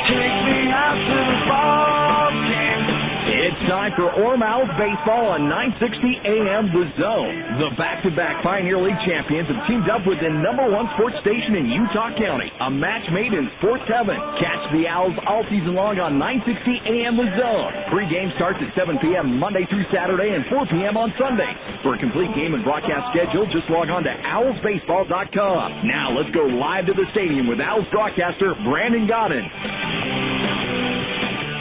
Take me out to the ball game. It's time for Orem Owlz baseball on 960 AM The Zone. The back-to-back Pioneer League champions have teamed up with the #1 sports station in Utah County. A match made in sports heaven. Catch the Owls all season long on 960 AM The Zone. Pre-game starts at 7 p.m. Monday through Saturday and 4 p.m. on Sunday. For a complete game and broadcast schedule, just log on to owlsbaseball.com. Now let's go live to the stadium with Owls broadcaster Brandon Godden.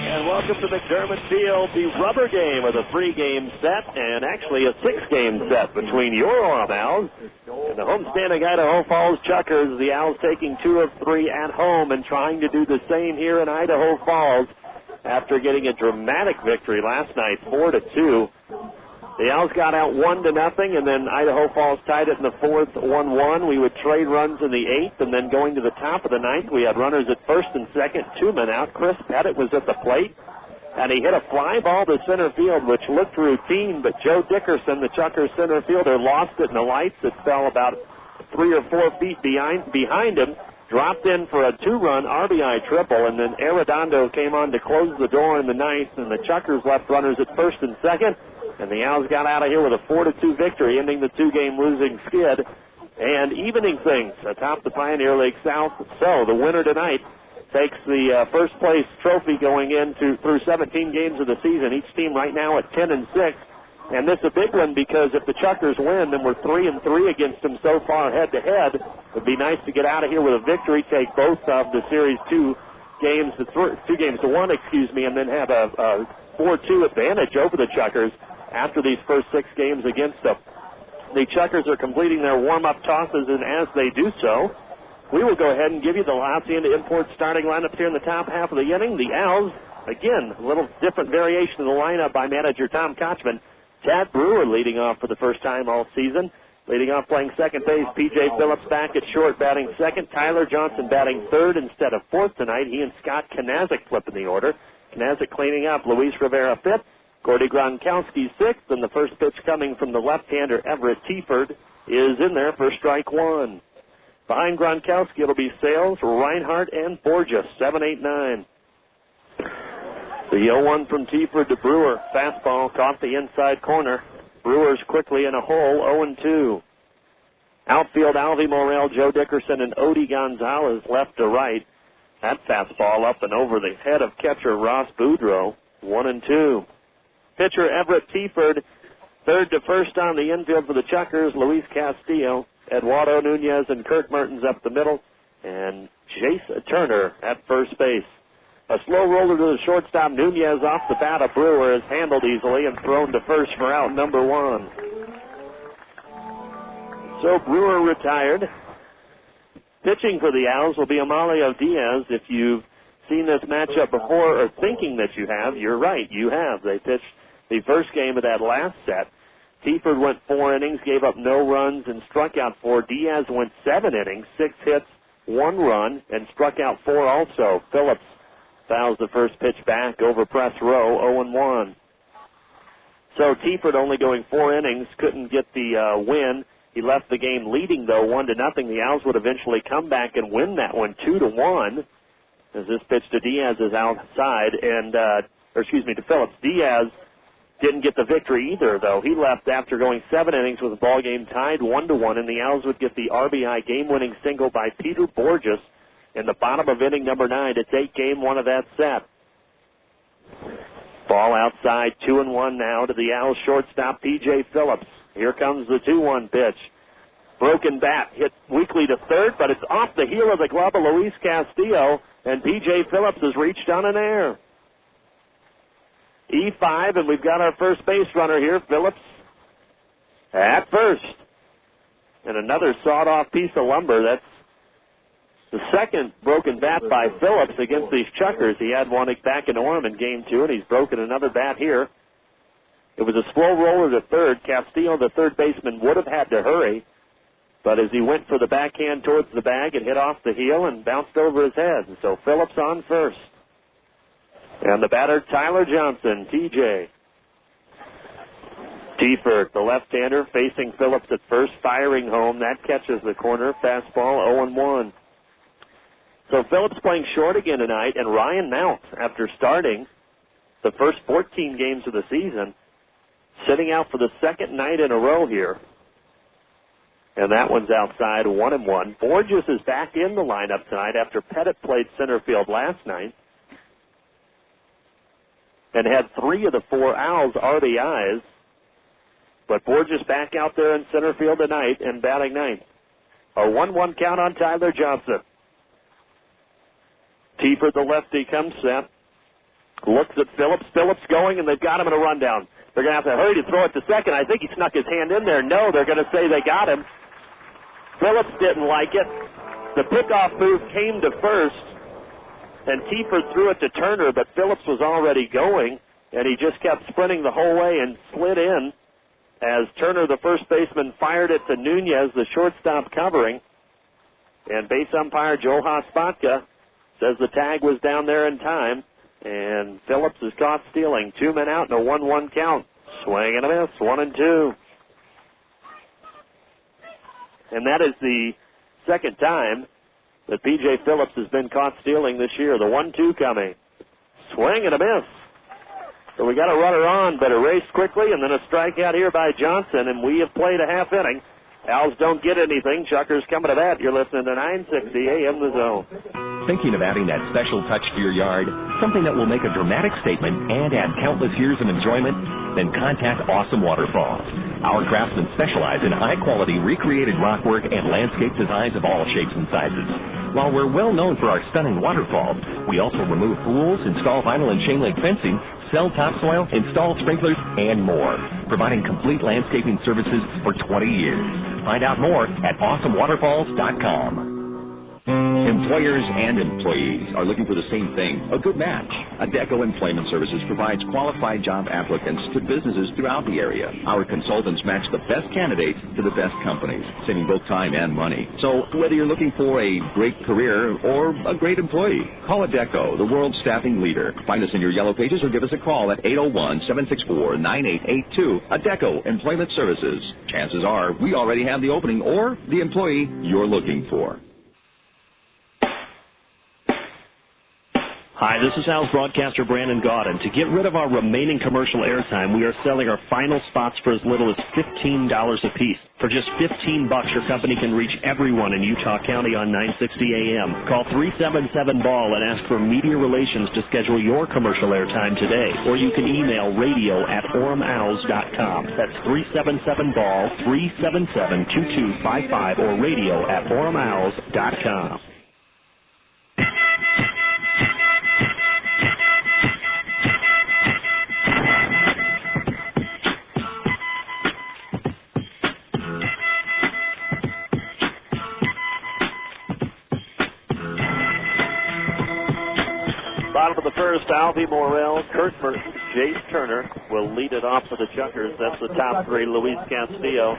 And welcome to McDermott Field, the rubber game of the 3-game set, and actually a 6-game set between your Orem Owls and the homestanding Idaho Falls Chukars. The Owls taking 2 of 3 at home and trying to do the same here in Idaho Falls after getting a dramatic victory last night, 4-2. The Owls got out 1-0, and then Idaho Falls tied it in the 4th, 1-1. We would trade runs in the 8th, and then going to the top of the 9th, we had runners at first and second, 2 men out. Chris Pettit was at the plate, and he hit a fly ball to center field, which looked routine, but Joe Dickerson, the Chukars center fielder, lost it in the lights. It fell about 3 or 4 feet behind him, dropped in for a 2-run RBI triple, and then Arredondo came on to close the door in the 9th, and the Chukars left runners at first and second. And the Owls got out of here with a 4-2 victory, ending the 2-game losing skid and evening things atop the Pioneer League South. So the winner tonight takes the first place trophy going into through 17 games of the season. Each team right now at 10-6. And this is a big one because if the Chukars win, then we're 3-3 against them so far head-to-head. It would be nice to get out of here with a victory, take both of the series 2 games to 1, and then have a 4-2 advantage over the Chukars after these first 6 games against them. The Chukars are completing their warm-up tosses, and as they do so, we will go ahead and give you the Hacienda Import starting lineup here in the top half of the inning. The Owls, again, a little different variation of the lineup by manager Tom Kochman. Tad Brewer leading off for the first time all season. Leading off playing second base, P.J. Phillips back at short batting second. Tyler Johnson batting third instead of fourth tonight. He and Scott Kanazik flipping the order. Kanazik cleaning up. Luis Rivera fifth. Gordy Gronkowski sixth, and the first pitch coming from the left-hander Everett Teaford is in there for strike 1. Behind Gronkowski, it'll be Sales, Reinhardt, and Bourjos, 7, 8, 9. The 0-1 from Teaford to Brewer. Fastball caught the inside corner. Brewers quickly in a hole, 0-2. Outfield, Alvy Morel, Joe Dickerson, and Odie Gonzalez left to right. That fastball up and over the head of catcher Ross Boudreau, 1-2. Pitcher Everett Teaford, third to first on the infield for the Chukars. Luis Castillo, Eduardo Nunez, and Kurt Mertens up the middle, and Jace Turner at first base. A slow roller to the shortstop. Nunez off the bat of Brewer is handled easily and thrown to first for out number 1. So Brewer retired. Pitching for the Owls will be Amalio Diaz. If you've seen this matchup before or thinking that you have, you're right, you have. They pitched the first game of that last set. Teaford went 4 innings, gave up no runs, and struck out 4. Diaz went 7 innings, 6 hits, 1 run, and struck out 4 also. Phillips fouls the first pitch back over press row, 0-1. So Teaford only going 4 innings, couldn't get the win. He left the game leading, though, 1-0. The Owls would eventually come back and win that one 2-1. As this pitch to Diaz is outside, and, to Phillips. Diaz didn't get the victory either, though. He left after going 7 innings with the ball game tied 1-1, and the Owls would get the RBI game-winning single by Peter Bourjos in the bottom of inning number 9 to take game 1 of that set. Ball outside, 2-1 now to the Owls shortstop, P.J. Phillips. Here comes the 2-1 pitch. Broken bat, hit weakly to third, but it's off the heel of the glove of Luis Castillo, and P.J. Phillips has reached on an air. E5, and we've got our first base runner here, Phillips, at first. And another sawed-off piece of lumber. That's the second broken bat by Phillips against these Chukars. He had one back in Orem in Game 2, and he's broken another bat here. It was a slow roller to third. Castillo, the third baseman, would have had to hurry, but as he went for the backhand towards the bag, it hit off the heel and bounced over his head. And so Phillips on first. And the batter, Tyler Johnson, TJ. Teaford, the left-hander, facing Phillips at first, firing home. That catches the corner. Fastball, 0-1. So Phillips playing short again tonight, and Ryan Mount, after starting the first 14 games of the season, sitting out for the second night in a row here. And that one's outside, 1-1. Bourjos is back in the lineup tonight after Pettit played center field last night and had 3 of the 4 Owls RBIs. But Bourjos back out there in center field tonight and batting ninth. A 1-1 count on Tyler Johnson. Teaford, the lefty, comes set. Looks at Phillips. Phillips going, and they've got him in a rundown. They're going to have to hurry to throw it to second. I think he snuck his hand in there. No, they're going to say they got him. Phillips didn't like it. The pickoff move came to first, and Teaford threw it to Turner, but Phillips was already going, and he just kept sprinting the whole way and slid in as Turner, the first baseman, fired it to Nunez, the shortstop, covering. And base umpire Joe Hospatka says the tag was down there in time, and Phillips is caught stealing. 2 men out and a 1-1 count. Swing and a miss, 1-2. And that is the second time that P.J. Phillips has been caught stealing this year. The 1-2 coming. Swing and a miss. So we got a runner on, but erased quickly, and then a strikeout here by Johnson, and we have played a half inning. Owls don't get anything. Chukars coming to bat. You're listening to 960 AM The Zone. Thinking of adding that special touch to your yard? Something that will make a dramatic statement and add countless years of enjoyment? Then contact Awesome Waterfalls. Our craftsmen specialize in high-quality recreated rockwork and landscape designs of all shapes and sizes. While we're well known for our stunning waterfalls, we also remove pools, install vinyl and chain link fencing, sell topsoil, install sprinklers, and more, providing complete landscaping services for 20 years. Find out more at awesomewaterfalls.com. Employers and employees are looking for the same thing, a good match. Idaho Employment Services provides qualified job applicants to businesses throughout the area. Our consultants match the best candidates to the best companies, saving both time and money. So whether you're looking for a great career or a great employee, call Idaho, the world's staffing leader. Find us in your yellow pages or give us a call at 801-764-9882. Idaho Employment Services. Chances are we already have the opening or the employee you're looking for. Hi, this is Owlz broadcaster Brandon Gaudin. To get rid of our remaining commercial airtime, we are selling our final spots for as little as $15 a piece. For just $15, your company can reach everyone in Utah County on 960 AM. Call 377-BALL and ask for Media Relations to schedule your commercial airtime today. Or you can email radio@oremowlz.com. That's 377-BALL, 377-2255, or radio@oremowlz.com. Bottom of the first, Alvy Morrell, Kurt Mertens, Jace Turner will lead it off for the Chukars. That's the top three. Luis Castillo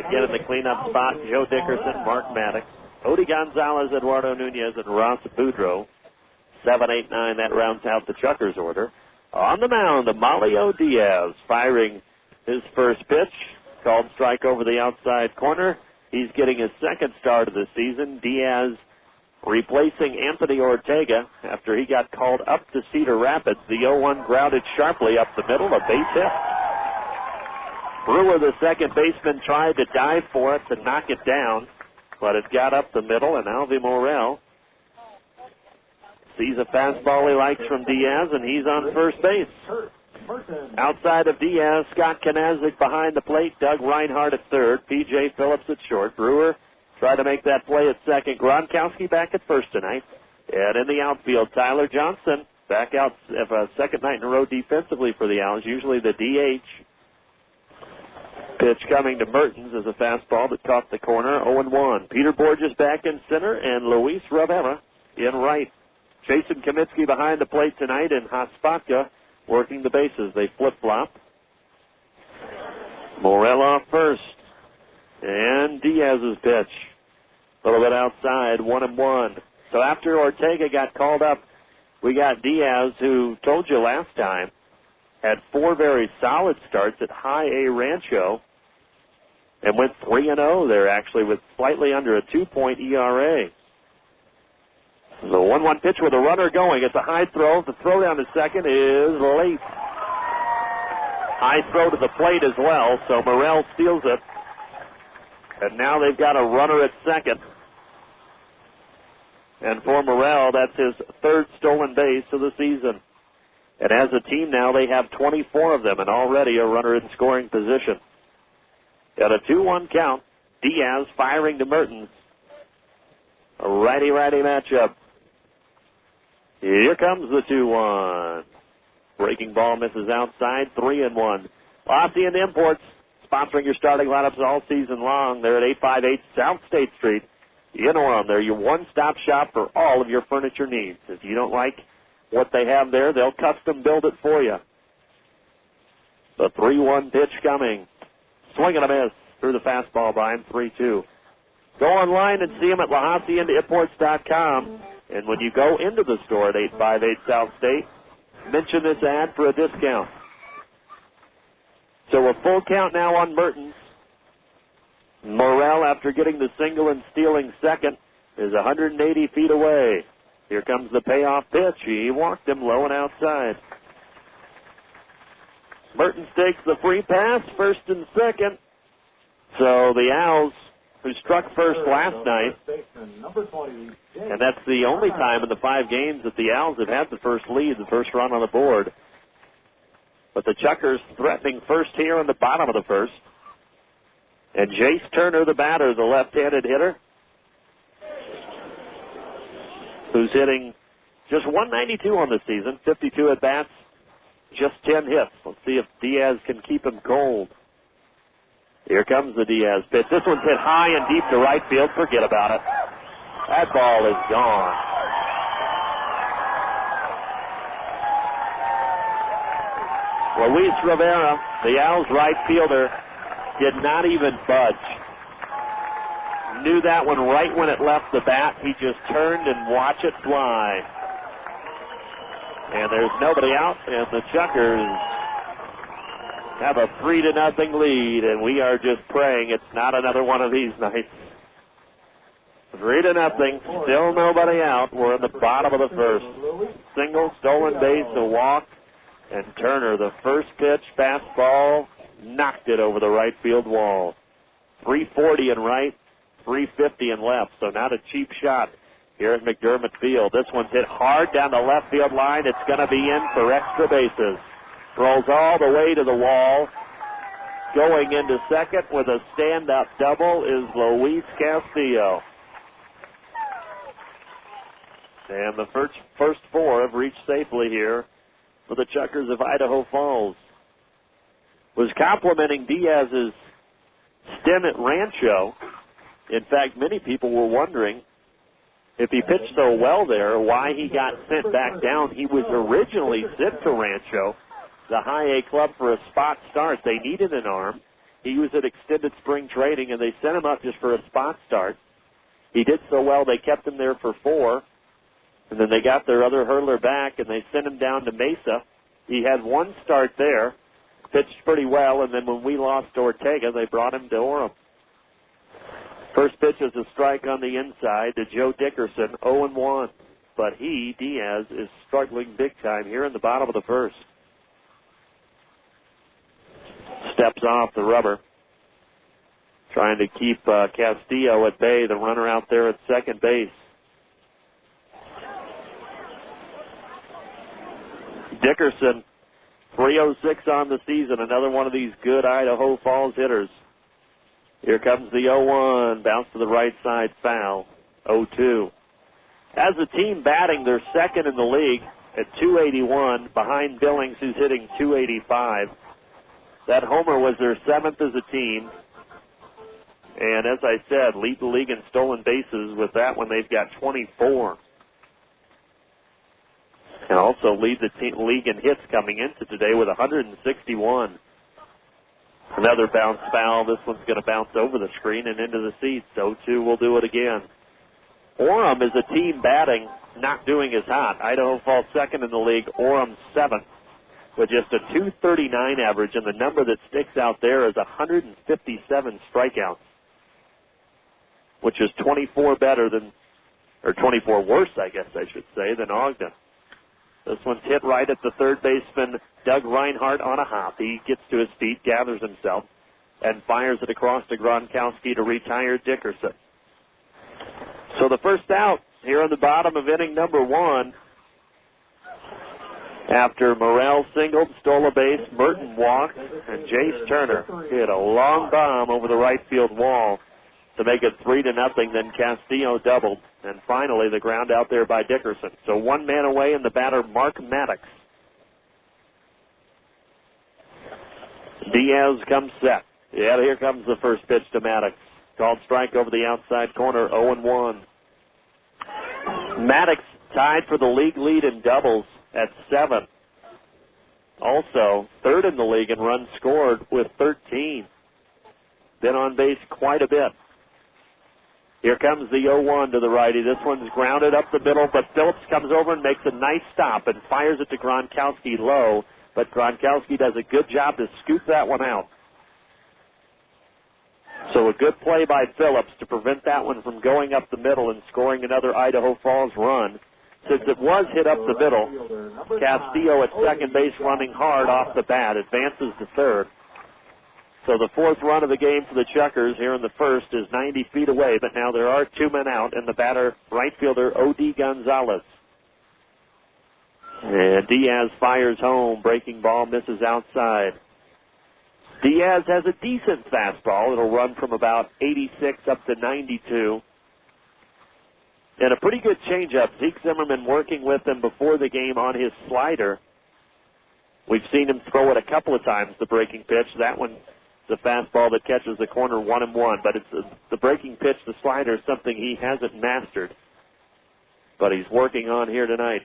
again in the cleanup spot. Joe Dickerson, Mark Maddox, Odi Gonzalez, Eduardo Nunez, and Ross Boudreau. 7, 8, 9, that rounds out the Chukars order. On the mound, Amalio Diaz firing his first pitch. Called strike over the outside corner. He's getting his second start of the season. Diaz replacing Anthony Ortega after he got called up to Cedar Rapids. The 0-1 grounded sharply up the middle, a base hit. Brewer, the second baseman, tried to dive for it to knock it down, but it got up the middle, and Alvy Morrell sees a fastball he likes from Diaz, and he's on first base. Outside of Diaz, Scott Kanazik behind the plate, Doug Reinhardt at third, P.J. Phillips at short. Brewer tried to make that play at second. Gronkowski back at first tonight. And in the outfield, Tyler Johnson back out of a second night in a row defensively for the Owls, usually the DH. Pitch coming to Mertens is a fastball that caught the corner, 0-1. Peter Bourjos back in center, and Luis Rivera in right. Jason Kamitsky behind the plate tonight, and Hospatka working the bases. They flip-flop. Morrell off first. And Diaz's pitch. A little bit outside, 1-1. So after Ortega got called up, we got Diaz, who told you last time, had 4 very solid starts at High A Rancho and went 3-0 there, actually, with slightly under a 2-point ERA. The 1-1 pitch with a runner going. It's a high throw. The throw down to second is late. High throw to the plate as well, so Morrell steals it. And now they've got a runner at second. And for Morrell, that's his third stolen base of the season. And as a team now, they have 24 of them and already a runner in scoring position. Got a 2-1 count. Diaz firing to Mertens. A righty-righty matchup. Here comes the 2-1. Breaking ball misses outside, 3-1. Hacienda Imports, sponsoring your starting lineups all season long. They're at 858 South State Street in Orem. They're your one-stop shop for all of your furniture needs. If you don't like what they have there, they'll custom build it for you. The 3-1 pitch coming. Swing and a miss through the fastball by him, 3-2. Go online and see them at LaHaciendaImports.com. And when you go into the store at 858 South State, mention this ad for a discount. So a full count now on Mertens. Morrell, after getting the single and stealing second, is 180 feet away. Here comes the payoff pitch. He walked him low and outside. Mertens takes the free pass, first and second. So the Owls, who struck first last night, and that's the only time in the 5 games that the Owls have had the first lead, the first run on the board. But the Chukars threatening first here in the bottom of the first. And Jace Turner, the batter, the left-handed hitter, who's hitting just 192 on the season, 52 at-bats, just 10 hits. Let's see if Diaz can keep him cold. Here comes the Diaz pitch. This one's hit high and deep to right field. Forget about it. That ball is gone. Luis Rivera, the Owls right fielder, did not even budge. Knew that one right when it left the bat. He just turned and watched it fly. And there's nobody out, and the Chukars have a 3-0 lead, and we are just praying it's not another one of these nights. 3-0, still nobody out. We're in the bottom of the first. Single, stolen base, a walk, and Turner, the first pitch, fastball, knocked it over the right field wall. 340 in right, 350 in left, so not a cheap shot here at McDermott Field. This one's hit hard down the left field line. It's going to be in for extra bases. Rolls all the way to the wall. Going into second with a stand-up double is Luis Castillo. And the first 4 have reached safely here for the Chukars of Idaho Falls. Was complimenting Diaz's stint at Rancho. In fact, many people were wondering if he pitched so well there, why he got sent back down. He was originally sent to Rancho, the high A club, for a spot start. They needed an arm. He was at extended spring training, and they sent him up just for a spot start. He did so well, they kept him there for 4. And then they got their other hurler back, and they sent him down to Mesa. He had 1 start there, pitched pretty well, and then when we lost Ortega, they brought him to Orem. First pitch is a strike on the inside to Joe Dickerson, 0-1. But he, Diaz, is struggling big time here in the bottom of the first. Steps off the rubber, trying to keep Castillo at bay, the runner out there at second base. Dickerson, 306 on the season, another one of these good Idaho Falls hitters. Here comes the 0-1, bounce to the right side, foul, 0-2. As a team batting, they're second in the league at 281, behind Billings, who's hitting 285. That homer was their 7th as a team. And as I said, lead the league in stolen bases. With that one, they've got 24. And also lead the league in hits coming into today with 161. Another bounce foul. This one's going to bounce over the screen and into the seats. 0-2 will do it again. Orem is a team batting, not doing as hot. Idaho Falls second in the league. Orem 7th with just a 239 average. And the number that sticks out there is 157 strikeouts, which is 24 better than or 24 worse, I guess I should say, than Ogden. This one's hit right at the third baseman, Doug Reinhardt, on a hop. He gets to his feet, gathers himself, and fires it across to Gronkowski to retire Dickerson. So the first out here on the bottom of inning number 1. After Morrell singled, stole a base, Merton walked, and Jace Turner hit a long bomb over the right field wall to make it 3-0. Then Castillo doubled, and finally the ground out there by Dickerson. So one man away, and the batter, Mark Maddox. Diaz comes set. Yeah, here comes the first pitch to Maddox. Called strike over the outside corner, 0-1. Maddox tied for the league lead in doubles at 7. Also, third in the league in runs scored with 13. Been on base quite a bit. Here comes the 0-1 to the righty. This one's grounded up the middle, but Phillips comes over and makes a nice stop and fires it to Gronkowski low, but Gronkowski does a good job to scoop that one out. So a good play by Phillips to prevent that one from going up the middle and scoring another Idaho Falls run. Since it was hit up the middle, Castillo at second base running hard off the bat, advances to third. So the fourth run of the game for the Chukars here in the first is 90 feet away, but now there are 2 men out, and the batter, right fielder O.D. Gonzalez. And Diaz fires home, breaking ball misses outside. Diaz has a decent fastball. It'll run from about 86 up to 92. And a pretty good changeup. Zeke Zimmerman working with him before the game on his slider. We've seen him throw it a couple of times, the breaking pitch. That one, the fastball that catches the corner 1-1. But it's the breaking pitch, the slider, is something he hasn't mastered. But he's working on here tonight.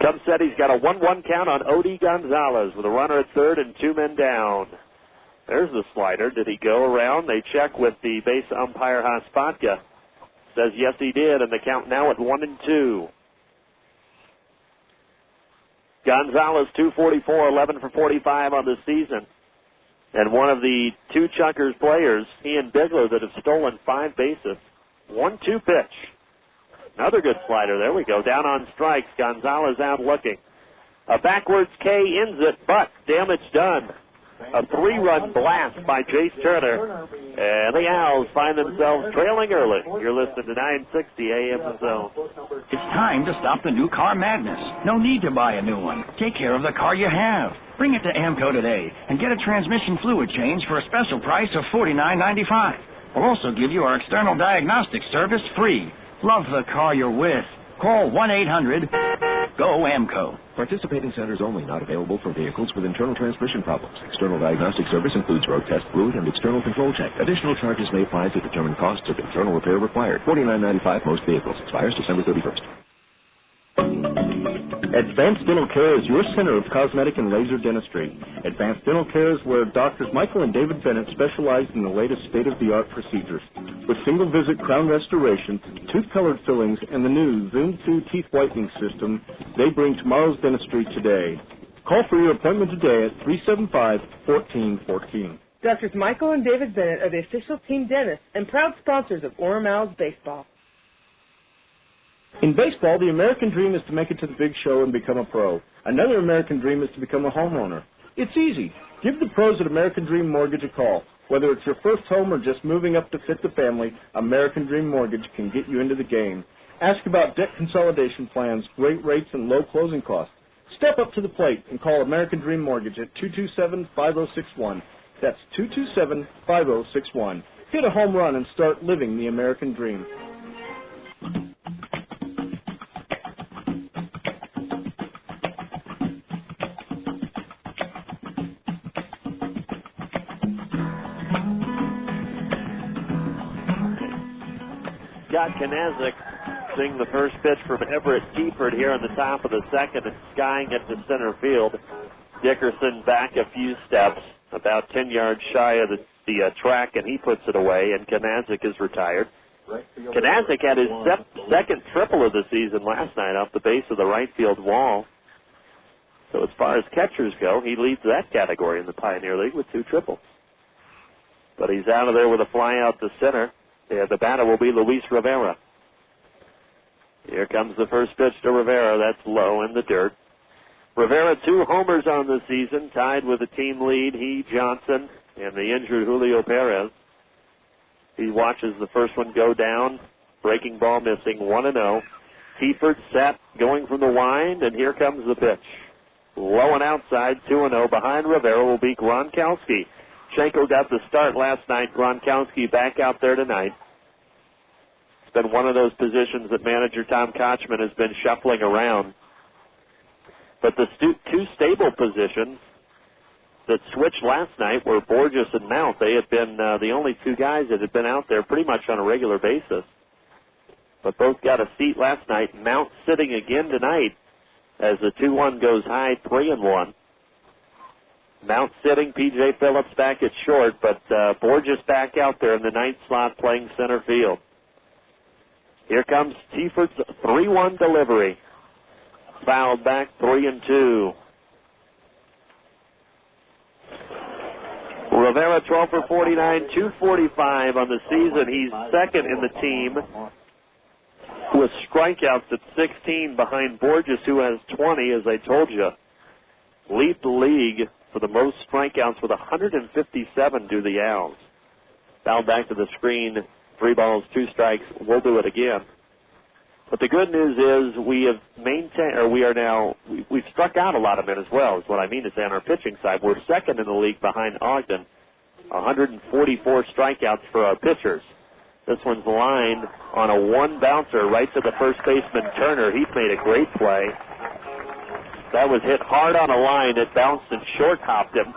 Come set, he's got a 1-1 count on O.D. Gonzalez with a runner at third and 2 men down. There's the slider. Did he go around? They check with the base umpire, Haspatka. Says yes, he did, and the count now at 1-2. Gonzalez, 244, 11 for 45 on the season. And one of the 2 Chukars players, Ian Bigler, that have stolen 5 bases. 1-2 pitch. Another good slider. There we go. Down on strikes. Gonzalez out looking. A backwards K ends it, but damage done. A 3-run blast by Jace Turner. And the Owls find themselves trailing early. You're listening to 960 AM The Zone. It's time to stop the new car madness. No need to buy a new one. Take care of the car you have. Bring it to AMCO today and get a transmission fluid change for a special price of $49.95. We'll also give you our external diagnostic service free. Love the car you're with. Call 1-800-GO-AMCO. Participating centers only, not available for vehicles with internal transmission problems. External diagnostic service includes road test fluid and external control check. Additional charges may apply to determine costs of internal repair required. $49.95 most vehicles. Expires December 31st. Advanced Dental Care is your center of cosmetic and laser dentistry. Advanced Dental Care is where Doctors Michael and David Bennett specialize in the latest state-of-the-art procedures. With single-visit crown restoration, tooth-colored fillings, and the new Zoom 2 teeth whitening system, they bring tomorrow's dentistry today. Call for your appointment today at 375-1414. Doctors Michael and David Bennett are the official team dentists and proud sponsors of Orem Owlz Baseball. In baseball, the American dream is to make it to the big show and become a pro. Another American dream is to become a homeowner. It's easy. Give the pros at American Dream Mortgage a call. Whether it's your first home or just moving up to fit the family, American Dream Mortgage can get you into the game. Ask about debt consolidation plans, great rates, and low closing costs. Step up to the plate and call American Dream Mortgage at 227-5061. That's 227-5061. Hit a home run and start living the American dream. Scott Kanazik seeing the first pitch from Everett Teaford here on the top of the second and skying it to center field. Dickerson back a few steps, about 10 yards shy of the track, and he puts it away, and Kanazik is retired. Kanazik had his second triple of the season last night off the base of the right field wall. So as far as catchers go, he leads that category in the Pioneer League with 2 triples. But he's out of there with a fly out to center. And the batter will be Luis Rivera. Here comes the first pitch to Rivera. That's low in the dirt. Rivera, 2 homers on the season, tied with the team lead. He, Johnson, and the injured Julio Perez. He watches the first one go down. Breaking ball missing, 1-0. Teaford set, going from the wind, and here comes the pitch. Low and outside, 2-0. Behind Rivera will be Gronkowski. Schenkel got the start last night. Gronkowski back out there tonight. It's been one of those positions that manager Tom Kochman has been shuffling around. But the 2 stable positions that switched last night were Bourjos and Mount. They had been the only 2 guys that had been out there pretty much on a regular basis. But both got a seat last night. Mount sitting again tonight as the 2-1 goes high, 3-1. Mount sitting, P.J. Phillips back at short, but Bourjos back out there in the 9th slot playing center field. Here comes Teaford's 3-1 delivery. Fouled back, 3-2. Rivera 12 for 49, 245 on the season. He's second in the team with strikeouts at 16 behind Bourjos, who has 20, as I told you. Lead the league for the most strikeouts with 157 do the Owls. Foul back to the screen, 3 balls, 2 strikes. We'll do it again. But the good news is we have maintained, or we are now, we've struck out a lot of men as well, is what I mean to say on our pitching side. We're second in the league behind Ogden, 144 strikeouts for our pitchers. This one's lined on a 1 bouncer right to the first baseman Turner. He's made a great play. That was hit hard on a line. It bounced and short-hopped him,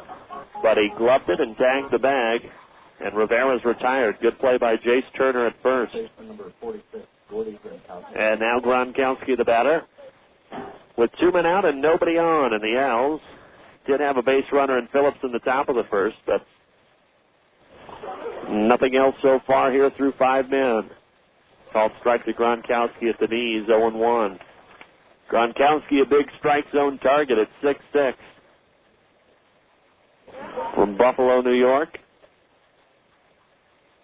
but he gloved it and tagged the bag, and Rivera's retired. Good play by Jace Turner at first. And now Gronkowski, the batter, with 2 men out and nobody on. And the Owls did have a base runner in Phillips in the top of the first, but nothing else so far here through 5 men. Called strike to Gronkowski at the knees, 0-1. Gronkowski, a big strike zone target at 6'6". From Buffalo, New York.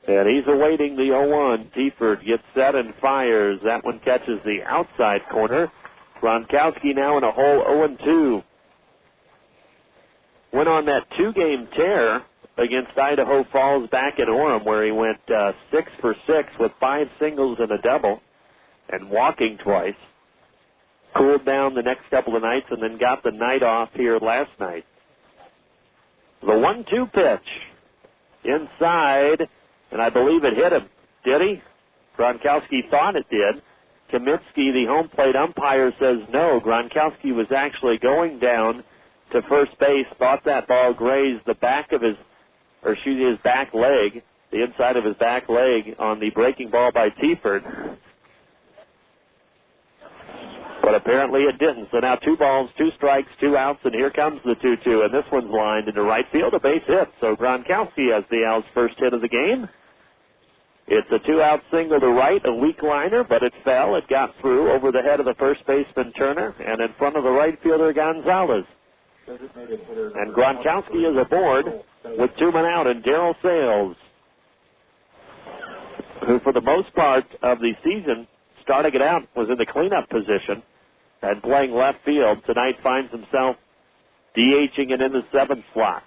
And he's awaiting the 0-1. Teaford gets set and fires. That one catches the outside corner. Gronkowski now in a hole, 0-2. Went on that 2-game tear against Idaho Falls back at Orem, where he went 6 for 6 with 5 singles and a double and walking twice. Cooled down the next couple of nights and then got the night off here last night. The 1-2 pitch. Inside, and I believe it hit him. Did he? Gronkowski thought it did. Kaminsky, the home plate umpire, says no. Gronkowski was actually going down to first base, thought that ball grazed the back of his back leg, the inside of his back leg on the breaking ball by Teaford. But apparently it didn't. So now 2 balls, 2 strikes, 2 outs, and here comes the 2-2. And this one's lined into right field, a base hit. So Gronkowski has the Owls' first hit of the game. It's a 2-out single to right, a weak liner, but it fell. It got through over the head of the first baseman Turner and in front of the right fielder Gonzalez. And Gronkowski is aboard with 2 men out, and Darryl Sales, who for the most part of the season, starting it out, was in the cleanup position and playing left field, tonight finds himself DHing it in the 7th slot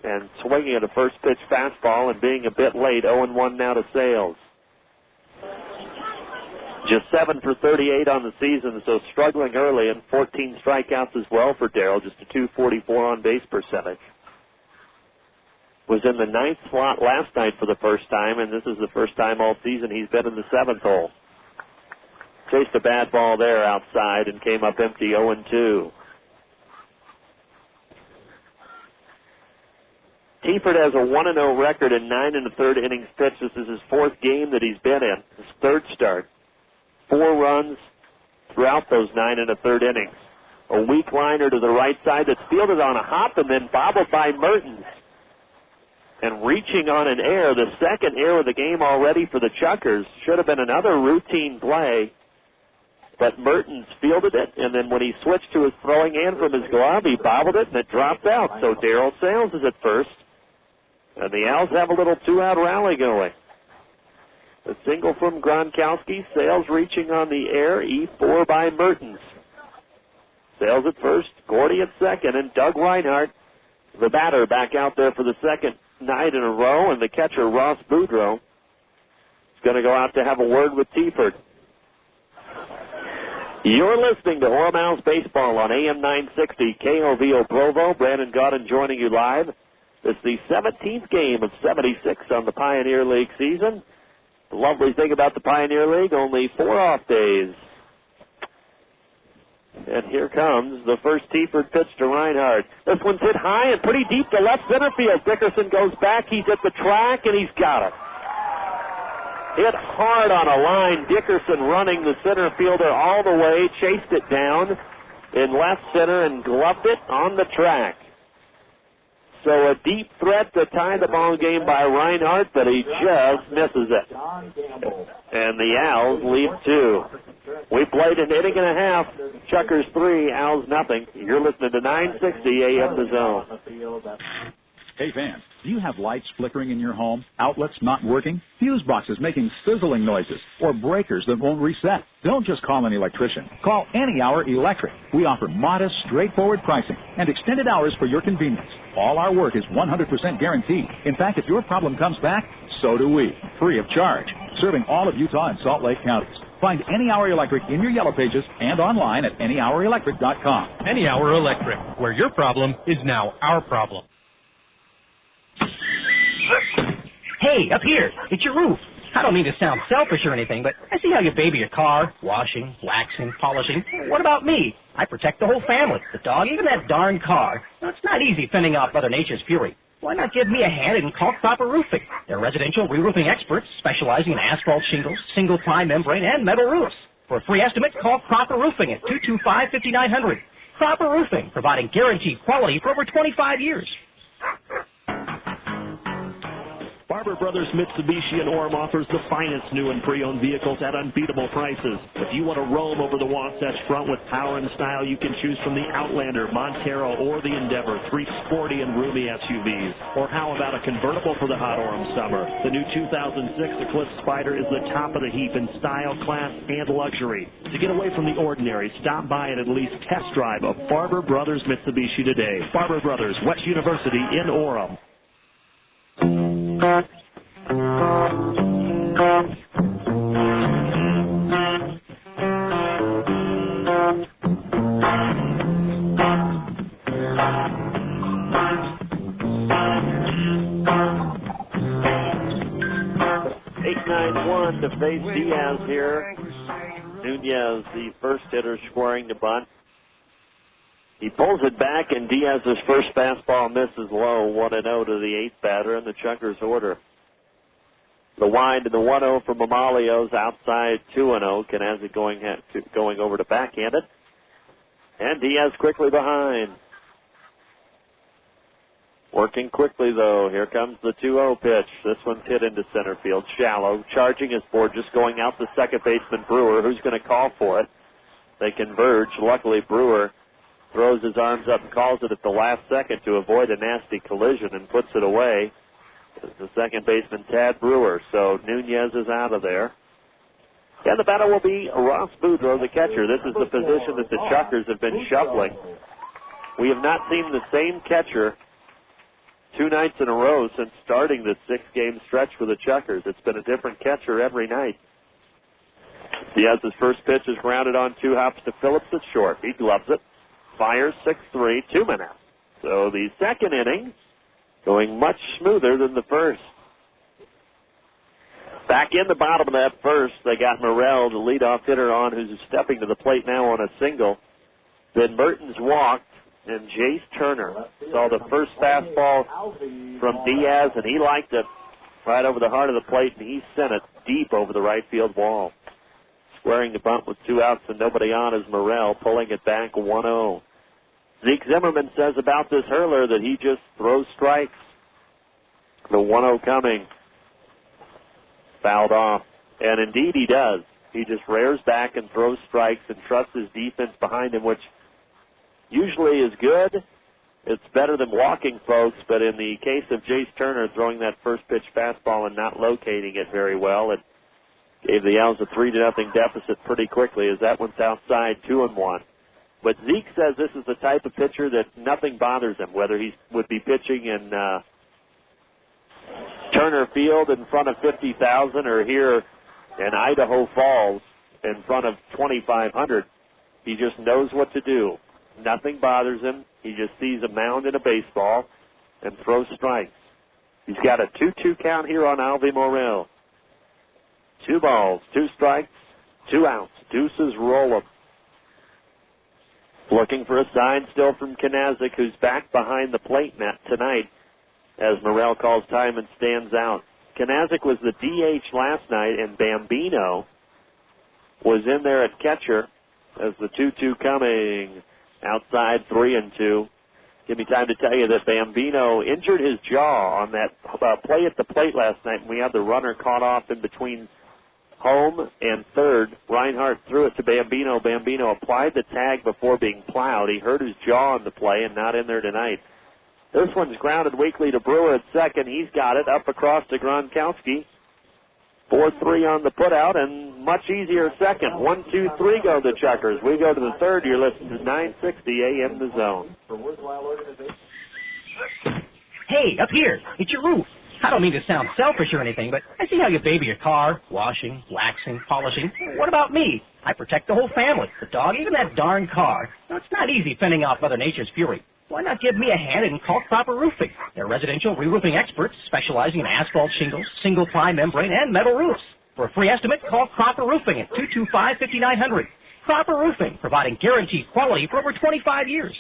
and swinging at a first pitch fastball and being a bit late. 0-1 now to Sales. Just 7 for 38 on the season, so struggling early, and 14 strikeouts as well for Darryl, just a .244 on base percentage. Was in the 9th slot last night for the first time, and this is the first time all season he's been in the 7th hole. Chased a bad ball there outside and came up empty, 0-2. Teaford has a 1-0 record in 9 1/3 innings pitched. This is his 4th game that he's been in, his 3rd start. 4 runs throughout those 9 1/3 innings. A weak liner to the right side that's fielded on a hop and then bobbled by Mertens. And reaching on an error, the 2nd error of the game already for the Chukars. Should have been another routine play. But Mertens fielded it, and then when he switched to his throwing hand from his glove, he bobbled it, and it dropped out. So Darryl Sales is at first. And the Owls have a little 2-out rally going. A single from Gronkowski. Sales reaching on the air. E4 by Mertens. Sales at first, Gordy at second, and Doug Reinhardt, the batter, back out there for the second night in a row, and the catcher, Ross Boudreaux, is going to go out to have a word with Teaford. You're listening to Orem Owlz Baseball on AM 960 KOVO Provo. Brandon Gaudin joining you live. It's the 17th game of 76 on the Pioneer League season. The lovely thing about the Pioneer League, only 4 off days. And here comes the first Teaford pitch to Reinhardt. This one's hit high and pretty deep to left center field. Dickerson goes back. He's at the track, and he's got it. Hit hard on a line. Dickerson running the center fielder all the way, chased it down in left center and gloved it on the track. So a deep threat to tie the ball game by Reinhardt, but he just misses it. And the Owls lead 2. We played an inning and a half. Chukars 3, Owls nothing. You're listening to 960 AM The Zone. Hey fans, do you have lights flickering in your home, outlets not working, fuse boxes making sizzling noises, or breakers that won't reset? Don't just call an electrician. Call Any Hour Electric. We offer modest, straightforward pricing and extended hours for your convenience. All our work is 100% guaranteed. In fact, if your problem comes back, so do we, free of charge, serving all of Utah and Salt Lake counties. Find Any Hour Electric in your Yellow Pages and online at anyhourelectric.com. Any Hour Electric, where your problem is now our problem. Hey, up here, it's your roof. I don't mean to sound selfish or anything, but I see how you baby your car, washing, waxing, polishing. What about me? I protect the whole family, the dog, even that darn car. Now, it's not easy fending off Mother Nature's fury. Why not give me a hand and call Proper Roofing? They're residential re-roofing experts specializing in asphalt shingles, single-ply membrane, and metal roofs. For a free estimate, call Proper Roofing at 225-5900. Proper Roofing, providing guaranteed quality for over 25 years. Barber Brothers Mitsubishi in Orem offers the finest new and pre-owned vehicles at unbeatable prices. If you want to roam over the Wasatch Front with power and style, you can choose from the Outlander, Montero, or the Endeavor, 3 sporty and roomy SUVs. Or how about a convertible for the hot Orem summer? The new 2006 Eclipse Spider is the top of the heap in style, class, and luxury. To get away from the ordinary, stop by and at least test drive a Barber Brothers Mitsubishi today. Barber Brothers, West University in Orem. 8-9-1 to face Diaz here. Nunez, the first hitter, scoring the bunt. He pulls it back, and Diaz's first fastball misses low, 1-0 to the 8th batter in the Chukars order. The wind and the 1-0 from Mamalio's outside 2-0. Kanazi going over to backhand it. And Diaz quickly behind. Working quickly, though. Here comes the 2-0 pitch. This one's hit into center field. Shallow. Charging his Bourjos, going out the second baseman, Brewer, who's going to call for it. They converge. Luckily, Brewer throws his arms up and calls it at the last second to avoid a nasty collision and puts it away. The second baseman, Tad Brewer. So Nunez is out of there. And the batter will be Ross Boudreaux, the catcher. This is the position that the Chukars have been shuffling. We have not seen the same catcher 2 nights in a row since starting this 6-game stretch for the Chukars. It's been a different catcher every night. Diaz's first pitch is grounded on 2 hops to Phillips at short. He gloves it. Fires 6-3, 2 minutes. So the second inning going much smoother than the first. Back in the bottom of that first, they got Morrell, the leadoff hitter, on, who's stepping to the plate now on a single. Then Mertens walked, and Jace Turner saw the first fastball from Diaz, and he liked it right over the heart of the plate, and he sent it deep over the right field wall. Squaring the bunt with 2 outs and nobody on is Morrell, pulling it back 1-0. Zeke Zimmerman says about this hurler that he just throws strikes. The 1-0 coming. Fouled off. And indeed he does. He just rears back and throws strikes and trusts his defense behind him, which usually is good. It's better than walking folks, but in the case of Jace Turner throwing that first pitch fastball and not locating it very well, it Gave the Owls a 3-0 deficit pretty quickly as that one's outside 2-1. But Zeke says this is the type of pitcher that nothing bothers him, whether he would be pitching in Turner Field in front of 50,000 or here in Idaho Falls in front of 2,500. He just knows what to do. Nothing bothers him. He just sees a mound and a baseball and throws strikes. He's got a 2-2 count here on Alvy Morel. 2 balls, 2 strikes, 2 outs. Deuces roll 'em. Looking for a sign still from Kanazik, who's back behind the plate mat tonight as Morel calls time and stands out. Kanazik was the DH last night, and Bambino was in there at catcher as the 2-2 coming outside 3-2. Give me time to tell you that Bambino injured his jaw on that play at the plate last night, and we had the runner caught off in between home and third. Reinhardt threw it to Bambino. Bambino applied the tag before being plowed. He hurt his jaw on the play and not in there tonight. This one's grounded weakly to Brewer at second. He's got it up across to Gronkowski. 4-3 on the putout and much easier second. 1-2-3 go the Chukars. We go to the third. You're listening to 960 AM The Zone. Hey, up here. It's your roof. I don't mean to sound selfish or anything, but I see how you baby your car, washing, waxing, polishing. What about me? I protect the whole family, the dog, even that darn car. Now, it's not easy fending off Mother Nature's fury. Why not give me a hand and call Cropper Roofing? They're residential re-roofing experts specializing in asphalt shingles, single-ply membrane, and metal roofs. For a free estimate, call Cropper Roofing at 225-5900. Cropper Roofing, providing guaranteed quality for over 25 years.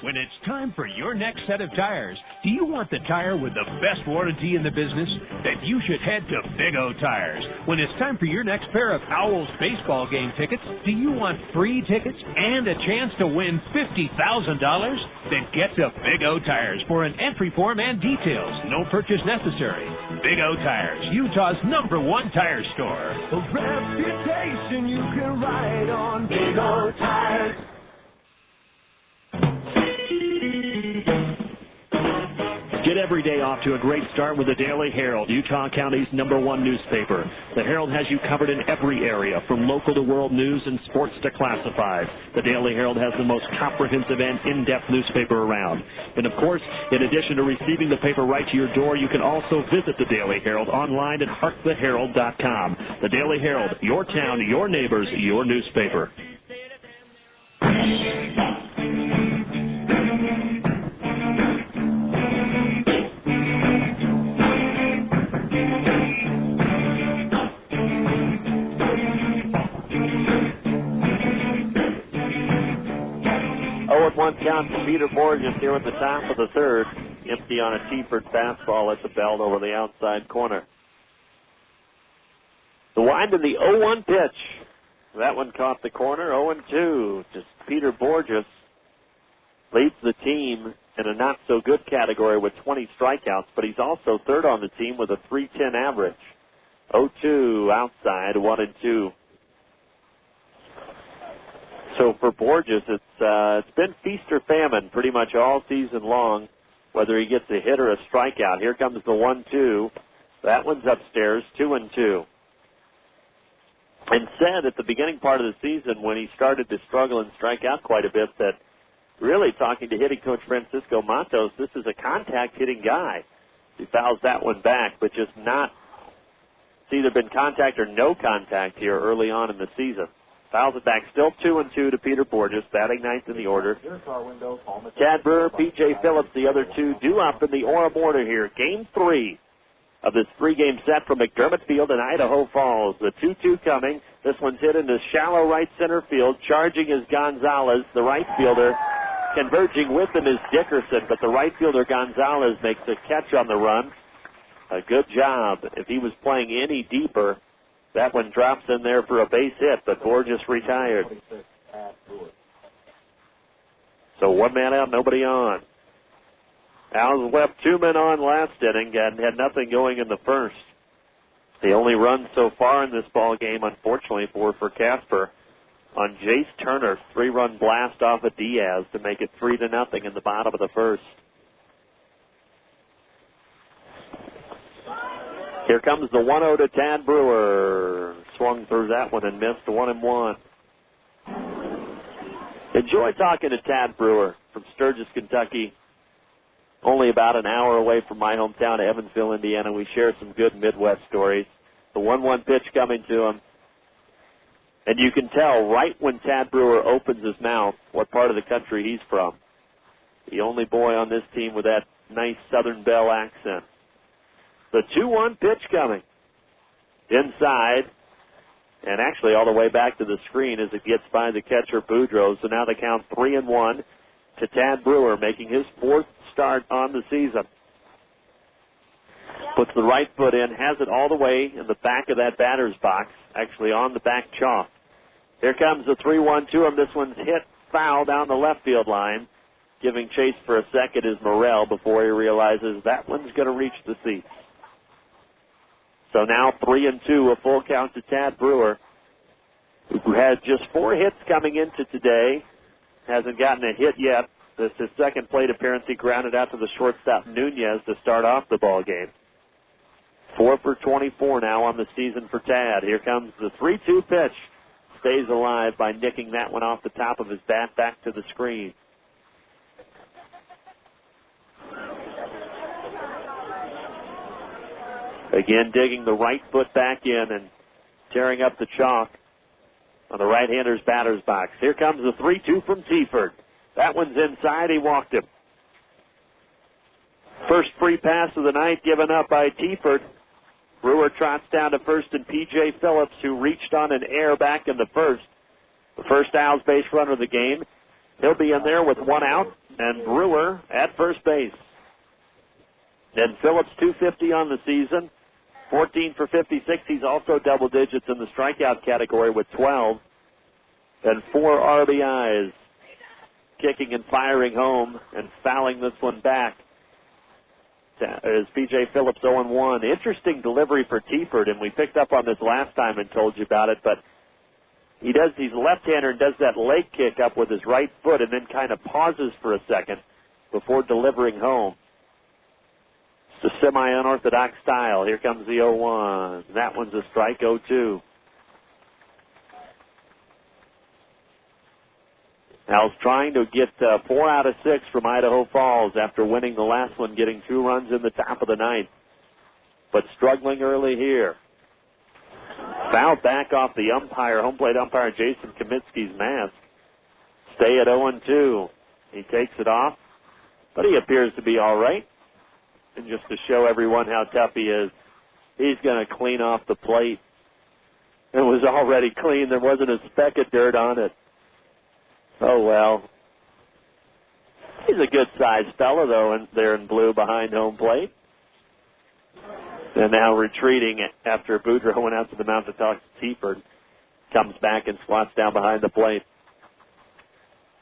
When it's time for your next set of tires, do you want the tire with the best warranty in the business? Then you should head to Big O Tires. When it's time for your next pair of Owlz baseball game tickets, do you want free tickets and a chance to win $50,000? Then get to Big O Tires for an entry form and details. No purchase necessary. Big O Tires, Utah's #1 tire store. A reputation you can ride on. Big O Tires. Get every day off to a great start with the Daily Herald, Utah County's #1 newspaper. The Herald has you covered in every area, from local to world news and sports to classifieds. The Daily Herald has the most comprehensive and in-depth newspaper around. And of course, in addition to receiving the paper right to your door, you can also visit the Daily Herald online at harktheherald.com. The Daily Herald, your town, your neighbors, your newspaper. One count to Peter Bourjos here at the top of the third. Empty on a Teaford fastball at the belt over the outside corner. The wind to the 0-1 pitch. That one caught the corner. 0-2. Just Peter Bourjos leads the team in a not-so-good category with 20 strikeouts, but he's also third on the team with a .310 average. 0-2 outside, 1-2. So for Bourjos, it's been feast or famine pretty much all season long, whether he gets a hit or a strikeout. Here comes the 1-2. That one's upstairs, 2-2. And said at the beginning part of the season when he started to struggle and strike out quite a bit that really talking to hitting coach Francisco Matos, this is a contact hitting guy. He fouls that one back, but just not, it's either been contact or no contact here early on in the season. Fouls it back, still 2-2 to Peter Bourjos, batting ninth in the order. Chad Brewer, P.J. Phillips, the other two, due up in the Orem order here. Game 3 of this 3-game set from McDermott Field in Idaho Falls. The 2-2 coming. This one's hit into shallow right center field. Charging is Gonzalez, the right fielder. Converging with him is Dickerson, but the right fielder Gonzalez makes a catch on the run. A good job. If he was playing any deeper, that one drops in there for a base hit, but Bourjos retired. So one man out, nobody on. Owlz left 2 men on last inning and had nothing going in the first. The only run so far in this ball game, unfortunately, for Casper on Jace Turner, 3-run blast off of Diaz to make it 3-0 in the bottom of the first. Here comes the 1-0 to Tad Brewer. Swung through that one and missed. 1-1. Enjoy talking to Tad Brewer from Sturgis, Kentucky. Only about an hour away from my hometown of Evansville, Indiana. We share some good Midwest stories. The 1-1 pitch coming to him. And you can tell right when Tad Brewer opens his mouth what part of the country he's from. The only boy on this team with that nice Southern Belle accent. The 2-1 pitch coming. Inside. And actually all the way back to the screen as it gets by the catcher, Bourjos. So now the count 3-1 to Tad Brewer, making his 4th start on the season. Puts the right foot in, has it all the way in the back of that batter's box, actually on the back chalk. Here comes the 3-1 to him. This one's hit foul down the left field line. Giving chase for a second is Morrell before he realizes that one's going to reach the seats. So now 3-2, a full count to Tad Brewer, who had just 4 hits coming into today. Hasn't gotten a hit yet. This is his second plate appearance. He grounded out to the shortstop Nunez to start off the ball game. 4 for 24 now on the season for Tad. Here comes the 3-2 pitch. Stays alive by nicking that one off the top of his bat back to the screen. Again, digging the right foot back in and tearing up the chalk on the right-hander's batter's box. Here comes the 3-2 from Teaford. That one's inside. He walked him. First free pass of the night given up by Teaford. Brewer trots down to first, and P.J. Phillips, who reached on an error back in the first Owlz base runner of the game. He'll be in there with 1 out, and Brewer at first base. And Phillips, 250 on the season, 14 for 56. He's also double digits in the strikeout category with 12 and 4 RBIs. Kicking and firing home and fouling this one back is P.J. Phillips 0-1. Interesting delivery for Teaford, and we picked up on this last time and told you about it, but he's a left-hander and does that leg kick up with his right foot and then kind of pauses for a second before delivering home. It's a semi-unorthodox style. Here comes the 0-1. That one's a strike, 0-2. Owlz trying to get 4 out of 6 from Idaho Falls after winning the last one, getting 2 runs in the top of the ninth, but struggling early here. Fouled back off the umpire, home plate umpire Jason Kaminsky's mask. Stay at 0-2. He takes it off, but he appears to be all right. And just to show everyone how tough he is, he's going to clean off the plate. It was already clean. There wasn't a speck of dirt on it. Oh, well. He's a good-sized fella, though, there in blue behind home plate. And now retreating after Boudreaux went out to the mound to talk to Teaford. Comes back and squats down behind the plate.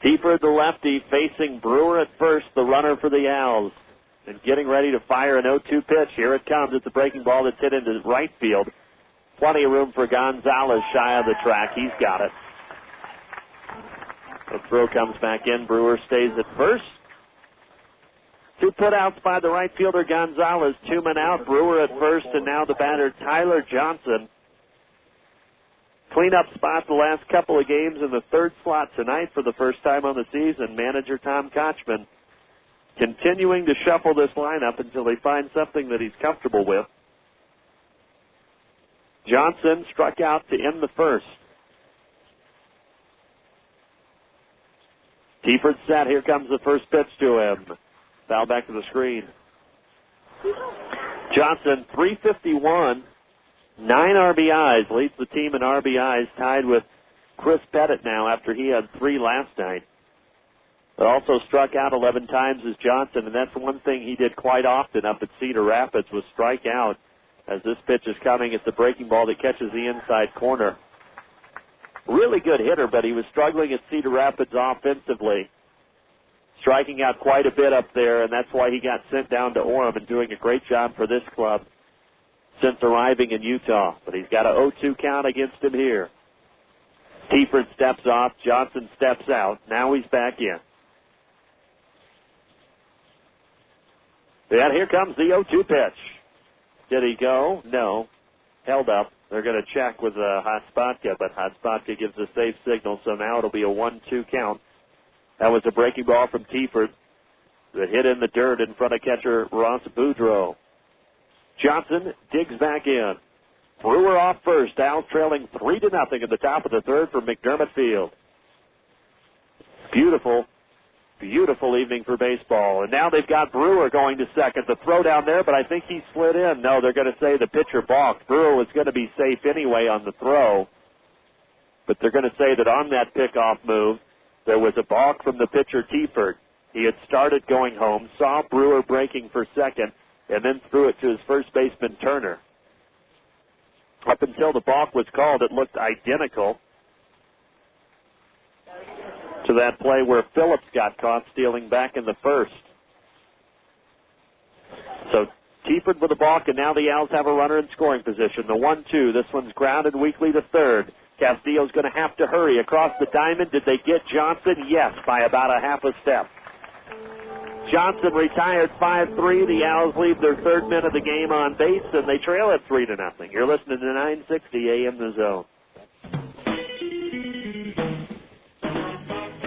Teaford, the lefty, facing Brewer at first, the runner for the Owlz. And getting ready to fire an 0-2 pitch. Here it comes. It's a breaking ball that's hit into right field. Plenty of room for Gonzalez shy of the track. He's got it. The throw comes back in. Brewer stays at first. 2 putouts by the right fielder Gonzalez. 2 men out. Brewer at first, and now the batter Tyler Johnson. Cleanup spot the last couple of games in the 3rd slot tonight for the first time on the season. Manager Tom Kochman continuing to shuffle this lineup until he finds something that he's comfortable with. Johnson struck out to end the first. Teaford set. Here comes the first pitch to him. Foul back to the screen. Johnson, 351, 9 RBIs, leads the team in RBIs, tied with Chris Pettit now after he had 3 last night. But also struck out 11 times as Johnson, and that's one thing he did quite often up at Cedar Rapids was strike out. As this pitch is coming, it's a breaking ball that catches the inside corner. Really good hitter, but he was struggling at Cedar Rapids offensively. Striking out quite a bit up there, and that's why he got sent down to Orem and doing a great job for this club since arriving in Utah. But he's got a 0-2 count against him here. Teaford steps off. Johnson steps out. Now he's back in. And here comes the 0-2 pitch. Did he go? No. Held up. They're going to check with Hotspotka, but Hotspotka gives a safe signal, so now it'll be a 1-2 count. That was a breaking ball from Teaford that hit in the dirt in front of catcher Ross Boudreau. Johnson digs back in. Brewer off first. Owls trailing 3-0 at the top of the third from McDermott Field. Beautiful, beautiful evening for baseball. And now they've got Brewer going to second. The throw down there, but I think he slid in. No, they're going to say the pitcher balked. Brewer was going to be safe anyway on the throw. But they're going to say that on that pickoff move, there was a balk from the pitcher Teaford. He had started going home, saw Brewer breaking for second, and then threw it to his first baseman Turner. Up until the balk was called, it looked identical to that play where Phillips got caught stealing back in the first. So Teaford with a balk, and now the Owls have a runner in scoring position. The 1-2, this one's grounded weakly to third. Castillo's going to have to hurry across the diamond. Did they get Johnson? Yes, by about a half a step. Johnson retired 5-3. The Owls leave their third man of the game on base, and they trail at 3-0. You're listening to 960 AM The Zone.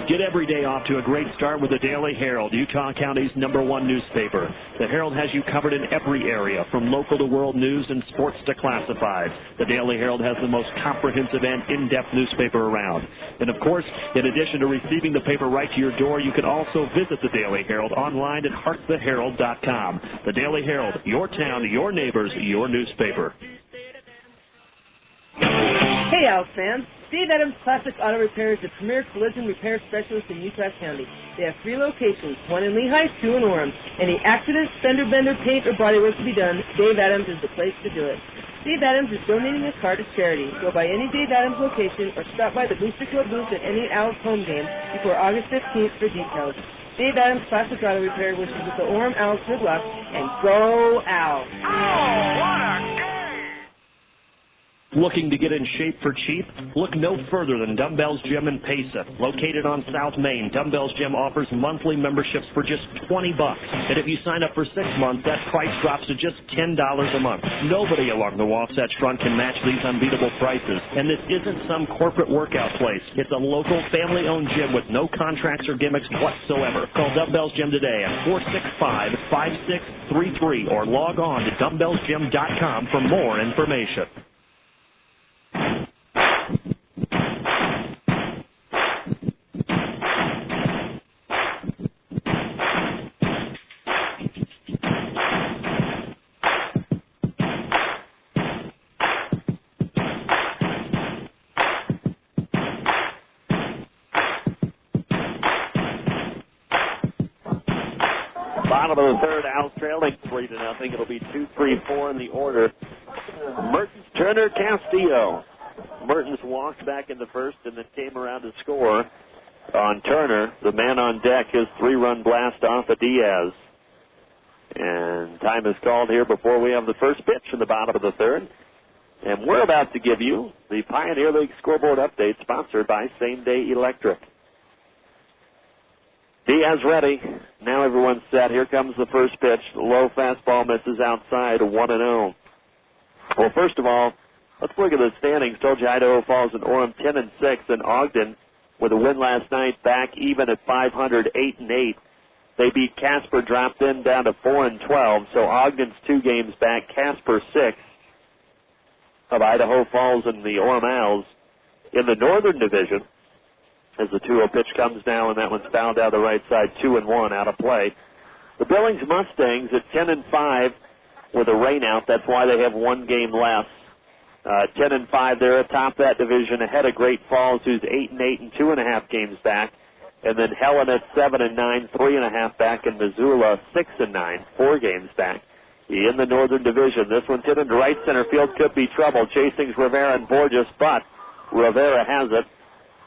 Get every day off to a great start with the Daily Herald, Utah County's #1 newspaper. The Herald has you covered in every area, from local to world news and sports to classifieds. The Daily Herald has the most comprehensive and in-depth newspaper around. And of course, in addition to receiving the paper right to your door, you can also visit the Daily Herald online at hearttheherald.com. The Daily Herald, your town, your neighbors, your newspaper. Hey, Owls fans. Dave Adams Classic Auto Repair is the premier collision repair specialist in Utah County. They have 3 locations, 1 in Lehigh, 2 in Orem. Any accident, fender bender, paint, or bodywork to be done, Dave Adams is the place to do it. Dave Adams is donating a car to charity. Go by any Dave Adams location or stop by the Booster Club booth at any Owls home game before August 15th for details. Dave Adams Classic Auto Repair wishes the Orem Owls good luck, and go Owls! Oh, what a game! Looking to get in shape for cheap? Look no further than Dumbbells Gym in Payson. Located on South Main, Dumbbells Gym offers monthly memberships for just $20. And if you sign up for 6 months, that price drops to just $10 a month. Nobody along the Wasatch Front can match these unbeatable prices. And this isn't some corporate workout place. It's a local, family-owned gym with no contracts or gimmicks whatsoever. Call Dumbbells Gym today at 465-5633 or log on to dumbbellsgym.com for more information. Bottom of the third, Owls trailing 3-0. It'll be 2-3-4 in the order. Mertens, Turner, Castillo. Mertens walked back in the first and then came around to score on Turner. The man on deck, his 3-run blast off of Diaz. And time is called here before we have the first pitch in the bottom of the third. And we're about to give you the Pioneer League scoreboard update sponsored by Same Day Electric. Diaz ready. Now everyone's set. Here comes the first pitch. The low fastball misses outside, 1-0. Well, first of all, let's look at the standings. Told you Idaho Falls and Orem 10-6, and Ogden with a win last night back even at 500, 8-8. They beat Casper, dropped in down to 4-12. So Ogden's 2 games back. Casper 6 of Idaho Falls and the Orem Owls in the Northern Division. As the 2-0 pitch comes now, and that one's fouled out the right side, 2-1 out of play. The Billings Mustangs at 10-5 with a rainout. That's why they have 1 game less. 10-5, they're atop that division, ahead of Great Falls, who's 8-8 and 2.5 games back. And then Helen at 7-9, 3.5 back, and Missoula 6-9, 4 games back. In the Northern Division, this one's hit into right center field, could be trouble. Chasing's Rivera and Bourjos, but Rivera has it.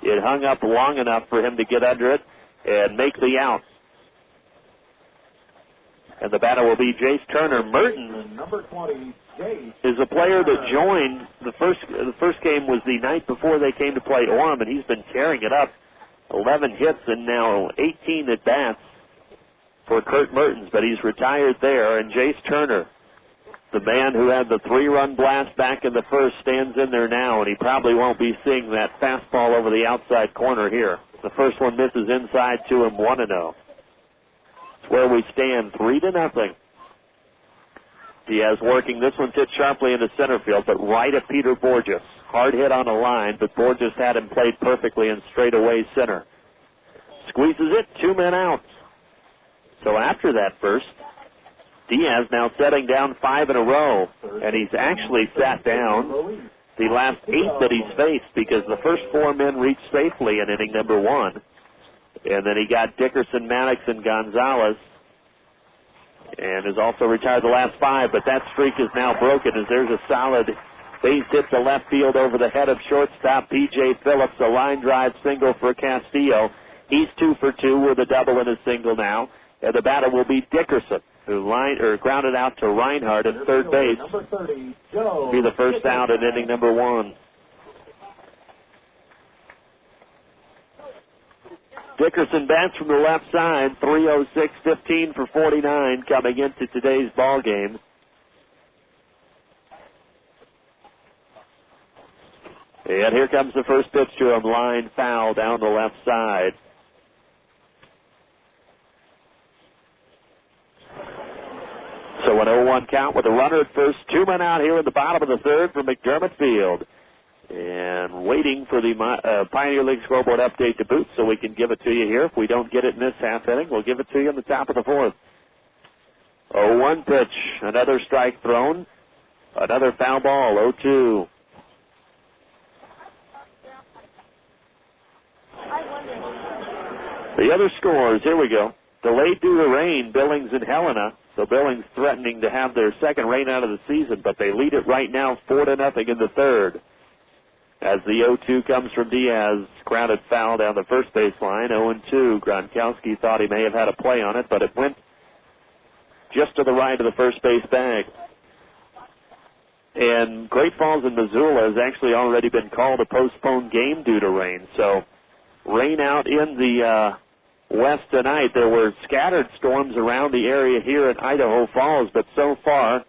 It hung up long enough for him to get under it and make the out. And the batter will be Jace Turner. Mertens, number 20, Jace, is a player that joined the first game was the night before they came to play Orem, and he's been tearing it up. 11 hits and now 18 at bats for Kurt Mertens, but he's retired there. And Jace Turner, The man who had the 3-run blast back in the first stands in there now, and he probably won't be seeing that fastball over the outside corner here. The first one misses inside to him, 1-0. It's where we stand, 3-0. Diaz working. This one's hit sharply into center field, but right at Peter Bourjos. Hard hit on the line, but Bourjos had him played perfectly in straightaway center. Squeezes it, 2 men out. So after that first, Diaz now setting down 5 in a row, and he's actually sat down the last 8 that he's faced because the first 4 men reached safely in inning number 1. And then he got Dickerson, Maddox, and Gonzalez, and has also retired the last 5, but that streak is now broken as there's a solid base hit to left field over the head of shortstop P.J. Phillips, a line drive single for Castillo. He's 2 for 2 with a double and a single now, and the batter will be Dickerson, who grounded out to Reinhardt at third base. Be the first out in inning number 1. Dickerson bats from the left side, 306, 15 for 49 coming into today's ball game. And here comes the first pitch to him, line foul down the left side. So an 0-1 count with a runner at first. 2 men out here in the bottom of the third from McDermott Field. And waiting for the Pioneer League scoreboard update to boot so we can give it to you here. If we don't get it in this half inning, we'll give it to you in the top of the 4th. 0-1 pitch. Another strike thrown. Another foul ball, 0-2. The other scores, here we go. Delayed due to rain, Billings and Helena. So Billings threatening to have their second rain out of the season, but they lead it right now 4-0 in the third. As the 0-2 comes from Diaz, grounded foul down the first base line, 0-2. Gronkowski thought he may have had a play on it, but it went just to the right of the first base bag. And Great Falls and Missoula has actually already been called a postponed game due to rain. So rain out in the west tonight. There were scattered storms around the area here in Idaho Falls, but so far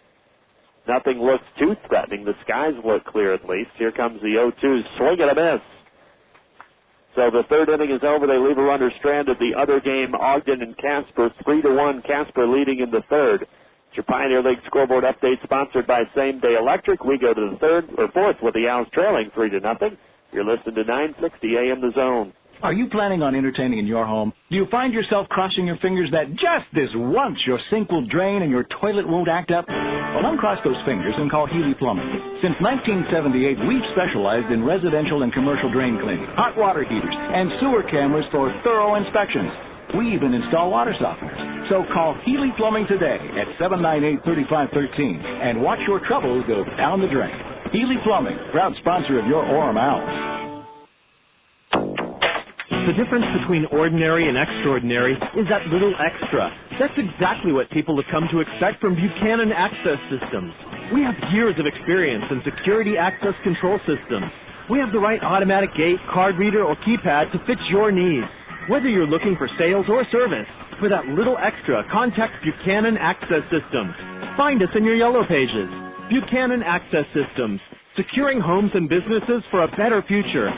nothing looks too threatening. The skies look clear at least. Here comes the 0-2, swing and a miss. So the third inning is over. They leave a runner stranded. The other game, Ogden and Casper, 3-1. Casper leading in the third. It's your Pioneer League scoreboard update sponsored by Same Day Electric. We go to the fourth with the Owls trailing 3-0. You're listening to 960 AM The Zone. Are you planning on entertaining in your home? Do you find yourself crossing your fingers that just this once your sink will drain and your toilet won't act up? Well, uncross those fingers and call Healy Plumbing. Since 1978, we've specialized in residential and commercial drain cleaning, hot water heaters, and sewer cameras for thorough inspections. We even install water softeners. So call Healy Plumbing today at 798-3513 and watch your troubles go down the drain. Healy Plumbing, proud sponsor of your Orem Owls. The difference between ordinary and extraordinary is that little extra. That's exactly what people have come to expect from Buchanan Access Systems. We have years of experience in security access control systems. We have the right automatic gate, card reader, or keypad to fit your needs. Whether you're looking for sales or service, for that little extra, contact Buchanan Access Systems. Find us in your yellow pages. Buchanan Access Systems, securing homes and businesses for a better future.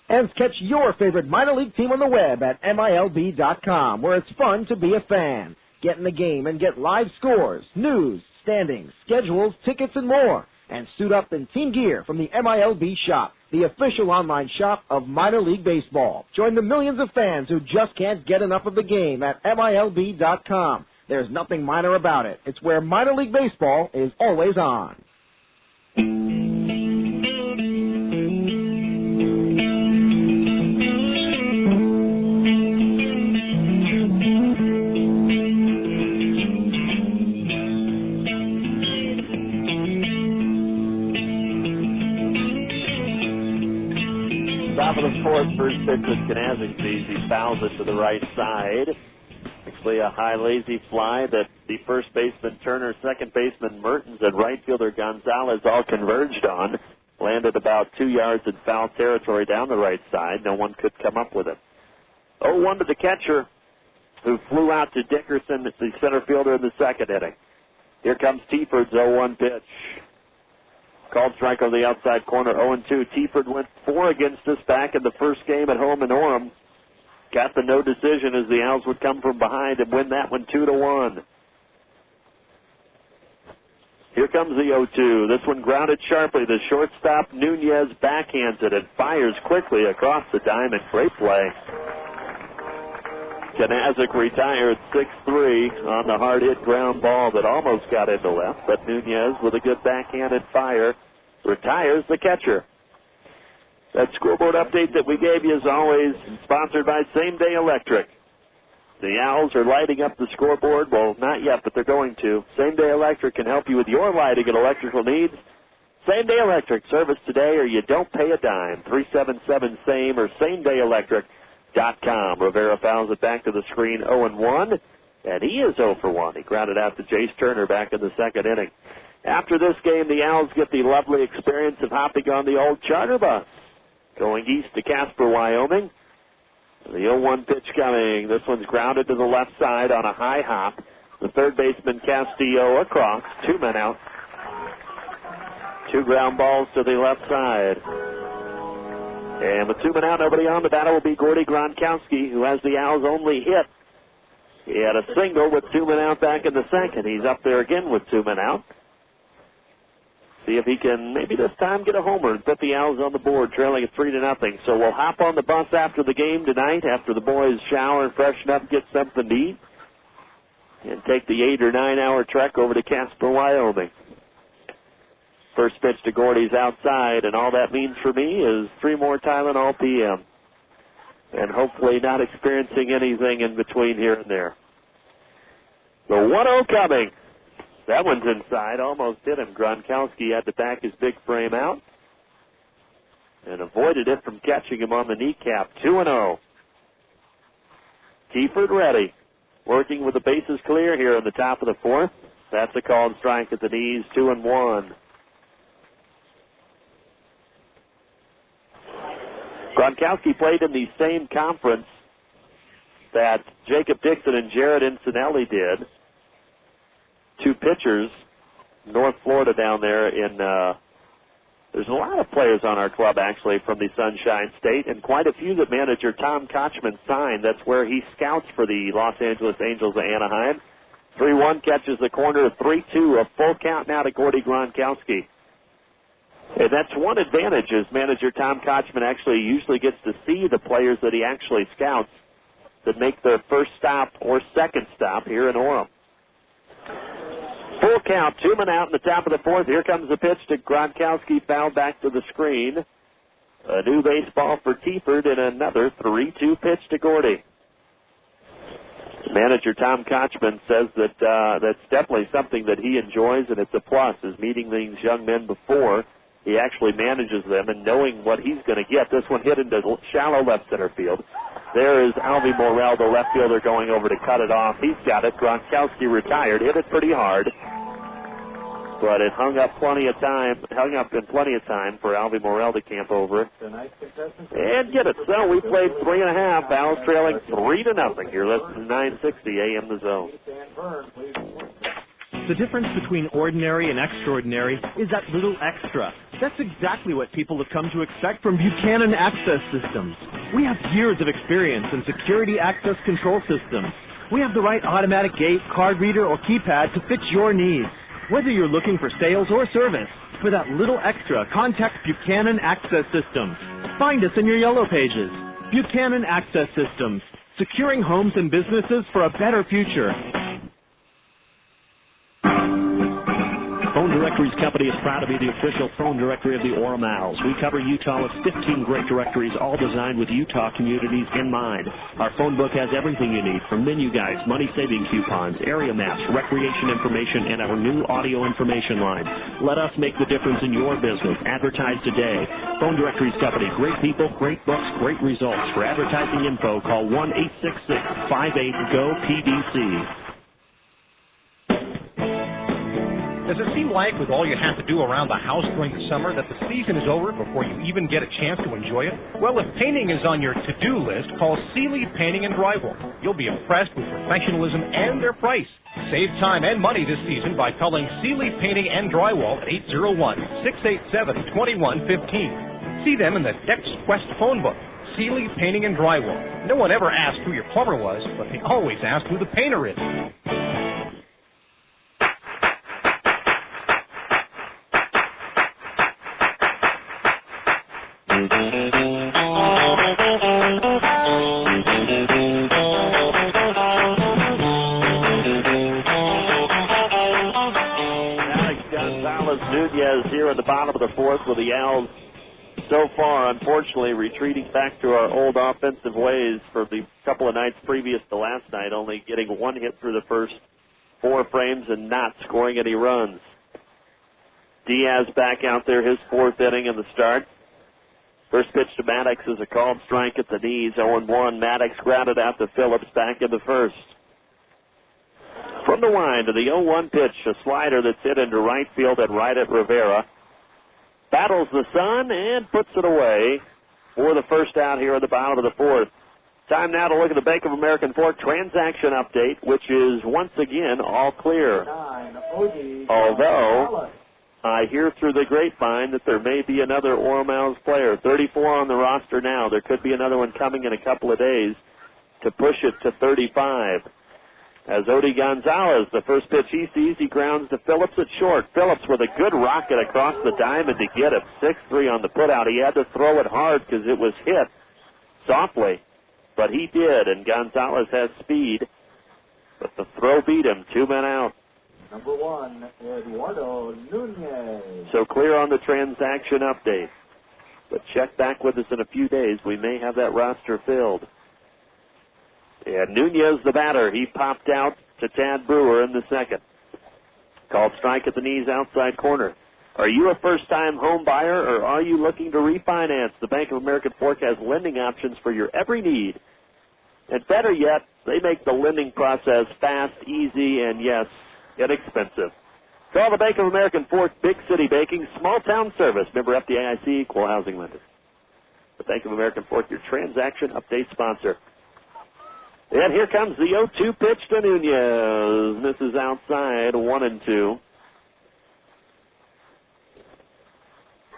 And catch your favorite minor league team on the web at MILB.com, where it's fun to be a fan. Get in the game and get live scores, news, standings, schedules, tickets, and more. And suit up in team gear from the MILB Shop, the official online shop of minor league baseball. Join the millions of fans who just can't get enough of the game at MILB.com. There's nothing minor about it. It's where minor league baseball is always on. Top of the fourth, first pitch with Knazik sees he fouls it to the right side. Actually a high lazy fly that the first baseman Turner, second baseman Mertens, and right fielder Gonzalez all converged on. Landed about 2 yards in foul territory down the right side. No one could come up with it. 0-1 to the catcher, who flew out to Dickerson, the center fielder in the second inning. Here comes Teaford's 0-1 pitch. Called strike on the outside corner, 0-2. Teaford went 4 against us back in the first game at home in Orem. Got the no decision as the Owls would come from behind and win that one 2-1. Here comes the 0-2. This one grounded sharply. The shortstop, Nunez, backhands it and fires quickly across the diamond. Great play. Kanazik retired 6-3 on the hard-hit ground ball that almost got into left, but Nunez, with a good backhanded fire, retires the catcher. That scoreboard update that we gave you is always sponsored by Same Day Electric. The Owls are lighting up the scoreboard. Well, not yet, but they're going to. Same Day Electric can help you with your lighting and electrical needs. Same Day Electric, service today or you don't pay a dime. 377-SAME or SameDayElectric.com. Rivera fouls it back to the screen, 0-1, and he is 0 for 1. He grounded out to Jace Turner back in the second inning. After this game, the Owls get the lovely experience of hopping on the old charter bus, going east to Casper, Wyoming. The 0-1 pitch coming. This one's grounded to the left side on a high hop. The third baseman, Castillo, across. 2 men out. 2 ground balls to the left side. And with 2 men out, nobody on, the batter will be Gordy Gronkowski, who has the Owls' only hit. He had a single with 2 men out back in the second. He's up there again with 2 men out. See if he can maybe this time get a homer and put the Owls on the board, trailing at 3-0. So we'll hop on the bus after the game tonight, after the boys shower and freshen up, get something to eat, and take the 8 or 9 hour trek over to Casper, Wyoming. First pitch to Gordy's outside, and all that means for me is 3 more Tylenol PM. And hopefully not experiencing anything in between here and there. The 1-0 coming. That one's inside, almost hit him. Gronkowski had to back his big frame out and avoided it from catching him on the kneecap. 2-0. Teaford ready, working with the bases clear here in the top of the 4th. That's a called strike at the knees, 2-1. Gronkowski played in the same conference that Jacob Dixon and Jared Incinelli did. 2 pitchers, North Florida down there in, there's a lot of players on our club actually from the Sunshine State, and quite a few that manager Tom Kochman signed. That's where he scouts for the Los Angeles Angels of Anaheim. 3-1 catches the corner, 3-2, a full count now to Gordy Gronkowski. And that's one advantage is manager Tom Kochman actually usually gets to see the players that he actually scouts that make their first stop or second stop here in Orem. Full count, 2 men out in the top of the 4th. Here comes the pitch to Gronkowski, foul back to the screen. A new baseball for Teaford and another 3-2 pitch to Gordy. Manager Tom Kochman says that that's definitely something that he enjoys, and it's a plus, is meeting these young men before he actually manages them and knowing what he's going to get. This one hit into shallow left center field. There is Alvy Morrell, the left fielder, going over to cut it off. He's got it. Gronkowski retired. Hit it pretty hard. But it hung up in plenty of time for Alvy Morrell to camp over and get it. So we played 3.5. Owls trailing 3-0 here. Less than 960 AM The Zone. The difference between ordinary and extraordinary is that little extra. That's exactly what people have come to expect from Buchanan Access Systems. We have years of experience in security access control systems. We have the right automatic gate, card reader, or keypad to fit your needs. Whether you're looking for sales or service, for that little extra, contact Buchanan Access Systems. Find us in your yellow pages. Buchanan Access Systems, securing homes and businesses for a better future. Phone Directories Company is proud to be the official phone directory of the Orem Owls. We cover Utah with 15 great directories, all designed with Utah communities in mind. Our phone book has everything you need, from menu guides, money-saving coupons, area maps, recreation information, and our new audio information line. Let us make the difference in your business. Advertise today. Phone Directories Company, great people, great books, great results. For advertising info, call 1-866-58-GO-PDC. Does it seem like, with all you have to do around the house during the summer, that the season is over before you even get a chance to enjoy it? Well, if painting is on your to-do list, call Sealy Painting and Drywall. You'll be impressed with professionalism and their price. Save time and money this season by calling Sealy Painting and Drywall at 801-687-2115. See them in the Dex Quest phone book. Sealy Painting and Drywall. No one ever asked who your plumber was, but they always asked who the painter is. Nunez here at the bottom of the fourth with the Owls so far, unfortunately, retreating back to our old offensive ways for the couple of nights previous to last night, only getting one hit through the first four frames and not scoring any runs. Diaz back out there, his fourth inning in the start. First pitch to Maddox is a called strike at the knees, 0-1. Maddox grounded out to Phillips back in the first. From the wind to the 0-1 pitch, a slider that's hit into right field and right at Rivera. Battles the sun and puts it away for the first out here at the bottom of the fourth. Time now to look at the Bank of American Fork transaction update, which is once again all clear. Although I hear through the grapevine that there may be another Orem Owlz player. 34 on the roster now. There could be another one coming in a couple of days to push it to 35. As Odie Gonzalez, the first pitch he sees, he grounds to Phillips at short. Phillips with a good rocket across the diamond to get it. 6-3 on the putout. He had to throw it hard because it was hit softly, but he did, and Gonzalez has speed. But the throw beat him. 2 men out. Number 1, Eduardo Nunez. So clear on the transaction update. But check back with us in a few days. We may have that roster filled. And Nunez, the batter, he popped out to Tad Brewer in the second. Called strike at the knees, outside corner. Are you a first-time home buyer, or are you looking to refinance? The Bank of American Fork has lending options for your every need. And better yet, they make the lending process fast, easy, and yes, inexpensive. Call the Bank of American Fork Big City Banking, small town service. Member FDIC, equal housing lender. The Bank of American Fork, your transaction update sponsor. And here comes the 0-2 pitch to Nunez. Misses outside, 1-2.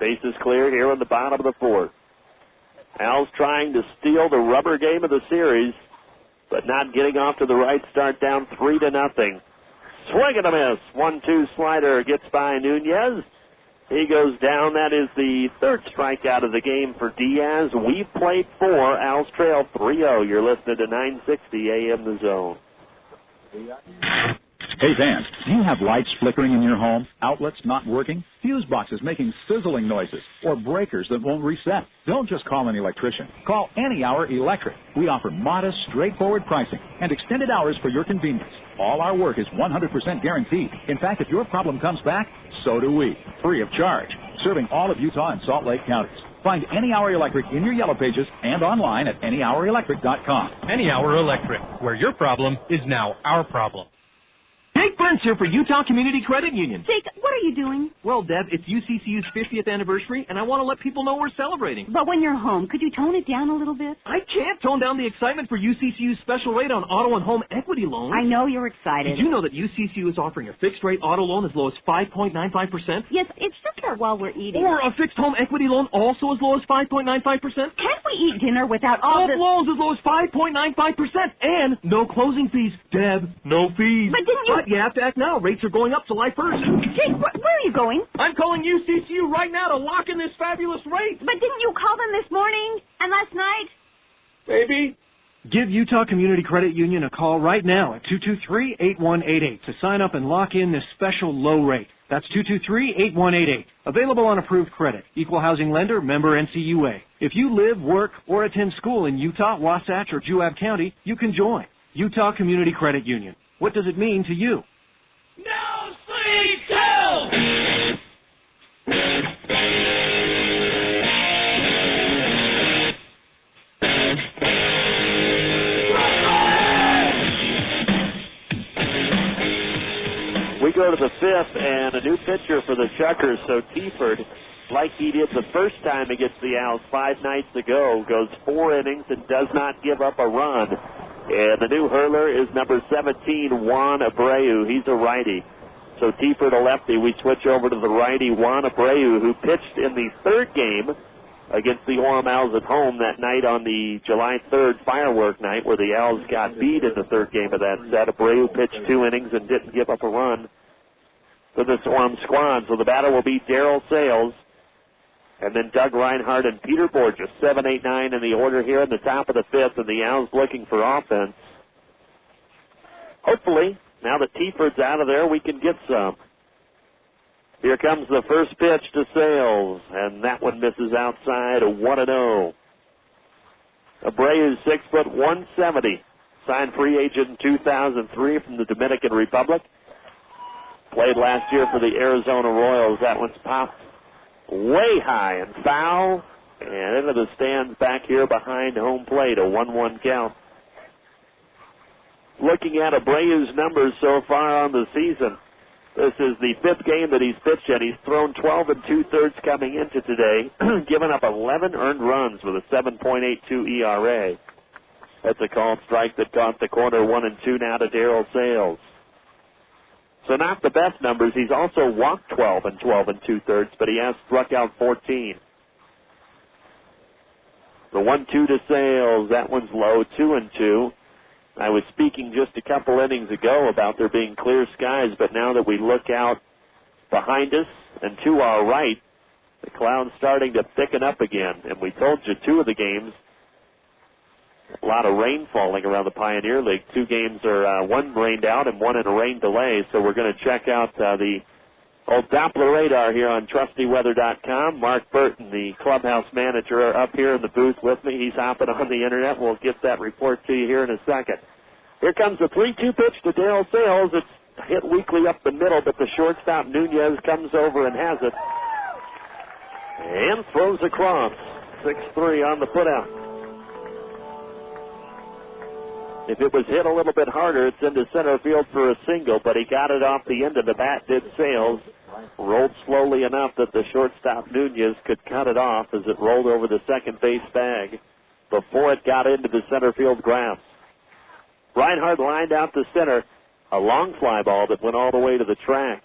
Base is clear here on the bottom of the fourth. Al's trying to steal the rubber game of the series, but not getting off to the right start, down 3-0. Swing and a miss. 1-2 slider gets by Nunez. He goes down. That is the third strikeout of the game for Diaz. We've played 4. Owls trail 3-0. You're listening to 960 AM The Zone. Hey, Vance, do you have lights flickering in your home, outlets not working, fuse boxes making sizzling noises, or breakers that won't reset? Don't just call an electrician. Call Any Hour Electric. We offer modest, straightforward pricing and extended hours for your convenience. All our work is 100% guaranteed. In fact, if your problem comes back, so do we, free of charge, serving all of Utah and Salt Lake counties. Find Any Hour Electric in your Yellow Pages and online at anyhourelectric.com. Any Hour Electric, where your problem is now our problem. Jake Brent's here for Utah Community Credit Union. Jake, what are you doing? Well, Deb, it's UCCU's 50th anniversary, and I want to let people know we're celebrating. But when you're home, could you tone it down a little bit? I can't tone down the excitement for UCCU's special rate on auto and home equity loans. I know you're excited. Did you know that UCCU is offering a fixed-rate auto loan as low as 5.95%? Yes, it's just here while we're eating. Or a fixed home equity loan also as low as 5.95%? Can't we eat dinner without all this? loans as low as 5.95%, and no closing fees. Deb, no fees. But didn't you... But you have to act now. Rates are going up July 1st. Jake, where are you going? I'm calling UCCU right now to lock in this fabulous rate. But didn't you call them this morning and last night? Maybe. Give Utah Community Credit Union a call right now at 223-8188 to sign up and lock in this special low rate. That's 223-8188. Available on approved credit. Equal housing lender, member NCUA. If you live, work, or attend school in Utah, Wasatch, or Juab County, you can join Utah Community Credit Union. What does it mean to you? No sleep till! We go to the fifth, and a new pitcher for the Chukars. So Teaford, like he did the first time against the Owls 5 nights ago, goes 4 innings and does not give up a run. And the new hurler is number 17, Juan Abreu. He's a righty. So Teaford a lefty. We switch over to the righty, Juan Abreu, who pitched in the third game against the Orem Owls at home that night on the July 3rd firework night where the Owls got beat in the third game of that set. Abreu pitched 2 innings and didn't give up a run for this Orem squad. So the batter will be Darryl Sales, and then Doug Reinhardt and Peter Bourjos. 7, 8, 9 in the order here in the top of the fifth, and the Owls looking for offense. Hopefully, now that Teaford's out of there, we can get some. Here comes the first pitch to Sales, and that one misses outside, a 1-0. Abreu's 6 foot 170, signed free agent in 2003 from the Dominican Republic. Played last year for the Arizona Royals. That one's popped way high and foul, and into the stands back here behind home plate, a 1-1 count. Looking at Abreu's numbers so far on the season, this is the 5th game that he's pitched in. He's thrown 12 2/3 coming into today, giving up 11 earned runs with a 7.82 ERA. That's a called strike that caught the corner. 1-2 now to Darryl Sales. So not the best numbers. He's also walked 12 2/3, but he has struck out 14. The 1-2 to Sales. That one's low, 2-2. I was speaking just a couple innings ago about there being clear skies, but now that we look out behind us and to our right, the clouds starting to thicken up again. And we told you 2 of the games, a lot of rain falling around the Pioneer League. 2 games are one rained out and 1 in a rain delay. So we're going to check out the old Doppler radar here on TrustyWeather.com. Mark Burton, the clubhouse manager, up here in the booth with me. He's hopping on the internet. We'll get that report to you here in a second. Here comes the 3-2 pitch to Darryl Sales. It's hit weakly up the middle, but the shortstop Nunez comes over and has it. And throws across. 6-3 on the putout. If it was hit a little bit harder, it's into center field for a single, but he got it off the end of the bat, did Sales. Rolled slowly enough that the shortstop Nunez could cut it off as it rolled over the second base bag before it got into the center field grass. Reinhardt lined out to center, a long fly ball that went all the way to the track.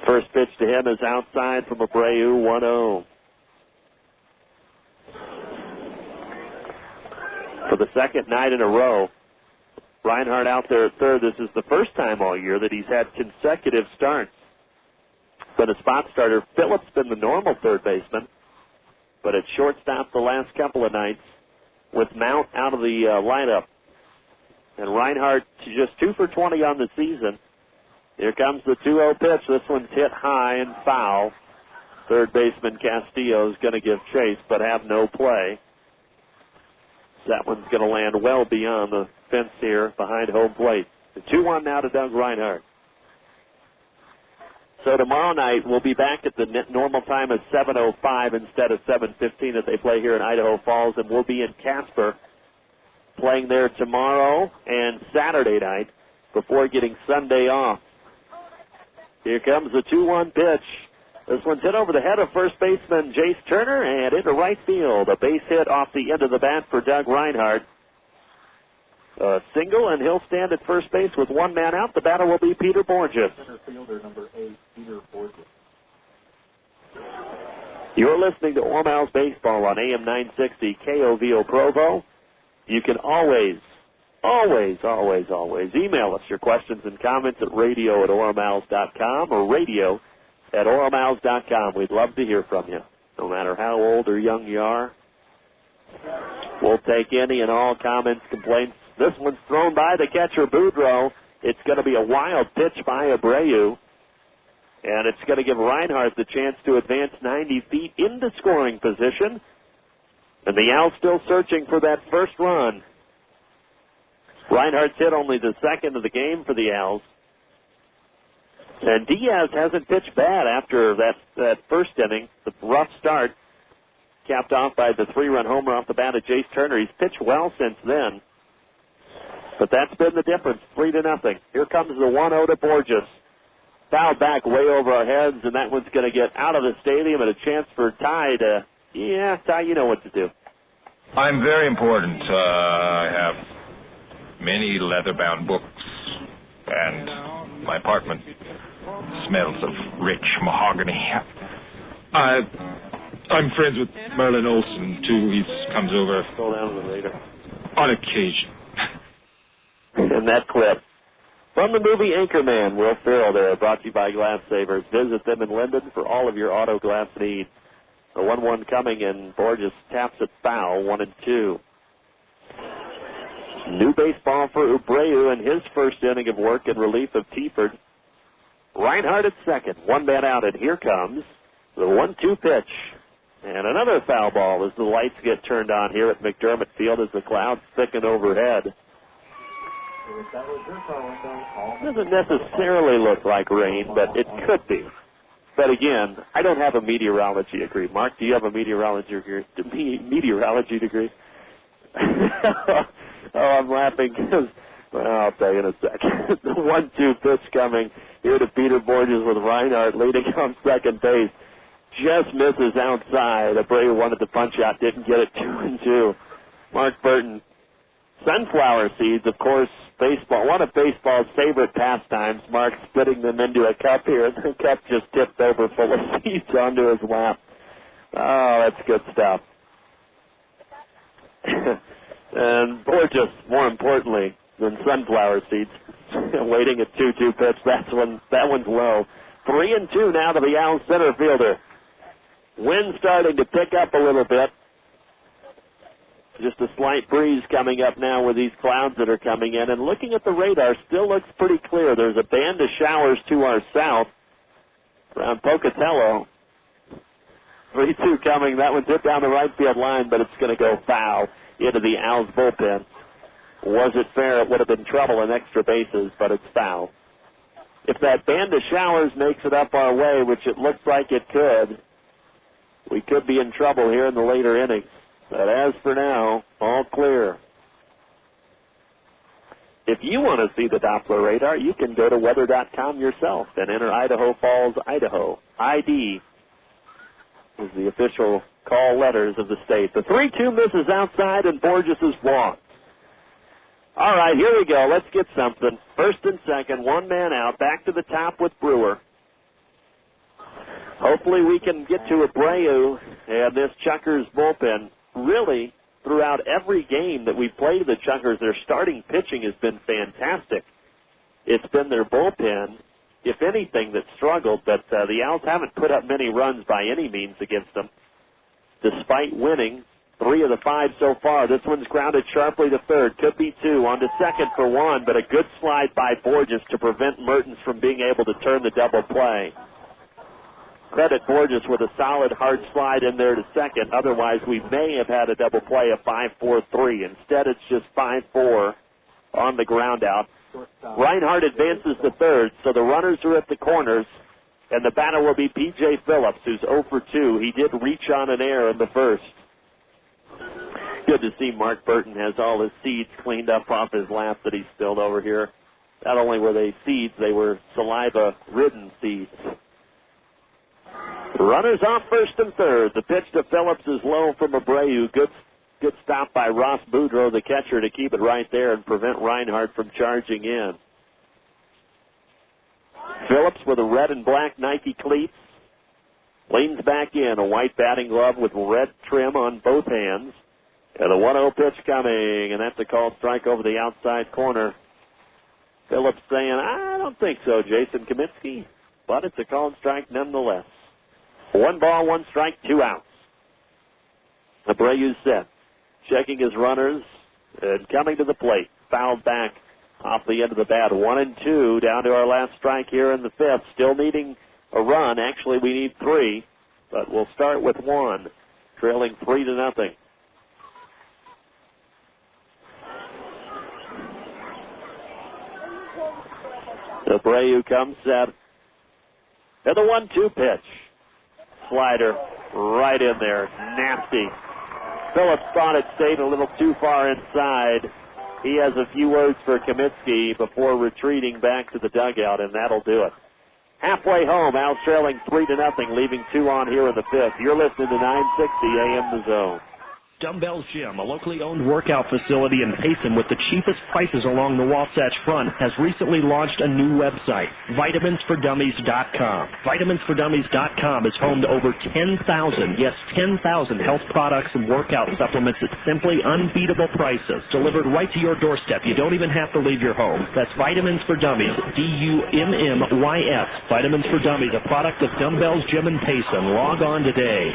First pitch to him is outside from Abreu, 1-0. For the second night in a row, Reinhardt out there at third. This is the first time all year that he's had consecutive starts. Been a spot starter. Phillips been the normal third baseman, but at shortstop the last couple of nights with Mount out of the lineup. And Reinhardt just 2 for 20 on the season. Here comes the 2-0 pitch. This one's hit high and foul. Third baseman Castillo's going to give chase, but have no play. That one's going to land well beyond the fence here behind home plate. The 2-1 now to Doug Reinhardt. So tomorrow night we'll be back at the normal time of 7:05 instead of 7:15 that they play here in Idaho Falls, and we'll be in Casper playing there tomorrow and Saturday night before getting Sunday off. Here comes the 2-1 pitch. This one's hit over the head of first baseman Jace Turner and into right field. A base hit off the end of the bat for Doug Reinhardt. A single, and he'll stand at first base with 1 man out. The batter will be Peter Bourjos. Center fielder number 8, Peter Bourjos. You're listening to Orem Owls Baseball on AM 960 KOVO Provo. You can always email us your questions and comments at radio@oremowls.com or radio@oremowls.com. We'd love to hear from you, no matter how old or young you are. We'll take any and all comments, complaints. This one's thrown by the catcher, Boudreaux. It's going to be a wild pitch by Abreu, and it's going to give Reinhardt the chance to advance 90 feet into scoring position. And the Owls still searching for that first run. Reinhardt's hit only the second of the game for the Owls. And Diaz hasn't pitched bad after that first inning, the rough start, capped off by the 3-run homer off the bat of Jace Turner. He's pitched well since then. But that's been the difference, 3-0. Here comes the 1-0 to Bourjos. Foul back way over our heads, and that one's going to get out of the stadium and a chance for Ty to, Ty, you know what to do. I'm very important. I have many leather-bound books, and my apartment smells of rich mahogany. I'm friends with Merlin Olsen, too. He comes over. Go down to the radar. On occasion. In that clip. From the movie Anchorman, Will Ferrell there, brought to you by Glass Savers. Visit them in Linden for all of your auto glass needs. The 1-1 coming, and Bourjos taps it foul, 1-2. New baseball for Abreu in his first inning of work in relief of Teaford. Reinhardt at second, one man out, and here comes the 1-2 pitch. And another foul ball as the lights get turned on here at McDermott Field as the clouds thicken overhead. Doesn't necessarily look like rain, but it could be. But again, I don't have a meteorology degree. Mark, do you have a meteorology degree? Oh, I'm laughing because, well, I'll tell you in a second. The 1-2 pitch coming here to Peter Bourjos with Reinhardt leading on second base. Just misses outside. Abreu wanted to punch out, didn't get it, 2-2. Mark Burton. Sunflower seeds, of course, baseball, one of baseball's favorite pastimes. Mark spitting them into a cup here. The cup just tipped over full of seeds onto his lap. Oh, that's good stuff. And Bourjos, more importantly than sunflower seeds, waiting at 2-2 pitch. That one's low. 3-2 now to the Owlz center fielder. Wind starting to pick up a little bit. Just a slight breeze coming up now with these clouds that are coming in. And looking at the radar, still looks pretty clear. There's a band of showers to our south around Pocatello. 3-2 coming. That one's hit down the right field line, but it's going to go foul into the Owlz bullpen. Was it fair? It would have been trouble in extra bases, but it's foul. If that band of showers makes it up our way, which it looks like it could, we could be in trouble here in the later innings. But as for now, all clear. If you want to see the Doppler radar, you can go to weather.com yourself and enter Idaho Falls, Idaho. ID is the official call letters of the state. The 3-2 misses outside, and Bourjos is walked. All right, here we go. Let's get something. First and second, one man out. Back to the top with Brewer. Hopefully we can get to Abreu and this Chukars bullpen. Really, throughout every game that we've played the Chukars, their starting pitching has been fantastic. It's been their bullpen, if anything, that struggled, but the Owls haven't put up many runs by any means against them. Despite winning 3 of the 5 so far, this one's grounded sharply to third. Could be 2. On to second for 1, but a good slide by Bourjos to prevent Mertens from being able to turn the double play. Credit Bourjos with a solid hard slide in there to second. Otherwise, we may have had a double play of 5-4-3. Instead, it's just 5-4 on the ground out. Reinhardt advances to third, so the runners are at the corners, and the batter will be P.J. Phillips, who's 0 for 2. He did reach on an error in the first. Good to see Mark Burton has all his seeds cleaned up off his lap that he spilled over here. Not only were they seeds, they were saliva-ridden seeds. Runners off first and third. The pitch to Phillips is low from Abreu. Good stop by Ross Boudreaux, the catcher, to keep it right there and prevent Reinhardt from charging in. Phillips with a red and black Nike cleats. Leans back in, a white batting glove with red trim on both hands. And a 1-0 pitch coming, and that's a called strike over the outside corner. Phillips saying, I don't think so, Jason Kaminsky, but it's a called strike nonetheless. 1 ball, 1 strike, 2 outs. Abreu's set, checking his runners and coming to the plate. Fouled back off the end of the bat. 1-2 down to our last strike here in the 5th. Still needing a run. Actually, we need 3, but we'll start with 1. Trailing 3-0. Abreu comes set. And the 1-2 pitch. Slider right in there. Nasty. Phillips thought it stayed a little too far inside. He has a few words for Kaminsky before retreating back to the dugout, and that'll do it. Halfway home, Owls trailing 3-0, leaving 2 on here in the 5th. You're listening to 960 AM The Zone. Dumbbells Gym, a locally owned workout facility in Payson with the cheapest prices along the Wasatch Front, has recently launched a new website, vitaminsfordummies.com. Vitaminsfordummies.com is home to over 10,000, yes, 10,000 health products and workout supplements at simply unbeatable prices, delivered right to your doorstep. You don't even have to leave your home. That's Vitamins for Dummies, DUMMYS. Vitamins for Dummies, a product of Dumbbells Gym in Payson. Log on today.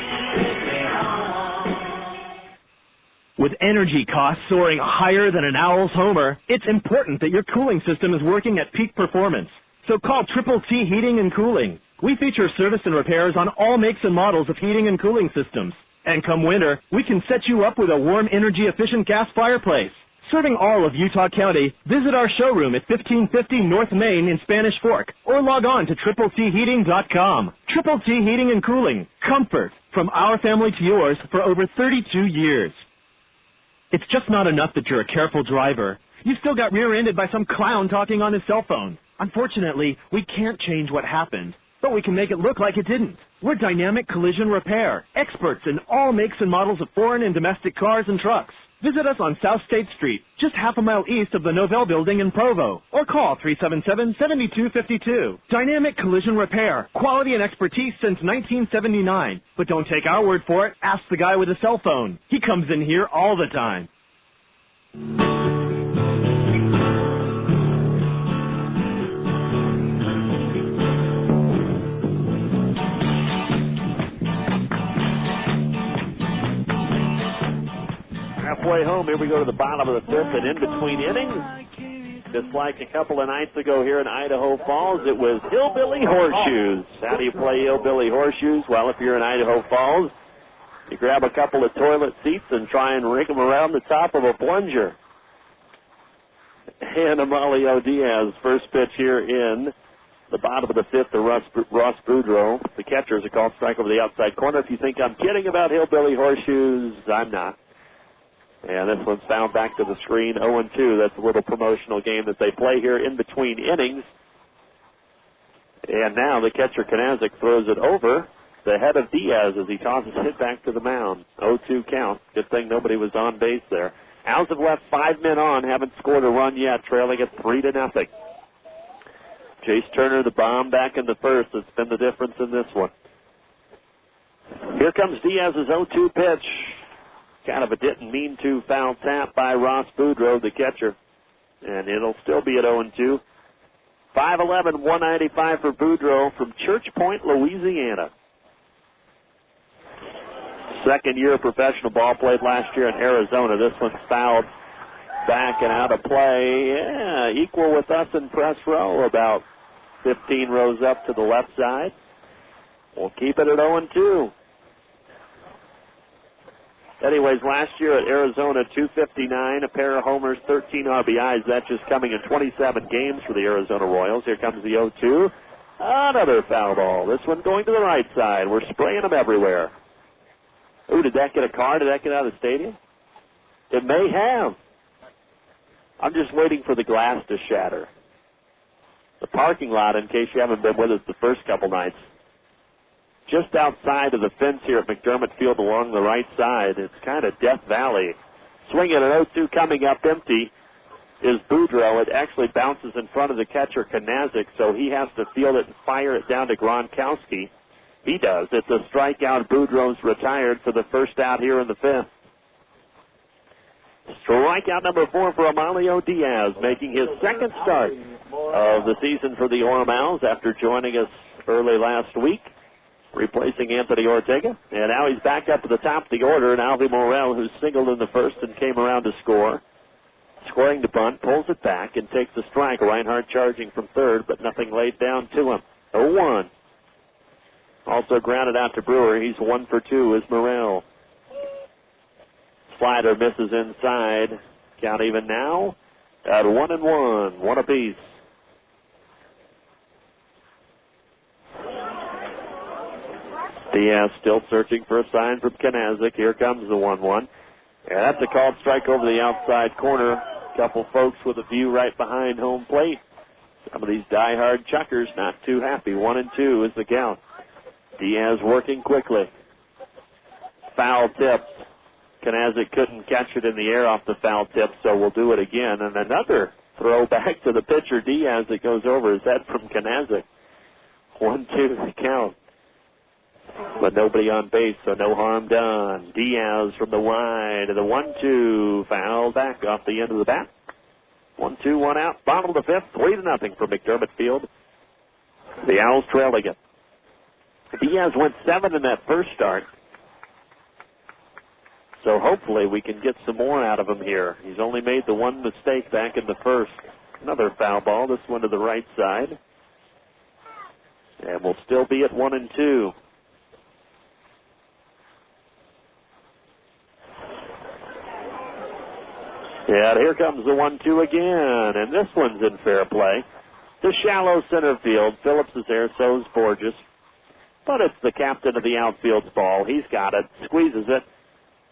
With energy costs soaring higher than an Owl's homer, it's important that your cooling system is working at peak performance. So call Triple T Heating and Cooling. We feature service and repairs on all makes and models of heating and cooling systems. And come winter, we can set you up with a warm, energy-efficient gas fireplace. Serving all of Utah County, visit our showroom at 1550 North Main in Spanish Fork, or log on to TripleTHeating.com. Triple T Heating and Cooling. Comfort from our family to yours for over 32 years. It's just not enough that you're a careful driver. You still got rear-ended by some clown talking on his cell phone. Unfortunately, we can't change what happened, but we can make it look like it didn't. We're Dynamic Collision Repair, experts in all makes and models of foreign and domestic cars and trucks. Visit us on South State Street, just half a mile east of the Novell Building in Provo, or call 377-7252. Dynamic Collision Repair, quality and expertise since 1979. But don't take our word for it. Ask the guy with a cell phone. He comes in here all the time. Halfway home, here we go to the bottom of the 5th, and in between innings, just like a couple of nights ago here in Idaho Falls, it was Hillbilly Horseshoes. How do you play Hillbilly Horseshoes? Well, if you're in Idaho Falls, you grab a couple of toilet seats and try and rig them around the top of a plunger. And Amalio Diaz, first pitch here in the bottom of the 5th to Ross Boudreau. The catcher is a called strike over the outside corner. If you think I'm kidding about Hillbilly Horseshoes, I'm not. And this one's found back to the screen, 0-2. That's a little promotional game that they play here in between innings. And now the catcher, Kanazik, throws it over the head of Diaz as he tosses it back to the mound. 0-2 count. Good thing nobody was on base there. Owls have left 5 men on, haven't scored a run yet, trailing at 3-0. Chase Turner, the bomb back in the first. It's been the difference in this one. Here comes Diaz's 0-2 pitch. Kind of a didn't mean to foul tap by Ross Boudreau, the catcher. And it'll still be at 0-2. 5'11", 195 for Boudreau from Church Point, Louisiana. Second year of professional ball, played last year in Arizona. This one's fouled back and out of play. Yeah, equal with us in press row, about 15 rows up to the left side. We'll keep it at 0-2. Anyways, last year at Arizona, 259, a pair of homers, 13 RBIs. That's just coming in 27 games for the Arizona Royals. Here comes the 0-2. Another foul ball. This one going to the right side. We're spraying them everywhere. Ooh, did that get a car? Did that get out of the stadium? It may have. I'm just waiting for the glass to shatter. The parking lot, in case you haven't been with us the first couple nights, just outside of the fence here at McDermott Field along the right side. It's kind of Death Valley. Swinging an 0-2 coming up empty is Boudreau. It actually bounces in front of the catcher, Kanazik, so he has to field it and fire it down to Gronkowski. He does. It's a strikeout. Boudreau's retired for the first out here in the 5th. Strikeout number 4 for Amalio Diaz, making his second start of the season for the Orem Owls after joining us early last week, replacing Anthony Ortega. And now he's back up to the top of the order, and Alvy Morel, who singled in the first and came around to score. Scoring the bunt, pulls it back, and takes the strike. Reinhardt charging from third, but nothing laid down to him. 0-1. Also grounded out to Brewer. He's 1 for 2 is Morel. Slider misses inside. Count even now at 1-1. One apiece. Diaz still searching for a sign from Kanazik. Here comes the 1-1. And that's a called strike over the outside corner. couple folks with a view right behind home plate. Some of these diehard Chukars not too happy. 1-2 is the count. Diaz working quickly. Foul tip. Kanazik couldn't catch it in the air off the foul tip, so we'll do it again. And another throw back to the pitcher, Diaz, that goes over his head from Kanazik. 1-2 the count. But nobody on base, so no harm done. Diaz from the wide. The 1-2 foul back off the end of the bat. 1-2, 1 out. Bottom of the fifth. 3-0 for McDermott Field. The Owls trailing it. Diaz went 7 in that first start. So hopefully we can get some more out of him here. He's only made the one mistake back in the first. Another foul ball, this one to the right side. And we'll still be at 1-2. Yeah, here comes the 1-2 again, and this one's in fair play. To shallow center field. Phillips is there, so's Bourjos. But it's the captain of the outfield's ball. He's got it, squeezes it.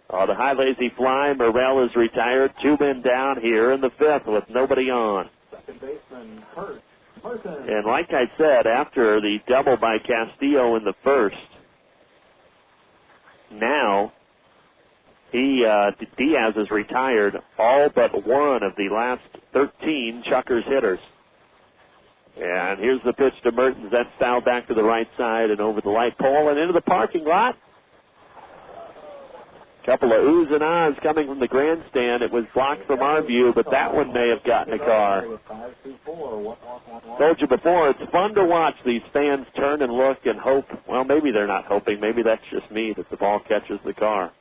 The high lazy fly. Morrell is retired. 2 men down here in the fifth with nobody on. Second baseman, Hurt. And like I said, after the double by Castillo in the first, now Diaz has retired all but one of the last 13 Chukars hitters. And here's the pitch to Mertens. That's fouled back to the right side and over the light pole and into the parking lot. Couple of oohs and ahs coming from the grandstand. It was blocked from our view, but that one may have gotten a car. Told you before, it's fun to watch these fans turn and look and hope. Well, maybe they're not hoping. Maybe that's just me that the ball catches the car.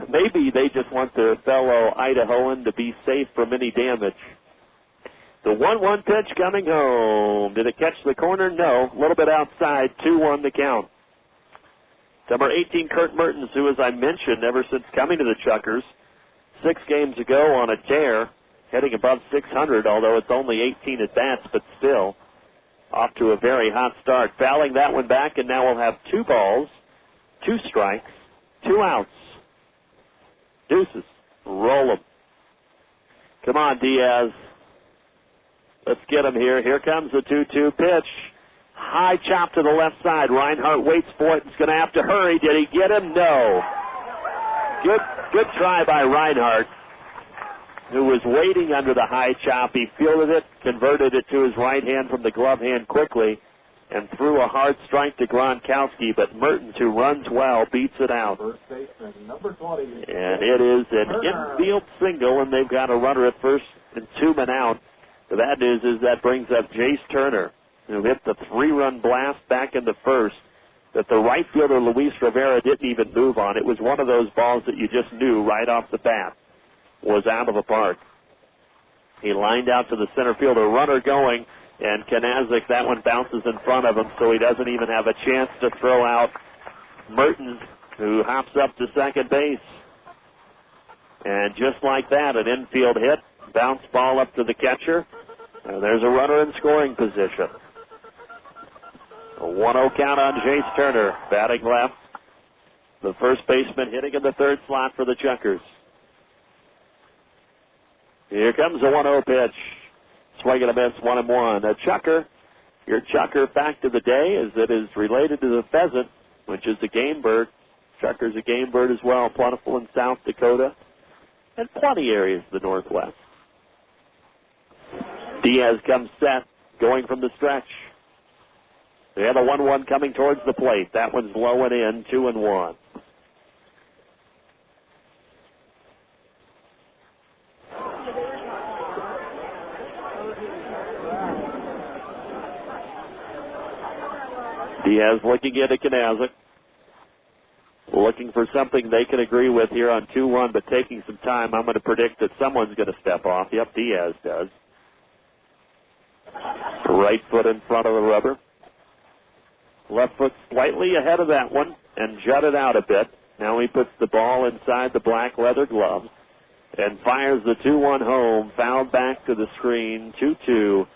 Maybe they just want their fellow Idahoan to be safe from any damage. The 1-1 pitch coming home. Did it catch the corner? No. A little bit outside. 2-1 the count. Number 18, Kurt Mertens, who, as I mentioned, ever since coming to the Chukars, 6 games ago on a tear, heading above 600, although it's only 18 at-bats, but still off to a very hot start. Fouling that one back, and now we'll have 2 balls, 2 strikes, 2 outs. Deuces. Roll them. Come on, Diaz. Let's get him here. Here comes the 2-2 pitch. High chop to the left side. Reinhardt waits for it. He's going to have to hurry. Did he get him? No. Good try by Reinhardt, who was waiting under the high chop. He fielded it, converted it to his right hand from the glove hand quickly, and threw a hard strike to Gronkowski. But Mertens, who runs well, beats it out. First baseman, number 20. And it is an infield single, and they've got a runner at first and 2 men out. The bad news is that brings up Jace Turner, who hit the 3-run blast back in the first that the right fielder Luis Rivera didn't even move on. It was one of those balls that you just knew right off the bat was out of the park. He lined out to the center fielder, runner going, and Kanazik, that one bounces in front of him, so he doesn't even have a chance to throw out Mertens, who hops up to second base. And just like that, an infield hit, bounce ball up to the catcher. There's a runner in scoring position. A 1-0 count on Jace Turner, batting left. The first baseman hitting in the third slot for the Chukars. Here comes a 1-0 pitch. Swing and a miss, 1-1. A Chukar, your Chukar fact of the day is that it is related to the pheasant, which is a game bird. Chukar's a game bird as well, plentiful in South Dakota and plenty areas of the Northwest. Diaz comes set, going from the stretch. They have a 1-1 coming towards the plate. That one's low and in, 2-1. Diaz looking into Kanazik. Looking for something they can agree with here on 2-1, but taking some time. I'm going to predict that someone's going to step off. Yep, Diaz does. Right foot in front of the rubber. Left foot slightly ahead of that one and jutted out a bit. Now he puts the ball inside the black leather glove and fires the 2-1 home. Fouled back to the screen. 2-2.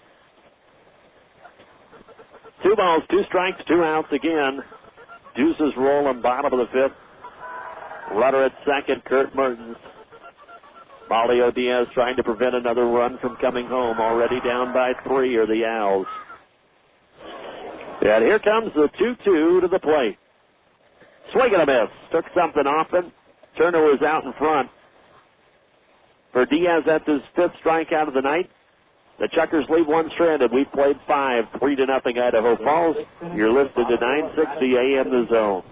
2 balls, 2 strikes, 2 outs again. Deuces roll on bottom of the fifth. Runner at second, Kurt Mertens. Mario Diaz trying to prevent another run from coming home. Already down by 3 are the Owls. And here comes the 2-2 to the plate. Swing and a miss. Took something off him. Turner was out in front. For Diaz, that's his 5th strikeout of the night. The Chukars leave one stranded. We've played 5, 3-0 Idaho Falls. You're listening to 960 AM The Zone.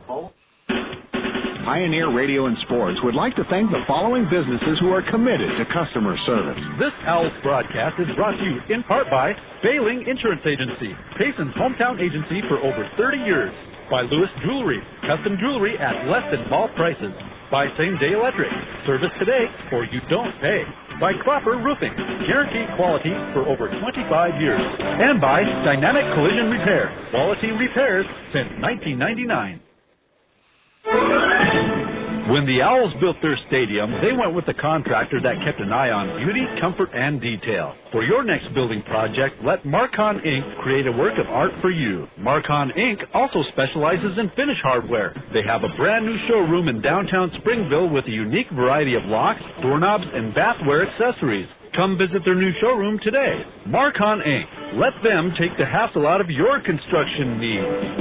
Pioneer Radio and Sports would like to thank the following businesses who are committed to customer service. This Owlz broadcast is brought to you in part by Bailing Insurance Agency, Payson's hometown agency for over 30 years. By Lewis Jewelry, custom jewelry at less than mall prices. By Same Day Electric, service today or you don't pay. By Cropper Roofing, guaranteed quality for over 25 years. And by Dynamic Collision Repair, quality repairs since 1999. When the Owls built their stadium, they went with a contractor that kept an eye on beauty, comfort, and detail. For your next building project, let Marcon Inc. create a work of art for you. Marcon Inc. also specializes in finish hardware. They have a brand new showroom in downtown Springville with a unique variety of locks, doorknobs, and bathware accessories. Come visit their new showroom today. Marcon Inc. Let them take the hassle out of your construction needs.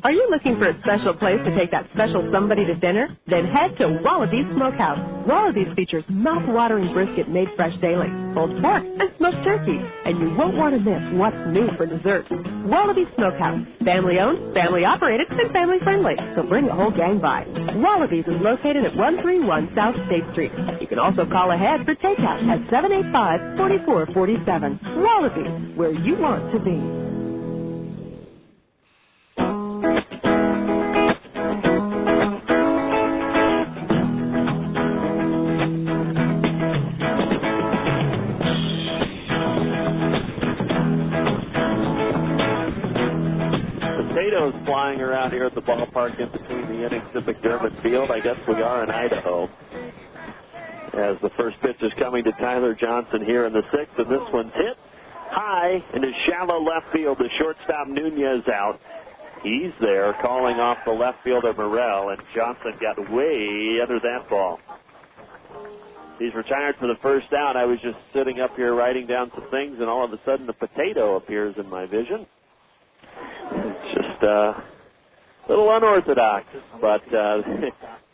Are you looking for a special place to take that special somebody to dinner? Then head to Wallaby's Smokehouse. Wallaby's features mouth-watering brisket made fresh daily, pulled pork, and smoked turkey. And you won't want to miss what's new for dessert. Wallaby's Smokehouse. Family-owned, family-operated, and family-friendly. So bring the whole gang by. Wallaby's is located at 131 South State Street. You can also call ahead for takeout at 785-4447. Wallaby's, where you want to be. Flying around here at the ballpark in between the innings at McDermott Field. I guess we are in Idaho. As the first pitch is coming to Tyler Johnson here in the 6th, and this one's hit high into shallow left field. The shortstop Nunez out. He's there calling off the left fielder Morrell, and Johnson got way under that ball. He's retired for the first out. I was just sitting up here writing down some things, and all of a sudden the potato appears in my vision. It's just a little unorthodox, but of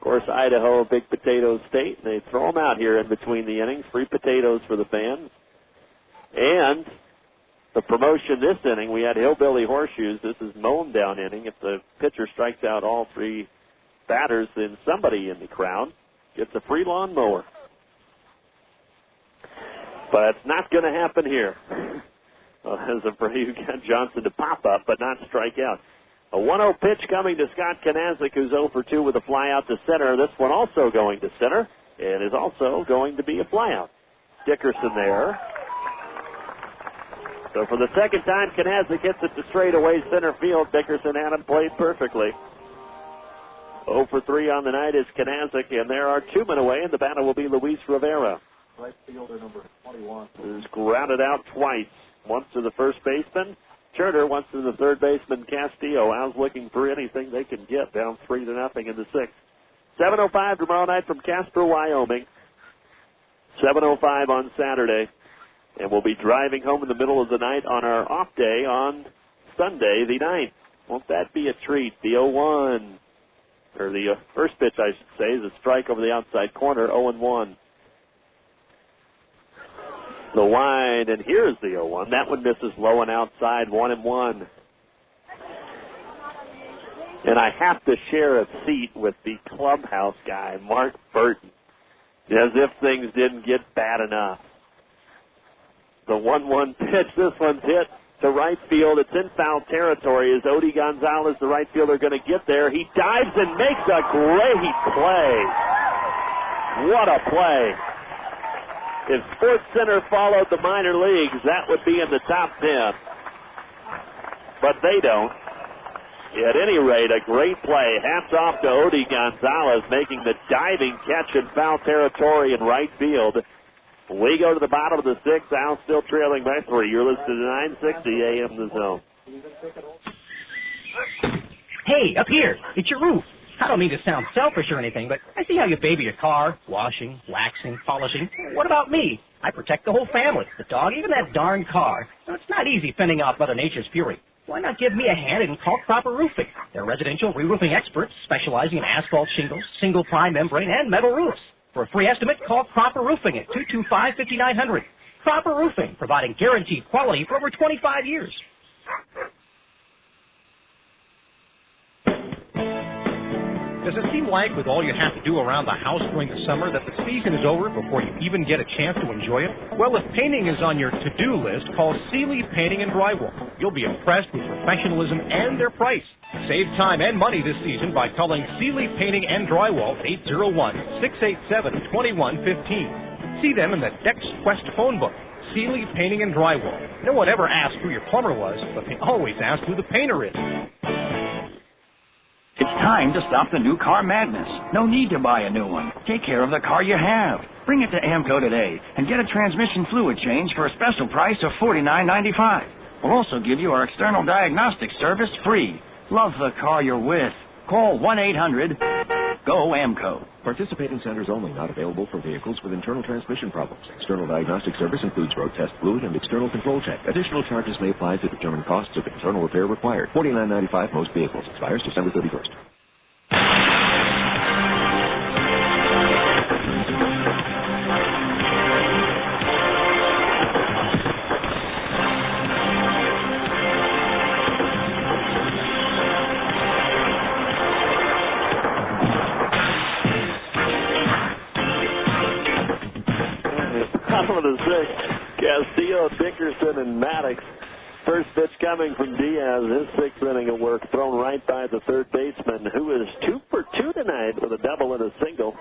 course Idaho, a big potato state, and they throw them out here in between the innings. Free potatoes for the fans. And the promotion this inning, we had Hillbilly Horseshoes. This is mown down inning. If the pitcher strikes out all 3 batters, then somebody in the crowd gets a free lawn mower. But it's not going to happen here. As Abreu got Johnson to pop up, but not strike out. A 1-0 pitch coming to Scott Kanazik, who's 0 for 2 with a fly out to center. This one also going to center, and is also going to be a fly out. Dickerson there. So for the second time, Kanazik hits it to straightaway center field. Dickerson had him played perfectly. 0 for 3 on the night is Kanazik, and there are 2 men away, and the batter will be Luis Rivera. Right fielder number 21. Who's grounded out twice. Once to the first baseman, Turner, once to the third baseman, Castillo. Owls looking for anything they can get, down 3-0 in the 6th. 7:05 tomorrow night from Casper, Wyoming. 7:05 on Saturday. And we'll be driving home in the middle of the night on our off day on Sunday, the 9th. Won't that be a treat? The 0-1, or the first pitch, I should say, is a strike over the outside corner, 0-1. The wide, and here's the 0-1. That one misses low and outside, 1-1. And I have to share a seat with the clubhouse guy, Mark Burton, as if things didn't get bad enough. The 1-1 pitch, this one's hit to right field. It's in foul territory. Is Odie Gonzalez, the right fielder, going to get there? He dives and makes a great play. What a play. If Sports Center followed the minor leagues, that would be in the top 10. But they don't. At any rate, a great play. Hats off to Odie Gonzalez making the diving catch in foul territory in right field. We go to the bottom of the 6th. Owls still trailing by 3. You're listening to 960 AM The Zone. Hey, up here. It's your roof. I don't mean to sound selfish or anything, but I see how you baby your car, washing, waxing, polishing. What about me? I protect the whole family, the dog, even that darn car. So it's not easy fending off Mother Nature's fury. Why not give me a hand and call Proper Roofing? They're residential re-roofing experts specializing in asphalt shingles, single ply membrane, and metal roofs. For a free estimate, call Proper Roofing at 225-5900. Proper Roofing, providing guaranteed quality for over 25 years. Does it seem like with all you have to do around the house during the summer that the season is over before you even get a chance to enjoy it? Well, if painting is on your to-do list, call Seeley Painting and Drywall. You'll be impressed with professionalism and their price. Save time and money this season by calling Seeley Painting and Drywall at 801-687-2115. See them in the Dex Quest phone book. Seeley Painting and Drywall. No one ever asked who your plumber was, but they always ask who the painter is. It's time to stop the new car madness. No need to buy a new one. Take care of the car you have. Bring it to AMCO today and get a transmission fluid change for a special price of $49.95. We'll also give you our external diagnostic service free. Love the car you're with. Call 1-800-GO-AMCO. Participating centers only, not available for vehicles with internal transmission problems. External diagnostic service includes road test fluid and external control check. Additional charges may apply to determine costs of internal repair required. $49.95 most vehicles. Expires December 31st. Castillo, Dickerson, and Maddox. First pitch coming from Diaz, his sixth inning of work, thrown right by the third baseman, who is 2 for 2 tonight with a double and a single.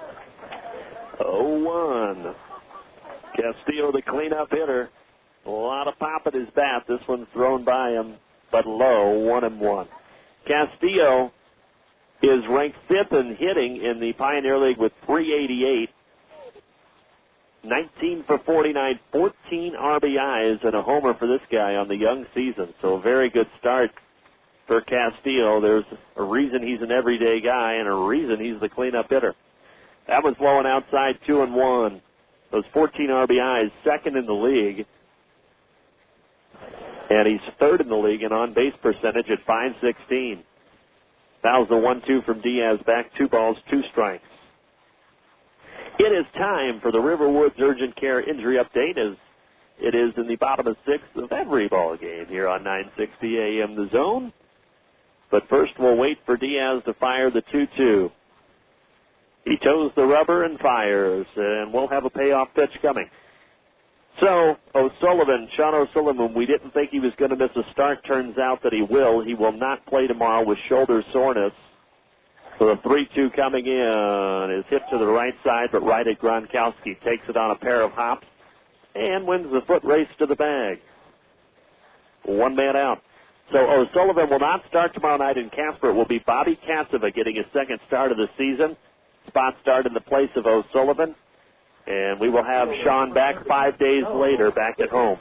0-1. Castillo, the cleanup hitter. A lot of pop at his bat. This one's thrown by him, but low, 1-1. Castillo is ranked 5th in hitting in the Pioneer League with .388. 19 for 49, 14 RBIs, and a homer for this guy on the young season. So a very good start for Castillo. There's a reason he's an everyday guy and a reason he's the cleanup hitter. That one's low and outside, 2-1. Those 14 RBIs, second in the league. And he's third in the league in on-base percentage at .516. Fouls the 1-2 from Diaz, back 2 balls, 2 strikes. It is time for the Riverwoods Urgent Care Injury Update, as it is in the bottom of 6th of every ball game here on 960 AM The Zone. But first we'll wait for Diaz to fire the 2-2. He toes the rubber and fires, and we'll have a payoff pitch coming. So, Sean O'Sullivan, we didn't think he was going to miss a start. Turns out that he will. He will not play tomorrow with shoulder soreness. So the 3-2 coming in is hit to the right side, but right at Gronkowski. Takes it on a pair of hops and wins the foot race to the bag. 1 man out. So O'Sullivan will not start tomorrow night in Casper. It will be Bobby Cassava getting his second start of the season. Spot start in the place of O'Sullivan. And we will have Sean back 5 days later, back at home.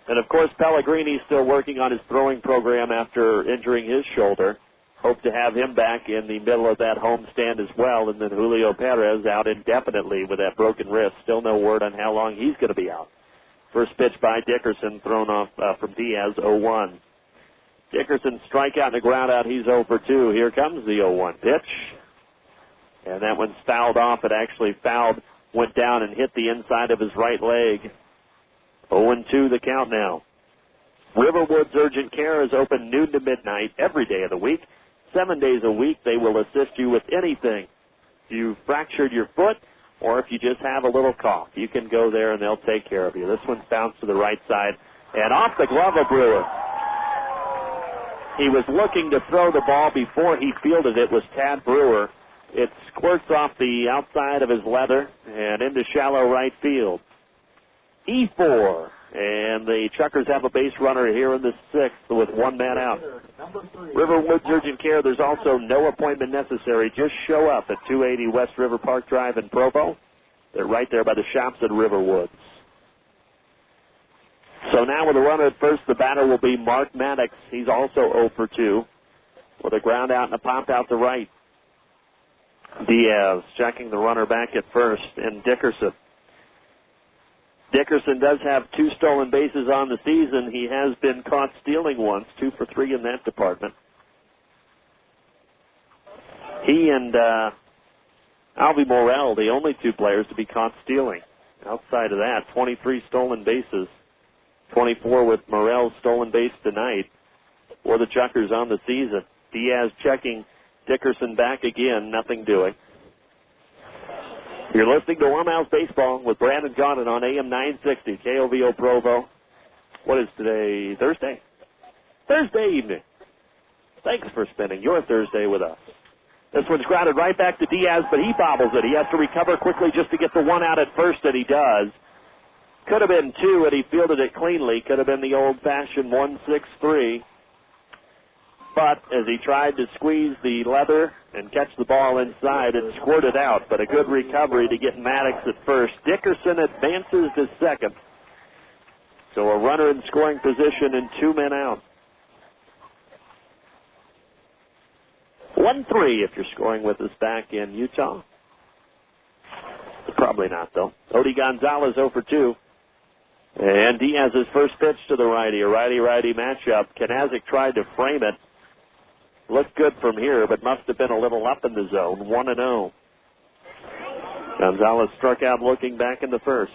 And, of course, Pellegrini's still working on his throwing program after injuring his shoulder. Hope to have him back in the middle of that homestand as well. And then Julio Perez out indefinitely with that broken wrist. Still no word on how long he's going to be out. First pitch by Dickerson, thrown off from Diaz, 0-1. Dickerson strikeout and a ground out. He's 0 for 2. Here comes the 0-1 pitch. And that one's fouled off. It actually went down and hit the inside of his right leg. 0-2 the count now. Riverwoods Urgent Care is open noon to midnight every day of the week. 7 days a week, they will assist you with anything. If you fractured your foot or if you just have a little cough, you can go there and they'll take care of you. This one's bounced to the right side and off the glove of Brewer. He was looking to throw the ball before he fielded it, was Tad Brewer. It squirts off the outside of his leather and into shallow right field. E4. And the Chukars have a base runner here in the 6th with 1 man out. Riverwoods Urgent Care, there's also no appointment necessary. Just show up at 280 West River Park Drive in Provo. They're right there by the shops at Riverwoods. So now with a runner at first, the batter will be Mark Maddox. He's also 0 for 2. with a ground out and a pop out to right. Diaz checking the runner back at first, and Dickerson. Dickerson does have 2 stolen bases on the season. He has been caught stealing once, 2 for 3 in that department. He and Alvy Morel, the only 2 players to be caught stealing. Outside of that, 23 stolen bases, 24 with Morel's stolen base tonight for the Chukars on the season. Diaz checking Dickerson back again, nothing doing. You're listening to Owlz Baseball with Brandon Gaudin on AM 960, KOVO Provo. What is today? Thursday? Thursday evening. Thanks for spending your Thursday with us. This one's grounded right back to Diaz, but he bobbles it. He has to recover quickly just to get the 1 out at first, and he does. Could have been 2, and he fielded it cleanly. Could have been the old-fashioned 1-6-3. But as he tried to squeeze the leather and catch the ball inside, it squirted out. But a good recovery to get Maddox at first. Dickerson advances to second. So a runner in scoring position and 2 men out. 1-3 if you're scoring with us back in Utah. Probably not, though. Odie Gonzalez 0 for 2. And Diaz's first pitch to the righty. A righty-righty matchup. Kanazik tried to frame it. Looked good from here, but must have been a little up in the zone. 1-0. Gonzalez struck out looking back in the first.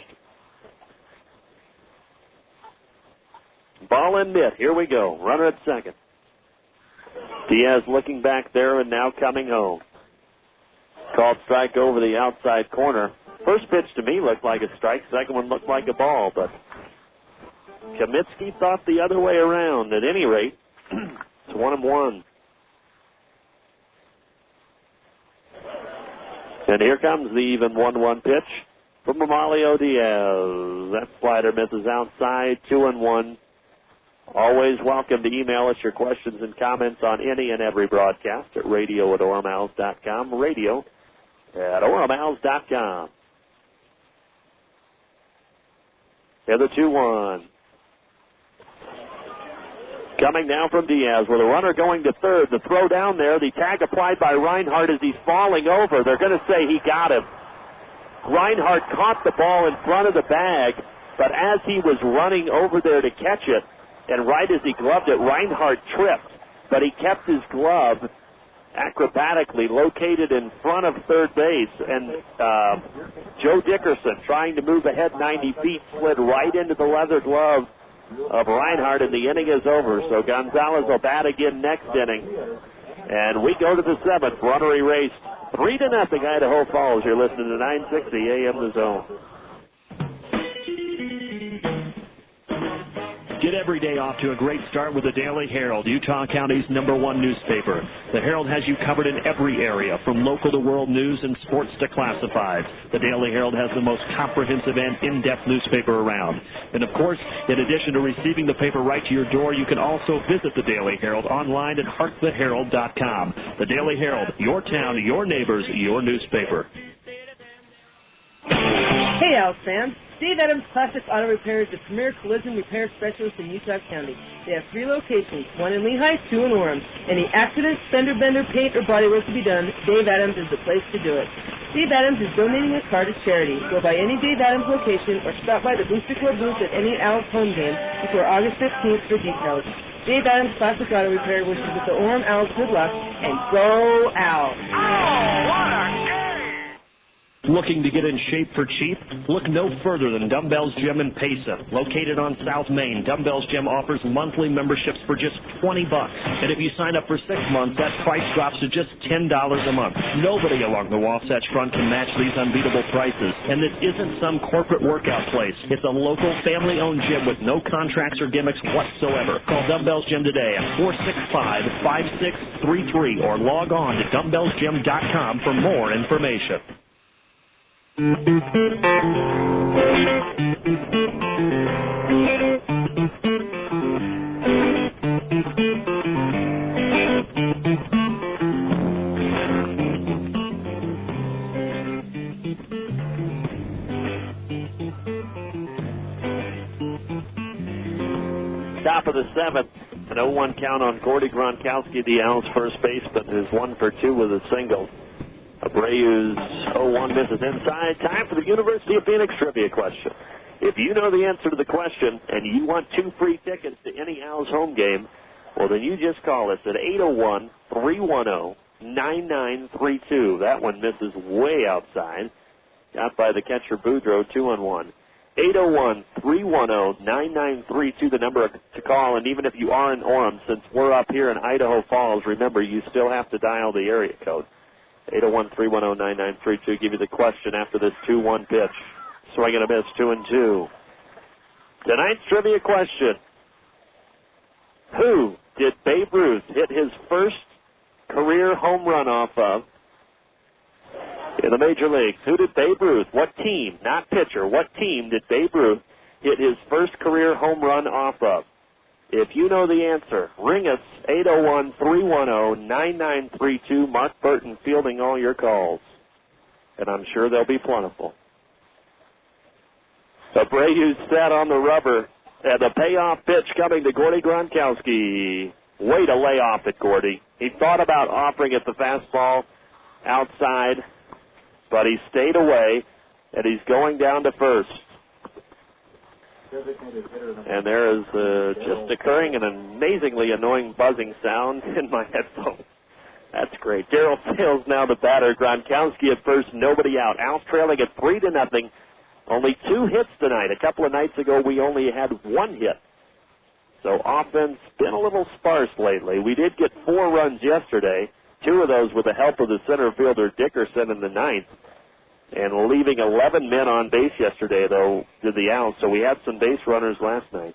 Ball in mid. Here we go. Runner at second. Diaz looking back there and now coming home. Called strike over the outside corner. First pitch to me looked like a strike. Second one looked like a ball, but Kamitsky thought the other way around. At any rate, it's 1-1. And here comes the even 1-1 pitch from Amalio Diaz. That slider misses outside, 2-1. Always welcome to email us your questions and comments on any and every broadcast at radio@oremowls.com. radio@oremowls.com. Here's the 2-1. Coming now from Diaz with a runner going to third. The throw down there, the tag applied by Reinhardt as he's falling over. They're going to say he got him. Reinhardt caught the ball in front of the bag, but as he was running over there to catch it, and right as he gloved it, Reinhardt tripped, but he kept his glove acrobatically located in front of third base, and Joe Dickerson, trying to move ahead 90 feet, slid right into the leather glove of Reinhardt, and the inning is over. So Gonzalez will bat again next inning. And we go to the 7th. Runner erased. 3-0 Idaho Falls. You're listening to 960 AM The Zone. Get every day off to a great start with the Daily Herald, Utah County's #1 newspaper. The Herald has you covered in every area, from local to world news and sports to classifieds. The Daily Herald has the most comprehensive and in-depth newspaper around. And of course, in addition to receiving the paper right to your door, you can also visit the Daily Herald online at hearttheherald.com. The Daily Herald, your town, your neighbors, your newspaper. Hey, Owlz fans. Steve Adams Classic Auto Repair is the premier collision repair specialist in Utah County. They have 3 locations, 1 in Lehigh, 2 in Orem. Any accident, fender bender, paint, or body work to be done, Dave Adams is the place to do it. Dave Adams is donating a car to charity. Go by any Dave Adams location or stop by the Booster Club booth at any Owlz home game before August 15th for details. Dave Adams Classic Auto Repair wishes with the Orem Owlz good luck, and go Owlz! Oh, what a Looking to get in shape for cheap? Look no further than Dumbbells Gym in Payson. Located on South Main, Dumbbells Gym offers monthly memberships for just $20. And if you sign up for 6 months, that price drops to just $10 a month. Nobody along the Wasatch Front can match these unbeatable prices. And this isn't some corporate workout place. It's a local, family-owned gym with no contracts or gimmicks whatsoever. Call Dumbbells Gym today at 465-5633 or log on to dumbbellsgym.com for more information. Top of the 7th. An 0-1 count on Gordy Gronkowski, the Owls first baseman, who's 1 for 2 with a single. Abreu's 0-1 misses inside. Time for the University of Phoenix trivia question. If you know the answer to the question and you want 2 free tickets to any Owls home game, well, then you just call us at 801-310-9932. That one misses way outside. Got by the catcher, Boudreaux, 2-1. 801-310-9932, the number to call. And even if you are in Orem, since we're up here in Idaho Falls, remember, you still have to dial the area code. 801-310-9932. Give you the question after this 2-1 pitch. Swing and a miss, 2-2. Tonight's trivia question. Who did Babe Ruth hit his first career home run off of in the major leagues? Who did Babe Ruth, what team, not pitcher, what team did Babe Ruth hit his first career home run off of? If you know the answer, ring us, 801-310-9932. Mark Burton fielding all your calls. And I'm sure they'll be plentiful. Abreu set on the rubber. And the payoff pitch coming to Gordy Gronkowski. Way to lay off it, Gordy. He thought about offering it the fastball outside, but he stayed away, and he's going down to first. And there is just occurring an amazingly annoying buzzing sound in my headphones. That's great. Darryl Sales now the batter. Gronkowski at first, nobody out. Owls trailing at 3-0. Only 2 hits tonight. A couple of nights ago, we only had 1 hit. So offense been a little sparse lately. We did get 4 runs yesterday. 2 of those with the help of the center fielder Dickerson in the 9th. And leaving 11 men on base yesterday, though, did the Owls. So we had some base runners last night.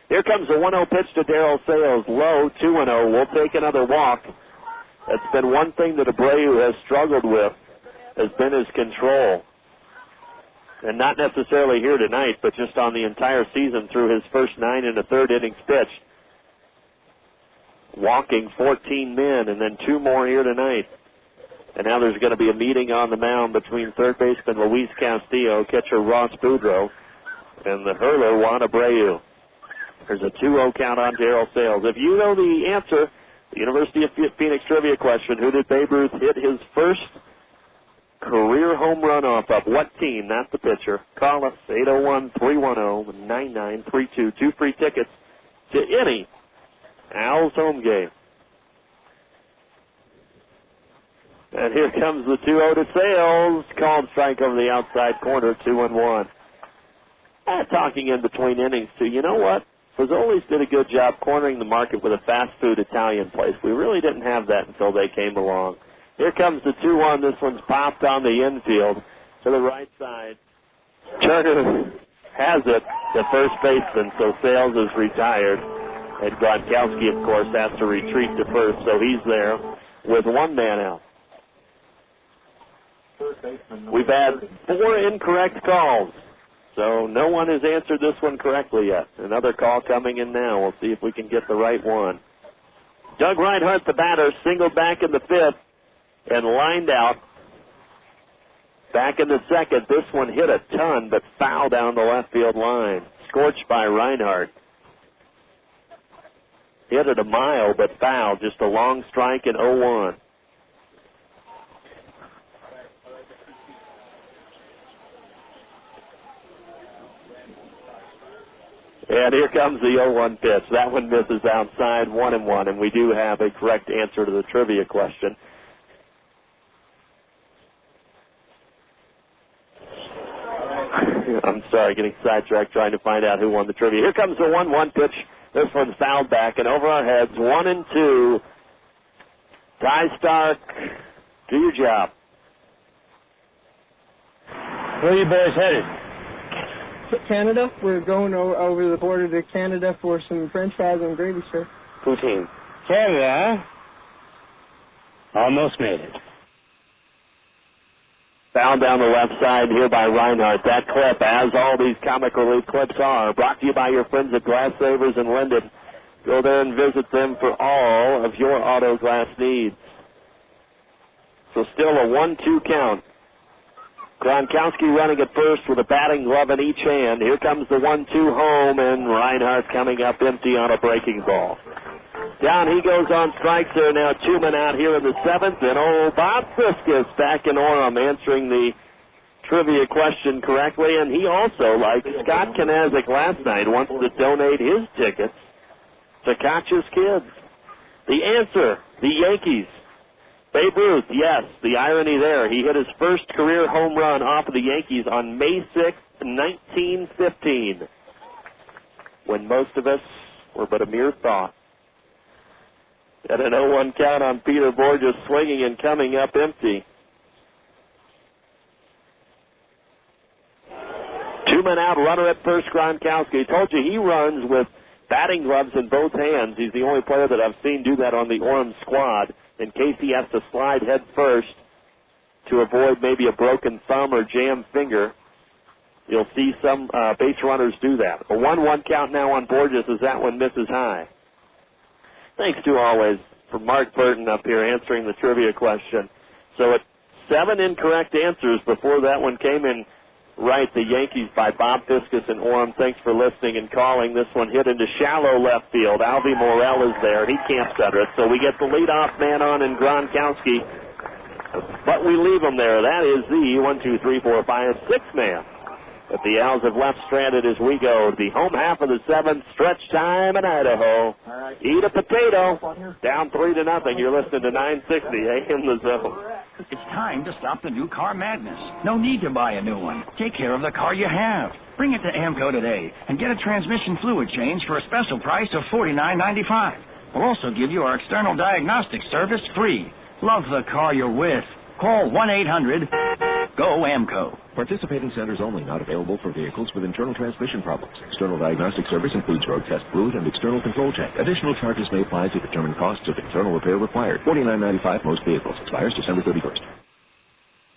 Here comes a 1-0 pitch to Darryl Sales. Low, 2-0. We'll take another walk. That's been one thing that Abreu has struggled with, has been his control. And not necessarily here tonight, but just on the entire season through his first 9 1/3 innings pitched. Walking 14 men, and then 2 more here tonight. And now there's going to be a meeting on the mound between third baseman Luis Castillo, catcher Ross Boudreaux, and the hurler Juan Abreu. There's a 2-0 count on Darryl Sales. If you know the answer, the University of Phoenix trivia question, who did Babe Ruth hit his first career home run off of? What team? Not the pitcher. Call us, 801-310-9932. 2 free tickets to any Owls home game. And here comes the 2-0 to Sales. Called strike over the outside corner, 2-1. Talking in between innings, too. You know what? Fazoli's did a good job cornering the market with a fast food Italian place. We really didn't have that until they came along. Here comes the 2-1. This one's popped on the infield to the right side. Turner has it, the first baseman, so Sales is retired. And Gronkowski, of course, has to retreat to first, so he's there with 1 man out. We've had 4 incorrect calls, so no one has answered this one correctly yet. Another call coming in now. We'll see if we can get the right one. Doug Reinhardt, the batter, singled back in the 5th and lined out. Back in the 2nd, this one hit a ton, but foul down the left field line. Scorched by Reinhardt. Hit it a mile, but foul. Just a long strike in 0-1. And here comes the 0-1 pitch. That one misses outside, 1-1, and we do have a correct answer to the trivia question. I'm sorry, getting sidetracked trying to find out who won the trivia. Here comes the 1-1 pitch. This one's fouled back and over our heads, 1-2. Ty Stark, do your job. Where are you boys headed? Canada. We're going over the border to Canada for some French fries and gravy, sir. Poutine. Canada, huh? Almost made it. Foul down the left side here by Reinhardt. That clip, as all these comic relief clips are, brought to you by your friends at Glass Savers in Linden. Go there and visit them for all of your auto glass needs. So still a 1-2 count. Gronkowski running at first with a batting glove in each hand. Here comes the 1-2 home, and Reinhardt coming up empty on a breaking ball. Down he goes on strikes. There are now 2 men out here in the 7th, and old Bob Fiskus back in Orem answering the trivia question correctly, and he also, like Scott Kanazik last night, wants to donate his tickets to Koch's kids. The answer, the Yankees. Babe Ruth, yes, the irony there. He hit his first career home run off of the Yankees on May 6th, 1915, when most of us were but a mere thought. At an 0-1 count on Peter Bourjos, swinging and coming up empty. 2 men out, runner at first, Gronkowski. I told you he runs with batting gloves in both hands. He's the only player that I've seen do that on the Orem squad, in case he has to slide head first to avoid maybe a broken thumb or jammed finger. You'll see some base runners do that. A 1-1 count now on Bourjos as that one misses high. Thanks to always for Mark Burton up here answering the trivia question. So at 7 incorrect answers before that one came in right, the Yankees by Bob Fiskus and Orem. Thanks for listening and calling. This one hit into shallow left field. Alvy Morel is there, and he can't center it. So we get the leadoff man on in Gronkowski, but we leave him there. That is the 1, 2, 3, 4, 5, 6 man. But the Owls have left stranded as we go. The home half of the 7th, stretch time in Idaho. Eat a potato. Down 3-0. You're listening to 960 AM The Zone. It's time to stop the new car madness. No need to buy a new one. Take care of the car you have. Bring it to AMCO today and get a transmission fluid change for a special price of $49.95. We'll also give you our external diagnostic service free. Love the car you're with. Call 1-800-GO-AMCO. Participating centers only, not available for vehicles with internal transmission problems. External diagnostic service includes road test fluid and external control check. Additional charges may apply to determine costs of internal repair required. $49.95 most vehicles. Expires December 31st.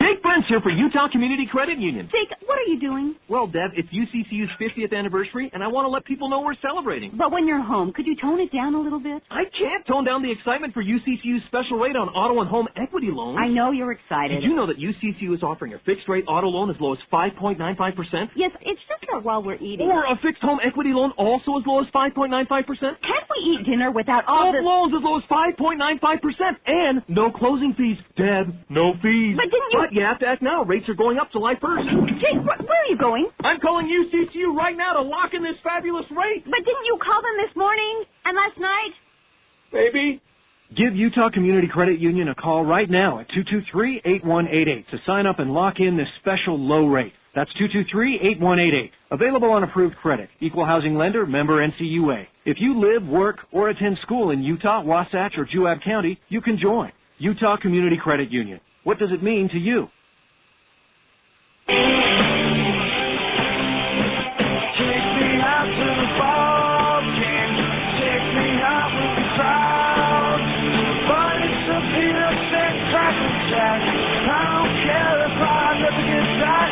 Jake Brent's here for Utah Community Credit Union. Jake, what are you doing? Well, Deb, it's UCCU's 50th anniversary, and I want to let people know we're celebrating. But when you're home, could you tone it down a little bit? I can't tone down the excitement for UCCU's special rate on auto and home equity loans. I know you're excited. Did you know that UCCU is offering a fixed-rate auto loan as low as 5.95%? Yes, it's just for while we're eating. Or a fixed home equity loan also as low as 5.95%? Can't we eat dinner without all this? Loans as low as 5.95% and no closing fees. Deb, no fees. But didn't you... But you have to act now. Rates are going up July 1st. Jake, where are you going? I'm calling UCCU right now to lock in this fabulous rate. But didn't you call them this morning and last night? Maybe. Give Utah Community Credit Union a call right now at 223-8188 to sign up and lock in this special low rate. That's 223-8188. Available on approved credit. Equal housing lender, member NCUA. If you live, work, or attend school in Utah, Wasatch, or Juab County, you can join Utah Community Credit Union. What does it mean to you? Take me out to the ball game. Take me out with the crowd. Buying some peanuts and Cracker Jack. I don't care if I never get back.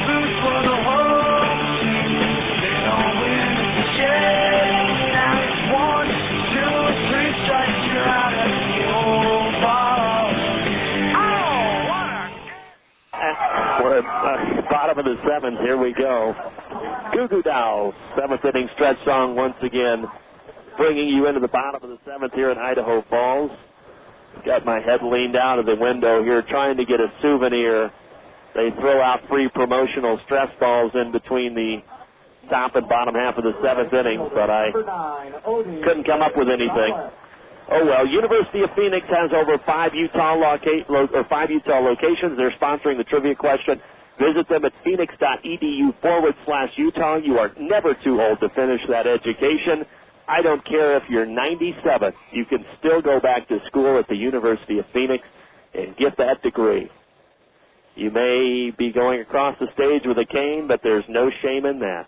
Food for the whole team. They don't win the game. Now it's 1, 2, 3 strikes. You're out at the old ball. We're at bottom of the 7th. Here we go. Goo Goo Dolls, 7th inning stretch song once again, bringing you into the bottom of the 7th here in Idaho Falls. Got my head leaned out of the window here trying to get a souvenir. They throw out free promotional stress balls in between the top and bottom half of the 7th inning, but I couldn't come up with anything. Oh, well, University of Phoenix has over 5 Utah locations. They're sponsoring the trivia question. Visit them at phoenix.edu/Utah. You are never too old to finish that education. I don't care if you're 97. You can still go back to school at the University of Phoenix and get that degree. You may be going across the stage with a cane, but there's no shame in that.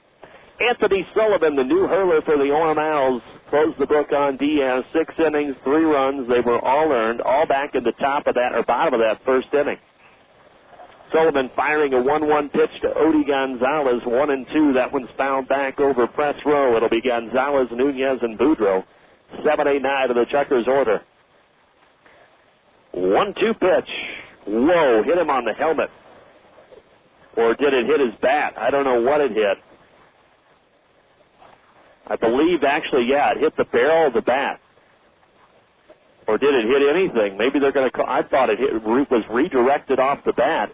Anthony Sullivan, the new hurler for the Orem Owls, closed the book on Diaz. 6 innings, 3 runs. They were all earned, all back in the top of that, or bottom of that first inning. Sullivan firing a 1-1 pitch to Odie Gonzalez, 1-2. That one's fouled back over press row. It'll be Gonzalez, Nunez, and Boudreau. 7-8-9 to the Chukars order. 1-2 pitch. Whoa, hit him on the helmet. Or did it hit his bat? I don't know what it hit. I believe, actually, yeah, it hit the barrel of the bat. Or did it hit anything? Maybe they're going to call. I thought it was redirected off the bat.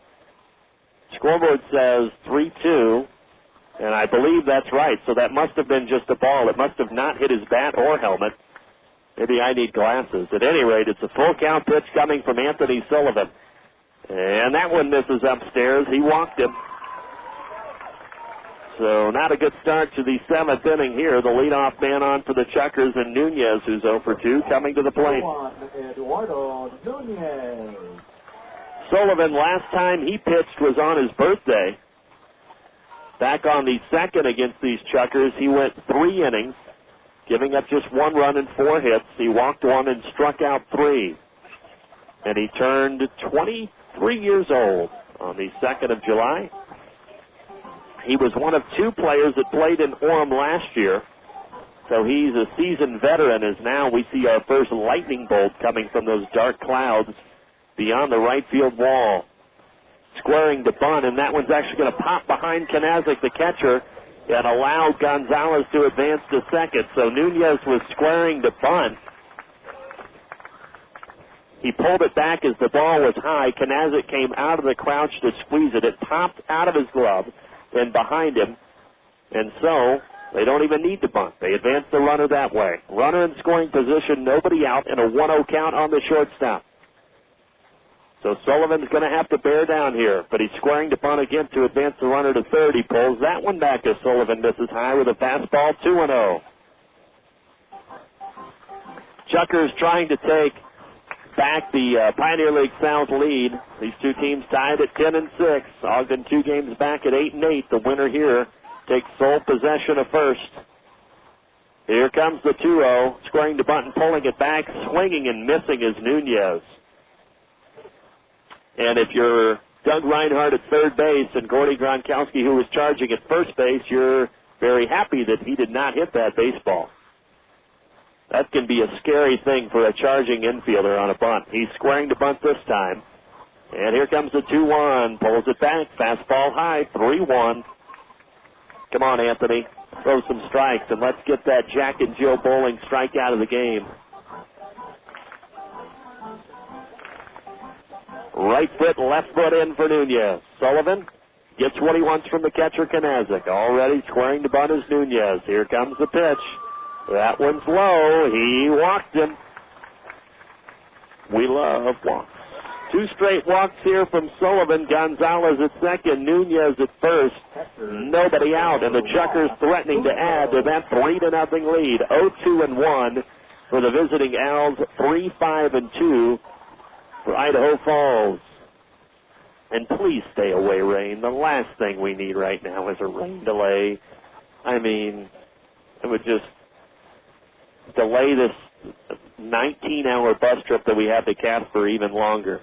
Scoreboard says 3-2, and I believe that's right. So that must have been just a ball. It must have not hit his bat or helmet. Maybe I need glasses. At any rate, it's a full count pitch coming from Anthony Sullivan. And that one misses upstairs. He walked him. So not a good start to the 7th inning here. The leadoff man on for the Chukars, and Nunez, who's 0 for 2, coming to the plate. Sullivan, last time he pitched was on his birthday. Back on the 2nd against these Chukars, he went 3 innings, giving up just 1 run and 4 hits. He walked 1 and struck out 3. And he turned 23 years old on the 2nd of July. He was one of 2 players that played in Orem last year. So he's a seasoned veteran, as now we see our first lightning bolt coming from those dark clouds beyond the right field wall. Squaring to bunt, and that one's actually going to pop behind Kanazik, the catcher, and allow Gonzalez to advance to second. So Nunez was squaring to bunt. He pulled it back as the ball was high. Kanazik came out of the crouch to squeeze it. It popped out of his glove and behind him, and so they don't even need to bunt. They advance the runner that way. Runner in scoring position, nobody out, and a 1-0 count on the shortstop. So Sullivan's going to have to bear down here, but he's squaring to bunt again to advance the runner to third. He pulls that one back as Sullivan misses high with a fastball, 2-0. Chukars trying to take back the Pioneer League South lead. These 2 teams tied at 10-6. Ogden 2 games back at 8-8. The winner here takes sole possession of first. Here comes the 2-0, squaring to bunt and pulling it back, swinging and missing is Nunez. And if you're Doug Reinhardt at third base and Gordy Gronkowski, who was charging at first base, you're very happy that he did not hit that baseball. That can be a scary thing for a charging infielder on a bunt. He's squaring to bunt this time. And here comes the 2-1. Pulls it back. Fastball high. 3-1. Come on, Anthony. Throw some strikes, and let's get that Jack and Jill bowling strike out of the game. Right foot, left foot in for Nunez. Sullivan gets what he wants from the catcher, Kanazik. Already squaring to bunt is Nunez. Here comes the pitch. That one's low. He walked him. We love walks. 2 straight walks here from Sullivan. Gonzalez at second. Nunez at first. Nobody out, and the Chukars threatening to add to that 3-0 lead. 0-2-1 for the visiting Owls. 3-5-2 for Idaho Falls. And please stay away, rain. The last thing we need right now is a rain delay. I mean, it would just delay this 19-hour bus trip that we have to Casper even longer.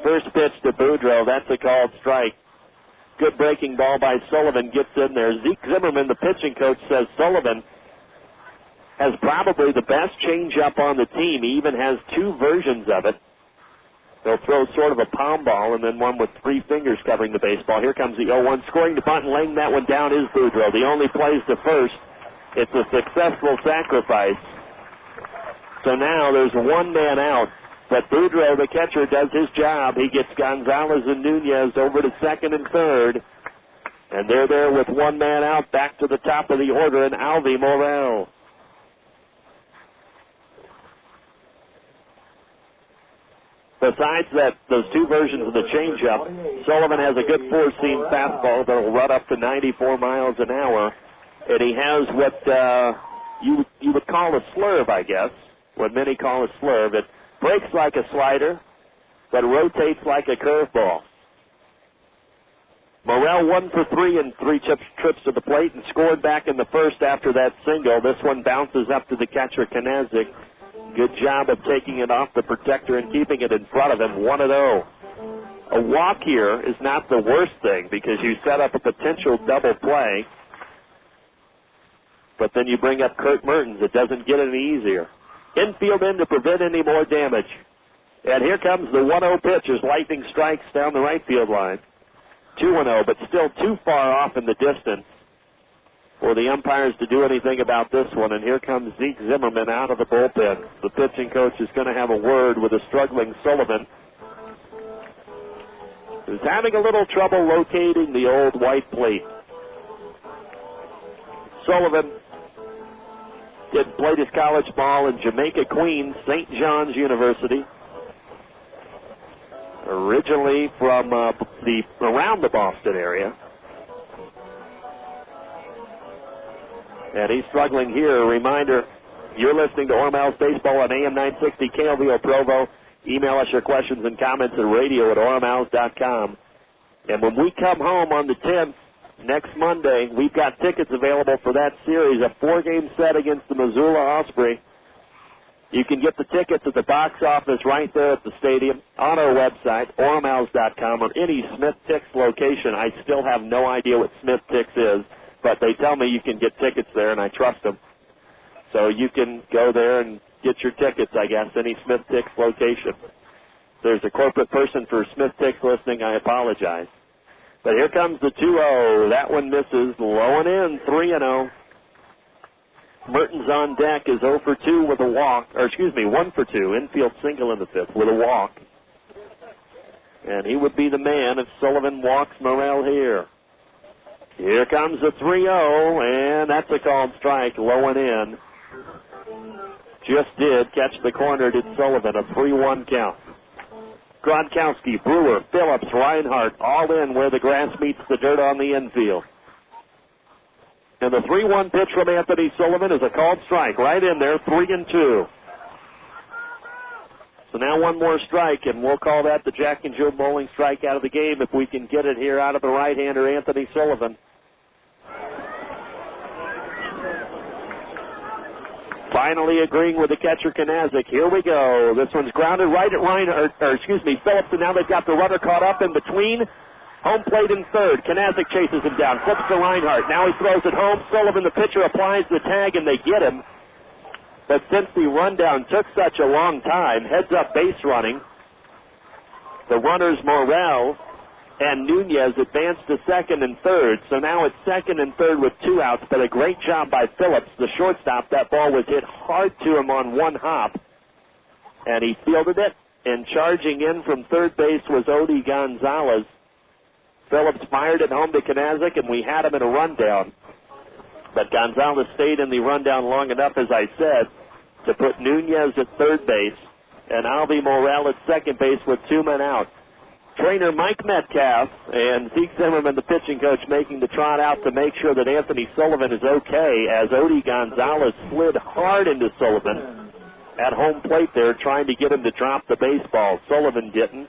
First pitch to Bourjos. That's a called strike. Good breaking ball by Sullivan. Gets in there. Zeke Zimmerman, the pitching coach, says Sullivan has probably the best changeup on the team. He even has 2 versions of it. They'll throw sort of a palm ball and then one with 3 fingers covering the baseball. Here comes the 0-1. Scoring to bunt and laying that one down is Bourjos. The only plays to first. It's a successful sacrifice. So now there's 1 man out. But Bourjos, the catcher, does his job. He gets Gonzalez and Nunez over to second and third. And they're there with 1 man out back to the top of the order in Alvy Morel. Besides that, those 2 versions of the changeup, Sullivan has a good 4-seam fastball that will run up to 94 miles an hour. And he has what you would call a slurve, I guess, what many call a slurve. It breaks like a slider, but rotates like a curveball. Morel 1 for 3 in 3 trips to the plate and scored back in the first after that single. This one bounces up to the catcher, Kanazik. Good job of taking it off the protector and keeping it in front of him. 1-0. A walk here is not the worst thing because you set up a potential double play, but then you bring up Kurt Mertens. It doesn't get any easier. Infield in to prevent any more damage. And here comes the 1-0 pitch as lightning strikes down the right field line. 2-0, but still too far off in the distance for the umpires to do anything about this one. And here comes Zeke Zimmerman out of the bullpen. The pitching coach is going to have a word with a struggling Sullivan, who's having a little trouble locating the old white plate. Sullivan played his college ball in Jamaica, Queens, St. John's University. Originally from around the Boston area. And he's struggling here. A reminder, you're listening to Owlz Baseball on AM 960 KLVO Provo. Email us your questions and comments at radio@oremowls.com. And when we come home on the 10th, next Monday, we've got tickets available for that series, a 4-game set against the Missoula Osprey. You can get the tickets at the box office right there at the stadium, on our website, oremowls.com, or any Smith Tix location. I still have no idea what Smith Tix is, but they tell me you can get tickets there, and I trust them. So you can go there and get your tickets, I guess, any Smith Tix location. If there's a corporate person for Smith Tix listening, I apologize. But here comes the 2-0. That one misses. Low and in, 3-0. Mertens on deck is 0 for 2 with a walk, 1 for 2. Infield single in the 5th with a walk. And he would be the man if Sullivan walks Morrell here. Here comes the 3-0, and that's a called strike, low and in. Just did catch the corner, did Sullivan, a 3-1 count. Gronkowski, Brewer, Phillips, Reinhardt, all in where the grass meets the dirt on the infield. And the 3-1 pitch from Anthony Sullivan is a called strike, right in there, 3-2. So now one more strike, and we'll call that the Jack and Jill bowling strike out of the game if we can get it here out of the right-hander, Anthony Sullivan. Finally agreeing with the catcher, Kanazik. Here we go. This one's grounded right at Phillips, and now they've got the runner caught up in between home plate and third. Kanazik chases him down, flips to Reinhardt. Now he throws it home. Sullivan, the pitcher, applies the tag, and they get him. But since the rundown took such a long time, heads-up base running, the runners Morrell and Nunez advanced to second and third. So now it's second and third with 2 outs, but a great job by Phillips, the shortstop. That ball was hit hard to him on one hop, and he fielded it, and charging in from third base was Odie Gonzalez. Phillips fired it home to Kanazik, and we had him in a rundown. But Gonzalez stayed in the rundown long enough, as I said, to put Nunez at third base and Alvy Morrell at second base with 2 men out. Trainer Mike Metcalf and Zeke Zimmerman, the pitching coach, making the trot out to make sure that Anthony Sullivan is okay, as Odie Gonzalez slid hard into Sullivan at home plate there, trying to get him to drop the baseball. Sullivan didn't.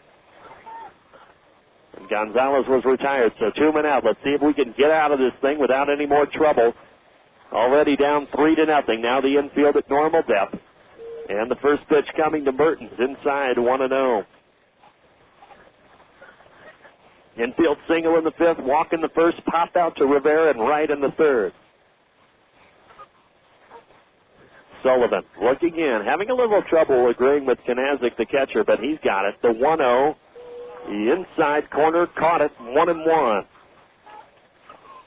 And Gonzalez was retired, so 2 men out. Let's see if we can get out of this thing without any more trouble. Already down 3-0. Now the infield at normal depth. And the first pitch coming to Mertens, inside 1-0. Infield single in the 5th, walk in the 1st, pop out to Rivera and right in the 3rd. Sullivan looking in, having a little trouble agreeing with Kanazik, the catcher, but he's got it. The 1-0, the inside corner, caught it, 1-1.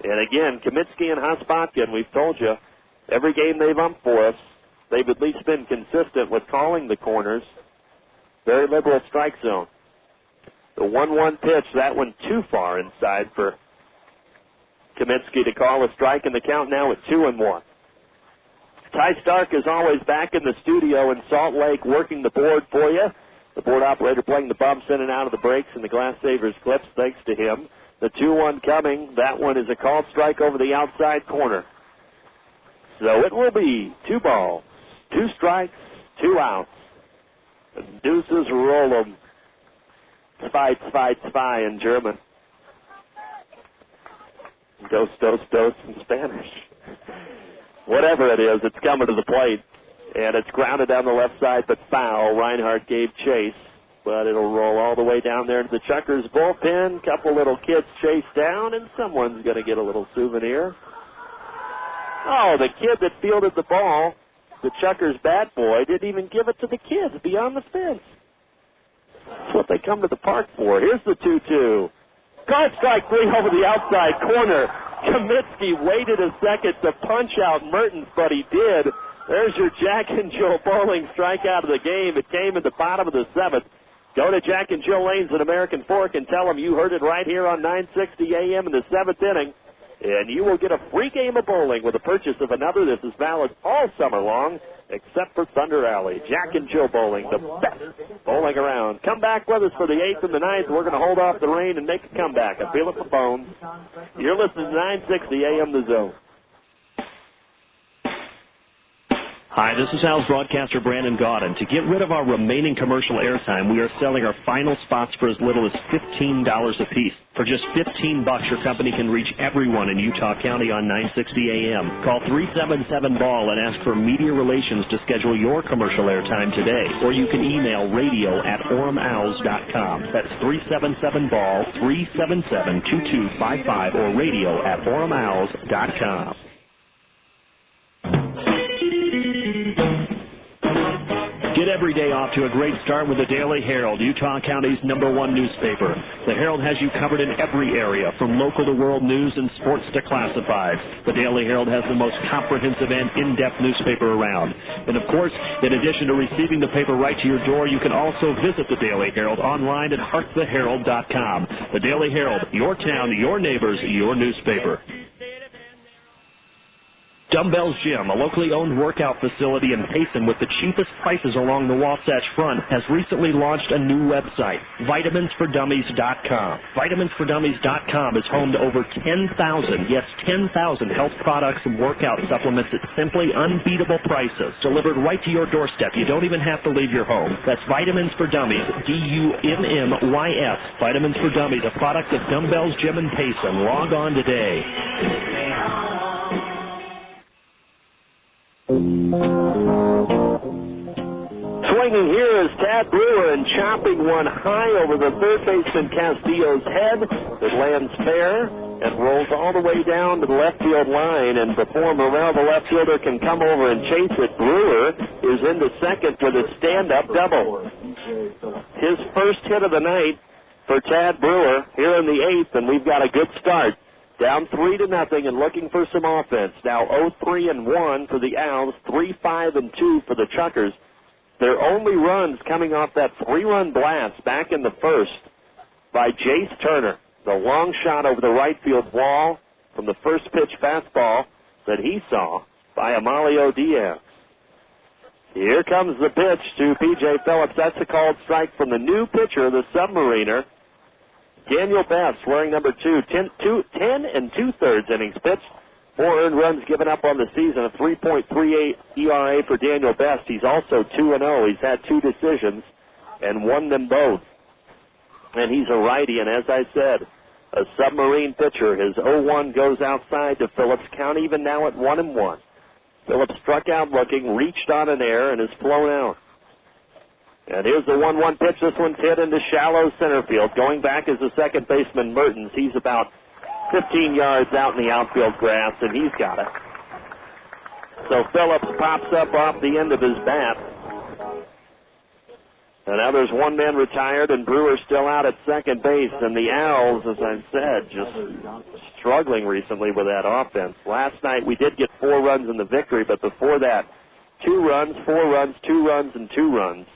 And again, Kaminsky and Hospotkin, we've told you, every game they've umped for us, they've at least been consistent with calling the corners. Very liberal strike zone. The 1-1 pitch, that one too far inside for Kaminsky to call a strike, and the count now at 2-1. Ty Stark is always back in the studio in Salt Lake working the board for you. The board operator playing the bumps in and out of the breaks and the Glass Savers clips, thanks to him. The 2-1 coming. That one is a called strike over the outside corner. So it will be 2 balls, 2 strikes, 2 outs. The deuces roll them. Zwei in German. Dos in Spanish. Whatever it is, it's coming to the plate. And it's grounded down the left side, but foul. Reinhardt gave chase, but it'll roll all the way down there to the Chukars bullpen. Couple little kids chase down, and someone's going to get a little souvenir. Oh, the kid that fielded the ball, the Chukars bat boy, didn't even give it to the kids beyond the fence. That's what they come to the park for. Here's the 2-2. Call strike 3 over the outside corner. Kamitsky waited a second to punch out Mertens, but he did. There's your Jack and Jill bowling strikeout of the game. It came in the bottom of the 7th. Go to Jack and Jill Lanes at American Fork and tell them you heard it right here on 960 AM in the 7th inning. And you will get a free game of bowling with the purchase of another. This is valid all summer long, except for Thunder Alley. Jack and Jill Bowling, the best bowling around. Come back with us for the 8th and the 9th. We're going to hold off the rain and make a comeback. I feel it in the bones. You're listening to 960 AM The Zone. Hi, this is Owlz broadcaster Brandon Gaudin. To get rid of our remaining commercial airtime, we are selling our final spots for as little as $15 a piece. For just $15, your company can reach everyone in Utah County on 960 AM. Call 377-BALL and ask for Media Relations to schedule your commercial airtime today. Or you can email radio@oremowls.com. That's 377-BALL, 377-2255, or radio@oremowls.com. Get every day off to a great start with the Daily Herald, Utah County's #1 newspaper. The Herald has you covered in every area, from local to world news and sports to classifieds. The Daily Herald has the most comprehensive and in-depth newspaper around. And of course, in addition to receiving the paper right to your door, you can also visit the Daily Herald online at hearttheherald.com. The Daily Herald, your town, your neighbors, your newspaper. Dumbbells Gym, a locally owned workout facility in Payson with the cheapest prices along the Wasatch Front, has recently launched a new website, vitaminsfordummies.com. Vitaminsfordummies.com is home to over 10,000, yes, 10,000 health products and workout supplements at simply unbeatable prices, delivered right to your doorstep. You don't even have to leave your home. That's Vitamins for Dummies, DUMMYS. Vitamins for Dummies, a product of Dumbbells Gym in Payson. Log on today. Swinging here is Tad Brewer and chopping one high over the third baseman Castillo's head. It lands fair and rolls all the way down to the left field line. And before Morrell, the left fielder, can come over and chase it, Brewer is into second with a stand-up double. His first hit of the night for Tad Brewer here in the 8th, and we've got a good start. Down 3-0 and looking for some offense. Now 0-3-1 for the Owls, 3-5-2 for the Chukars. Their only runs coming off that 3-run blast back in the first by Jace Turner. The long shot over the right field wall from the first pitch fastball that he saw by Amalio Diaz. Here comes the pitch to P.J. Phillips. That's a called strike from the new pitcher, the Submariner, Daniel Best, wearing number 2, 10 2/3 innings pitched. 4 earned runs given up on the season, a 3.38 ERA for Daniel Best. He's also 2-0. He's had 2 decisions and won them both. And he's a righty, and as I said, a Submarine pitcher. His 0-1 goes outside to Phillips. Count even now at 1-1. Phillips struck out looking, reached on an air, and is flown out. And here's the 1-1 pitch. This one's hit into shallow center field. Going back is the second baseman, Mertens. He's about 15 yards out in the outfield grass, and he's got it. So Phillips pops up off the end of his bat. And now there's one man retired, and Brewer still out at second base. And the Owls, as I said, just struggling recently with that offense. Last night we did get 4 runs in the victory, but before that, 2 runs, 4 runs, 2 runs, and 2 runs.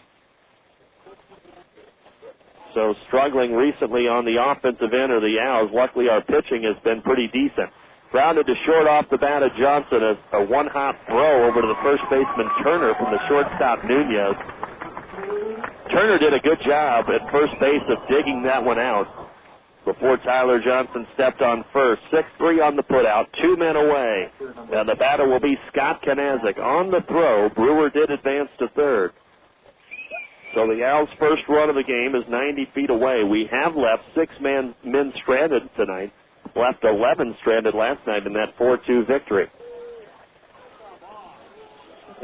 So struggling recently on the offensive end of the Owls. Luckily, our pitching has been pretty decent. Grounded to short off the bat of Johnson, a one-hop throw over to the first baseman Turner from the shortstop Nunez. Turner did a good job at first base of digging that one out before Tyler Johnson stepped on first. 6-3 on the putout, 2 men away. And the batter will be Scott Kanazik. On the throw, Brewer did advance to third. So the Owls' first run of the game is 90 feet away. We have left 6 men stranded tonight. Left 11 stranded last night in that 4-2 victory.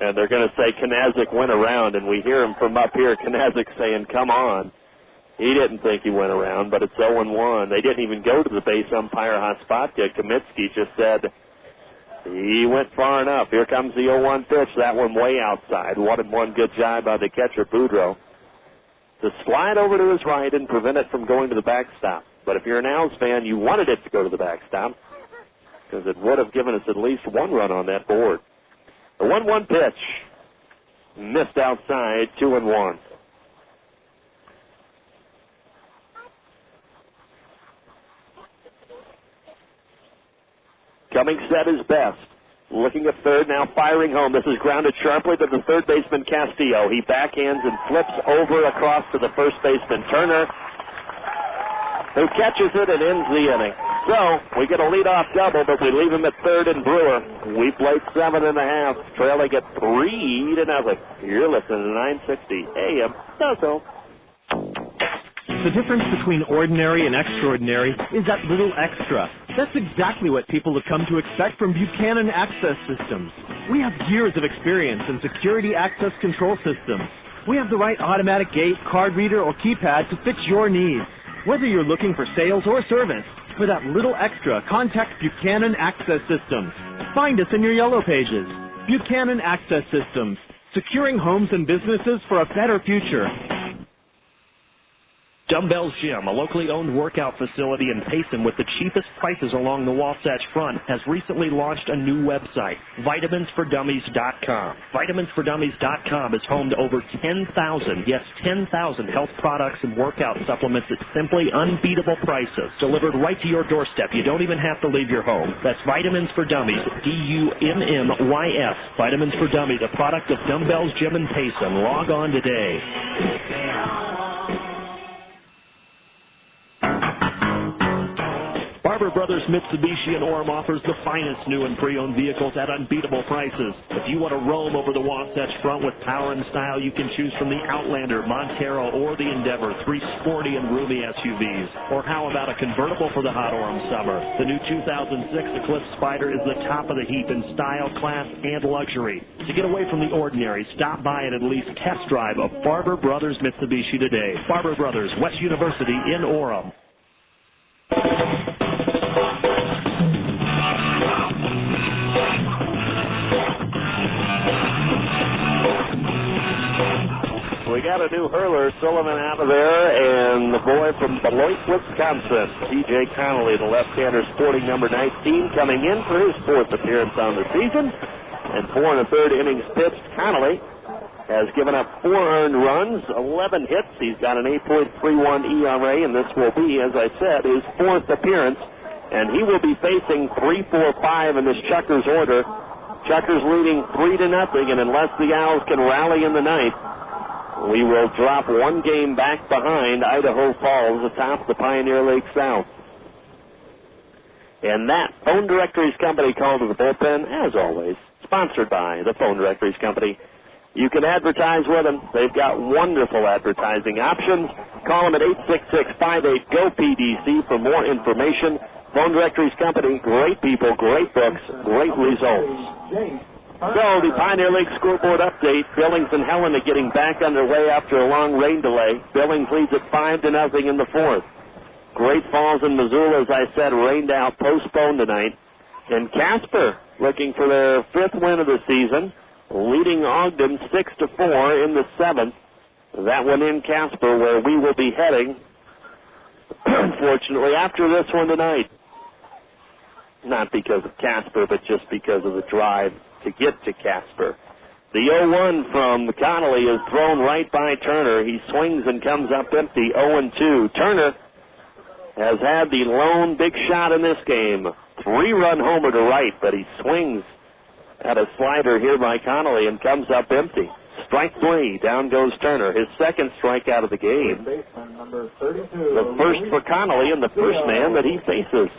And they're going to say Kanazik went around, and we hear him from up here, Kanazik saying, come on. He didn't think he went around, but it's 0-1. They didn't even go to the base umpire Hospatka. Kamitsky just said he went far enough. Here comes the 0-1 pitch. That one way outside. 1-1, good job by the catcher, Boudreau, to slide over to his right and prevent it from going to the backstop. But if you're an Owls fan, you wanted it to go to the backstop. because it would have given us at least one run on that board. The 1-1 pitch. Missed outside, 2-1. Coming set is Best. Looking at third, now firing home. This is grounded sharply to the third baseman, Castillo. He backhands and flips over across to the first baseman, Turner, who catches it and ends the inning. So, we get a leadoff double, but we leave him at third and Brewer. We played 7.5, trailing at 3-0. You're listening to 960 AM. So. The difference between ordinary and extraordinary is that little extra. That's exactly what people have come to expect from Buchanan Access Systems. We have years of experience in security access control systems. We have the right automatic gate, card reader, or keypad to fit your needs. Whether you're looking for sales or service, for that little extra, contact Buchanan Access Systems. Find us in your yellow pages. Buchanan Access Systems, securing homes and businesses for a better future. Dumbbells Gym, a locally owned workout facility in Payson with the cheapest prices along the Wasatch Front, has recently launched a new website, vitaminsfordummies.com. Vitaminsfordummies.com is home to over 10,000 health products and workout supplements at simply unbeatable prices, delivered right to your doorstep. You don't even have to leave your home. That's Vitamins for Dummies, DUMMYS. Vitamins for Dummies, a product of Dumbbells Gym in Payson. Log on today. Barber Brothers Mitsubishi in Orem offers the finest new and pre-owned vehicles at unbeatable prices. If you want to roam over the Wasatch Front with power and style, you can choose from the Outlander, Montero, or the Endeavor, 3 sporty and roomy SUVs. Or how about a convertible for the hot Orem summer? The new 2006 Eclipse Spider is the top of the heap in style, class, and luxury. To get away from the ordinary, stop by and at least test drive a Barber Brothers Mitsubishi today. Barber Brothers, West University in Orem. We got a new hurler, Sullivan, out of there, and the boy from Beloit, Wisconsin, T.J. Connolly, the left-hander sporting number 19, coming in for his 4th appearance on the season. And 4 1/3 innings pitched. Connolly has given up 4 earned runs, 11 hits. He's got an 8.31 ERA, and this will be, as I said, his 4th appearance. And he will be facing 3-4-5 in this Chukars order. Chukars leading 3-0, and unless the Owls can rally in the ninth, we will drop 1 game back behind Idaho Falls atop the Pioneer League South. And that Phone Directories Company call to the bullpen, as always, sponsored by the Phone Directories Company. You can advertise with them. They've got wonderful advertising options. Call them at 866-58-GO-PDC for more information. Phone Directories Company, great people, great books, great results. So, the Pioneer League scoreboard update. Billings and Helena getting back underway after a long rain delay. Billings leads at 5-0 in the 4th. Great Falls and Missoula, as I said, rained out, postponed tonight. And Casper, looking for their 5th win of the season, leading Ogden 6-4 in the 7th. That one in Casper, where we will be heading, unfortunately, after this one tonight. Not because of Casper, but just because of the drive to get to Casper. The 0-1 from Connolly is thrown right by Turner. He swings and comes up empty, 0-2. Turner has had the lone big shot in this game. 3-run homer to right, but he swings at a slider here by Connolly and comes up empty. Strike 3, down goes Turner. His 2nd strikeout of the game. Number 32. The first for Connolly and the first man that he faces.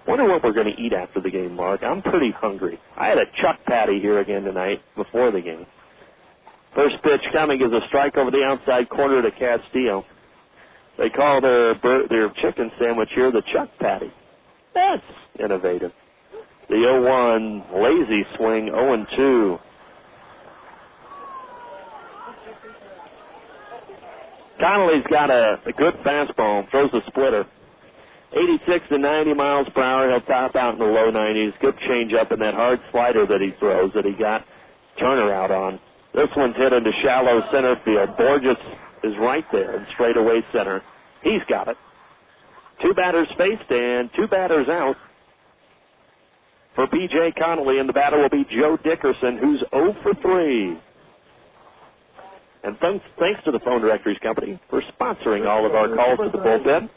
Wonder what we're going to eat after the game, Mark. I'm pretty hungry. I had a chuck patty here again tonight before the game. First pitch coming is a strike over the outside corner to Castillo. They call their chicken sandwich here the chuck patty. That's innovative. The 0-1 lazy swing, 0-2. Connolly's got a good fastball, throws a splitter. 86 to 90 miles per hour. He'll top out in the low 90s. Good changeup and that hard slider that he throws that he got Turner out on. This one's hit into shallow center field. Bourjos is right there in straightaway center. He's got it. 2 batters faced and 2 batters out. For B.J. Connolly, and the batter will be Joe Dickerson, who's 0 for 3. And thanks to the Phone Directories Company for sponsoring all of our calls to the bullpen.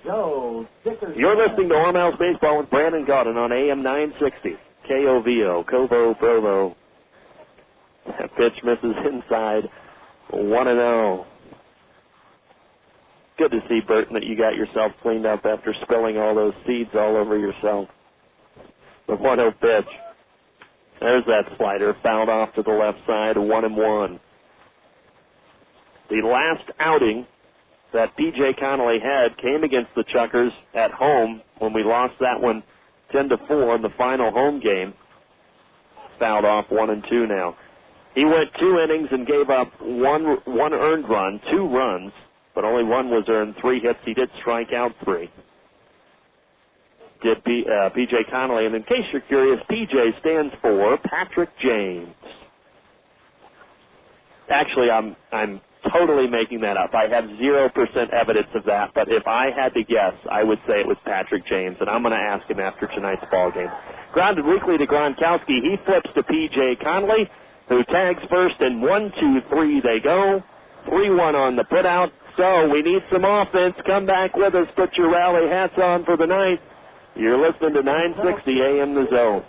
You're listening to Orem Baseball with Brandon Gaudin on AM 960. KOVO, Kovo, Provo. That pitch misses inside. 1-0. Good to see, Burton, that you got yourself cleaned up after spilling all those seeds all over yourself. The 1-0 pitch. There's that slider, fouled off to the left side, 1-1. The last outing that B.J. Connolly had came against the Chukars at home when we lost that one 10-4 in the final home game. Fouled off 1-2 now. He went 2 innings and gave up one earned run, 2 runs, but only 1 was earned, 3 hits. He did strike out 3. Did B.J. Connolly, and in case you're curious, P.J. stands for Patrick James. Actually, I'm totally making that up. I have 0% evidence of that, but if I had to guess, I would say it was Patrick James, and I'm going to ask him after tonight's ball game. Grounded weakly to Gronkowski. He flips to P.J. Connolly, who tags first, and 1-2-3 they go. 3-1 on the putout. So we need some offense. Come back with us. Put your rally hats on for the night. You're listening to 960 AM The Zone.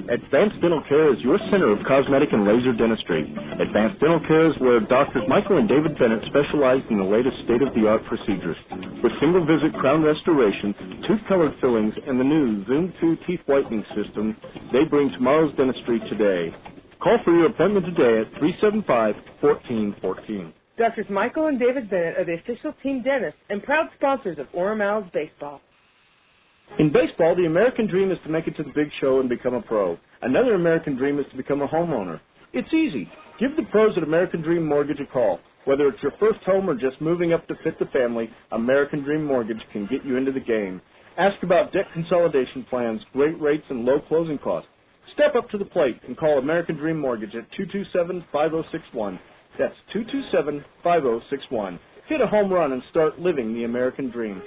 Advanced Dental Care is your center of cosmetic and laser dentistry. Advanced Dental Care is where Drs. Michael and David Bennett specialize in the latest state-of-the-art procedures. With single-visit crown restoration, tooth-colored fillings, and the new Zoom 2 teeth whitening system, they bring tomorrow's dentistry today. Call for your appointment today at 375-1414. Drs. Michael and David Bennett are the official team dentists and proud sponsors of Owlz Baseball. In baseball, the American dream is to make it to the big show and become a pro. Another American dream is to become a homeowner. It's easy. Give the pros at American Dream Mortgage a call. Whether it's your first home or just moving up to fit the family, American Dream Mortgage can get you into the game. Ask about debt consolidation plans, great rates, and low closing costs. Step up to the plate and call American Dream Mortgage at 227-5061. That's 227-5061. Hit a home run and start living the American dream.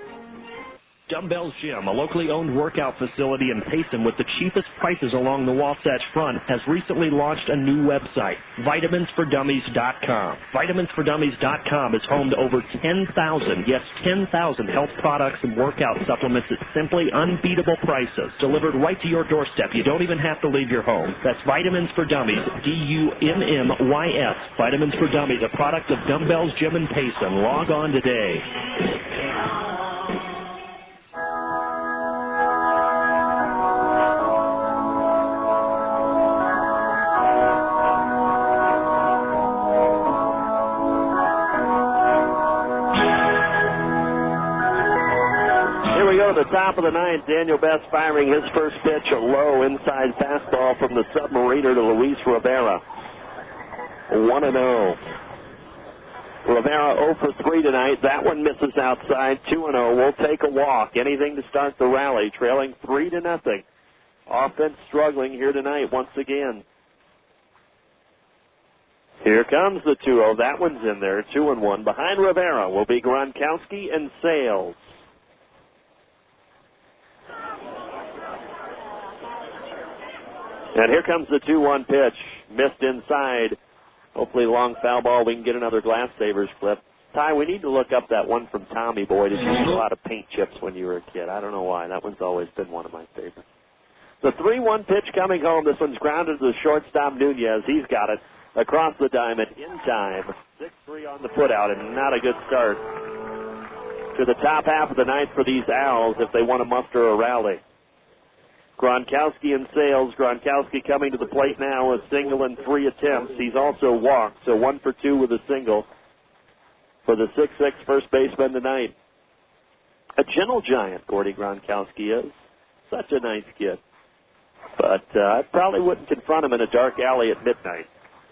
Dumbbells Gym, a locally owned workout facility in Payson with the cheapest prices along the Wasatch Front, has recently launched a new website, vitaminsfordummies.com. Vitaminsfordummies.com is home to over 10,000, yes, 10,000 health products and workout supplements at simply unbeatable prices, delivered right to your doorstep. You don't even have to leave your home. That's Vitamins for Dummies, DUMMYS. Vitamins for Dummies, a product of Dumbbells Gym in Payson. Log on today. The top of the ninth, Daniel Best firing his first pitch, a low inside fastball from the submariner to Luis Rivera. 1-0. Rivera 0 for 3 tonight. That one misses outside. 2-0. We'll take a walk. Anything to start the rally. Trailing 3-0. Offense struggling here tonight once again. Here comes the 2-0. That one's in there. 2-1. Behind Rivera will be Gronkowski and Sales. And here comes the 2-1 pitch. Missed inside. Hopefully long foul ball. We can get another Glass Savers clip. Ty, we need to look up that one from Tommy Boy. Did you use a lot of paint chips when you were a kid? I don't know why. That one's always been one of my favorites. The 3-1 pitch coming home. This one's grounded to the shortstop Nunez. He's got it across the diamond in time. 6-3 on the putout, and not a good start to the top half of the ninth for these Owls if they want to muster a rally. Gronkowski and Sales. Gronkowski coming to the plate now, a single in 3 attempts. He's also walked, so 1 for 2 with a single for the 6'6" first baseman tonight. A gentle giant, Gordy Gronkowski is. Such a nice kid. But I probably wouldn't confront him in a dark alley at midnight.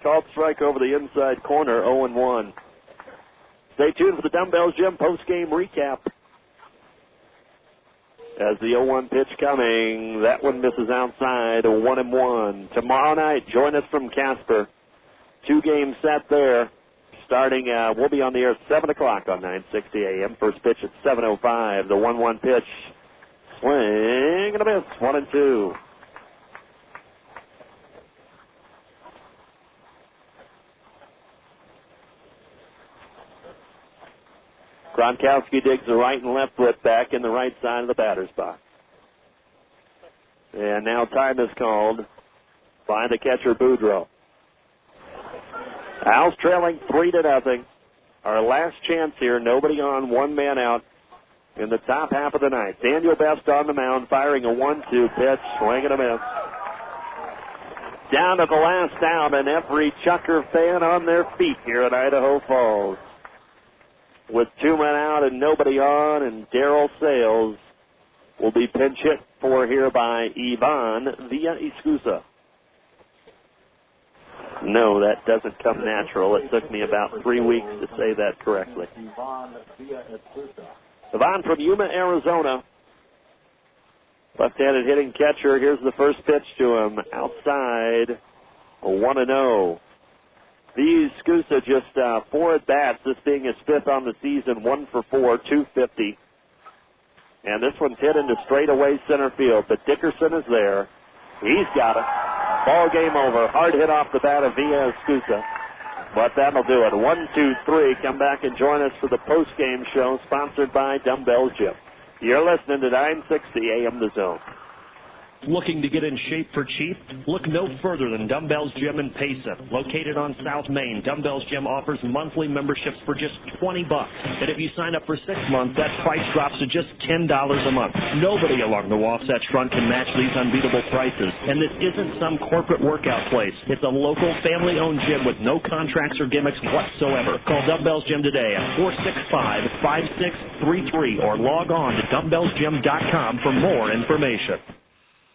Called strike over the inside corner, 0-1. Stay tuned for the Dumbbells Gym post-game recap. As the 0-1 pitch coming, that one misses outside, a 1-1. Tomorrow night, join us from Casper. 2-game set there. starting, we'll be on the air at 7 o'clock on 960 AM. First pitch at 7:05. The 1-1 pitch. Swing and a miss. 1-2. Gronkowski digs the right and left foot back in the right side of the batter's box. And now time is called by the catcher, Bourjos. Owls trailing 3-0. Our last chance here. Nobody on, one man out in the top half of the ninth. Daniel Best on the mound, firing a 1-2 pitch. Swing and a miss. Down to the last out, and every Chucker fan on their feet here at Idaho Falls. With 2 men out and nobody on, and Darryl Sales will be pinch hit for here by Ivan via Iscusa. No, that doesn't come natural. It took me about 3 weeks to say that correctly. Ivan from Yuma, Arizona. Left-handed hitting catcher. Here's the first pitch to him. Outside, a 1-0. These Iscusa just 4 at-bats, this being his 5th on the season, 1 for 4, 250. And this one's hit into straightaway center field, but Dickerson is there. He's got it. Ball game over. Hard hit off the bat of Villa Iscusa. But that'll do it. 1, 2, 3. Come back and join us for the post-game show sponsored by Dumbbells Gym. You're listening to 960 AM The Zone. Looking to get in shape for cheap? Look no further than Dumbbells Gym in Payson. Located on South Main, Dumbbells Gym offers monthly memberships for just $20. And if you sign up for 6 months, that price drops to just $10 a month. Nobody along the Wasatch Front can match these unbeatable prices. And this isn't some corporate workout place. It's a local, family-owned gym with no contracts or gimmicks whatsoever. Call Dumbbells Gym today at 465-5633 or log on to dumbbellsgym.com for more information.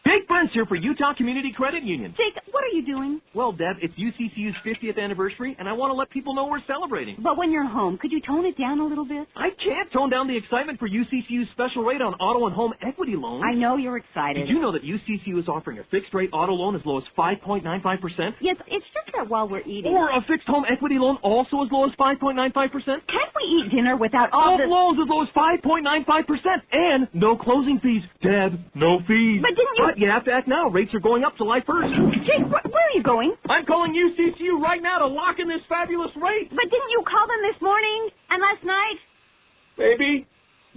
Jake Brent's here for Utah Community Credit Union. Jake, what are you doing? Well, Deb, it's UCCU's 50th anniversary, and I want to let people know we're celebrating. But when you're home, could you tone it down a little bit? I can't tone down the excitement for UCCU's special rate on auto and home equity loans. I know you're excited. Did you know that UCCU is offering a fixed-rate auto loan as low as 5.95%? Yes, it's just that while we're eating. Or a fixed home equity loan also as low as 5.95%? Can't we eat dinner without all this? Loans as low as 5.95%, and no closing fees. Deb, no fees. But didn't you... But you have to act now. Rates are going up July 1st. Jake, where are you going? I'm calling UCCU right now to lock in this fabulous rate. But didn't you call them this morning and last night? Maybe.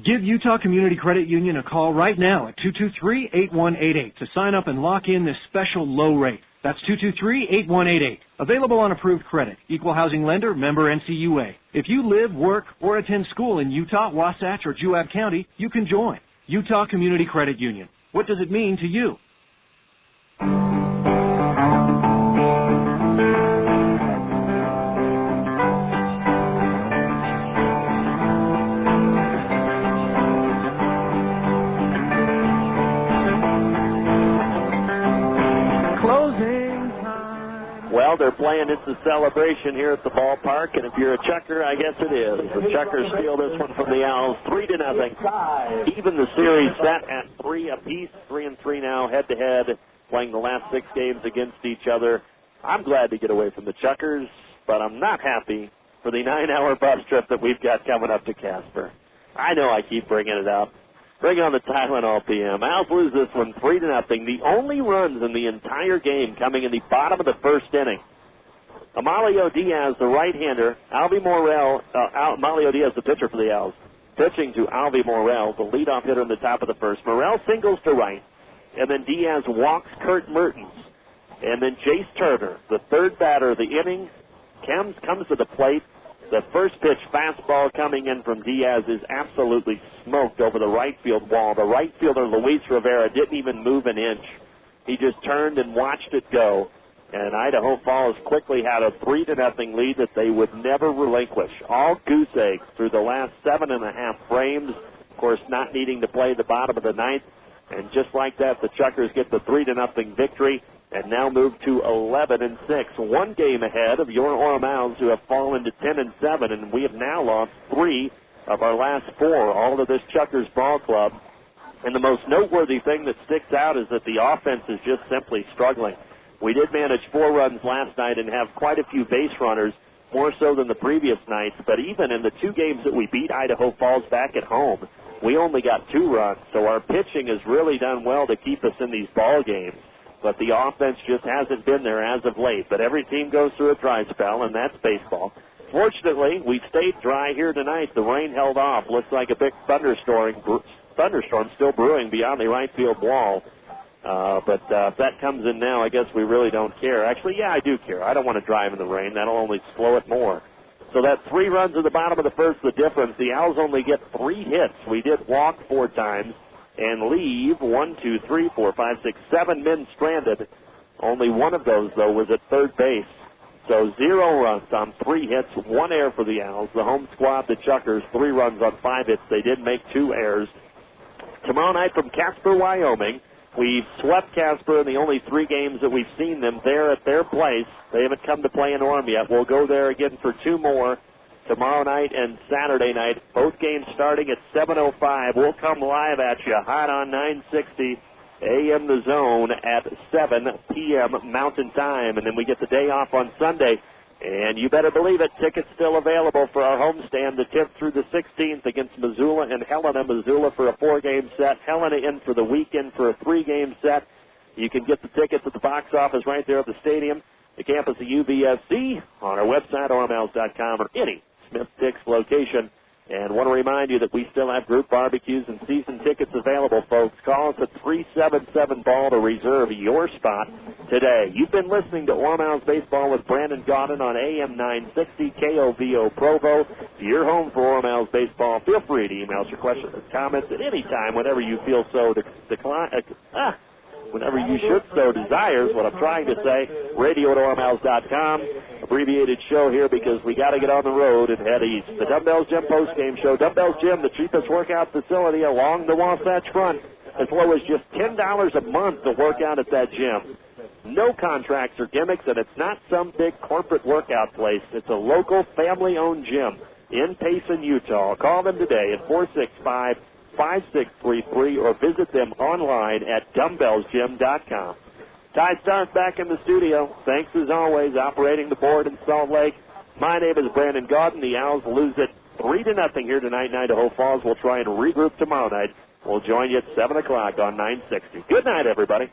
Give Utah Community Credit Union a call right now at 223-8188 to sign up and lock in this special low rate. That's 223-8188. Available on approved credit. Equal housing lender, member NCUA. If you live, work, or attend school in Utah, Wasatch, or Juab County, you can join. Utah Community Credit Union. What does it mean to you? Well, they're playing It's a Celebration here at the ballpark, and if you're a Chucker, I guess it is. The Chuckers steal this one from the Owls, 3-0. Even the series set at 3 apiece, 3-3 now, head-to-head, playing the last 6 games against each other. I'm glad to get away from the Chuckers, but I'm not happy for the 9-hour bus trip that we've got coming up to Casper. I know I keep bringing it up. Bring on the Tylenol PM. Owls lose this one 3-0. The only runs in the entire game coming in the bottom of the first inning. Amalio Diaz, the right-hander. Amalio Diaz, the pitcher for the Owls. Pitching to Alvy Morel, the leadoff hitter in the top of the first. Morel singles to right. And then Diaz walks Kurt Mertens. And then Jace Turner, the third batter of the inning, comes to the plate. The first pitch fastball coming in from Diaz is absolutely smoked over the right field wall. The right fielder, Luis Rivera, didn't even move an inch. He just turned and watched it go. And Idaho Falls quickly had a 3-0 lead that they would never relinquish. All goose eggs through the last 7.5 frames. Of course, not needing to play the bottom of the ninth. And just like that, the Chuckers get the 3-0 victory and now move to 11-6. 1 game ahead of your Orem Owls, who have fallen to 10-7, and we have now lost 3 of our last 4, all to this Chuckers ball club. And the most noteworthy thing that sticks out is that the offense is just simply struggling. We did manage 4 runs last night and have quite a few base runners, more so than the previous nights, but even in the 2 games that we beat Idaho Falls back at home, we only got 2 runs. So our pitching has really done well to keep us in these ball games. But the offense just hasn't been there as of late. But every team goes through a dry spell, and that's baseball. Fortunately, we stayed dry here tonight. The rain held off. Looks like a big thunderstorm still brewing beyond the right field wall. But if that comes in now, I guess we really don't care. Actually, yeah, I do care. I don't want to drive in the rain. That'll only slow it more. So that 3 runs at the bottom of the first, the difference. The Owls only get 3 hits. We did walk 4 times and leave 7 men stranded. Only one of those, though, was at third base. So 0 runs on 3 hits, 1 error for the Owls. The home squad, the Chukars, 3 runs on 5 hits. They did make 2 errors. Tomorrow night from Casper, Wyoming, we've swept Casper in the only 3 games that we've seen them there at their place. They haven't come to play in Orem yet. We'll go there again for 2 more tomorrow night and Saturday night. Both games starting at 7:05. We'll come live at you hot on 960 AM The Zone at 7 p.m. Mountain Time. And then we get the day off on Sunday. And you better believe it, tickets still available for our homestand the 10th through the 16th against Missoula and Helena. Missoula for a 4-game set. Helena in for the weekend for a 3-game set. You can get the tickets at the box office right there at the stadium, the campus of UVSC, on our website, Owlz.com, or any Smith-Dix location. And want to remind you that we still have group barbecues and season tickets available, folks. Call us at 377-BALL to reserve your spot today. You've been listening to Owlz Baseball with Brandon Gaudin on AM 960 KOVO Provo. You're home for Owlz Baseball. Feel free to email us your questions and comments at any time whenever you feel so whenever you should so desires, what I'm trying to say, radio@Orem.com. Abbreviated show here because we got to get on the road and head east. The Dumbbells Gym postgame show. Dumbbells Gym, the cheapest workout facility along the Wasatch Front, as low as just $10 a month to work out at that gym. No contracts or gimmicks, and it's not some big corporate workout place. It's a local family-owned gym in Payson, Utah. Call them today at 465-5633 or visit them online at dumbbellsgym.com. Ty Stark back in the studio. Thanks as always, operating the board in Salt Lake. My name is Brandon Gaudin. The Owls lose it 3-0 here tonight in Idaho Falls. We'll try and regroup tomorrow night. We'll join you at 7 o'clock on 960. Good night, everybody.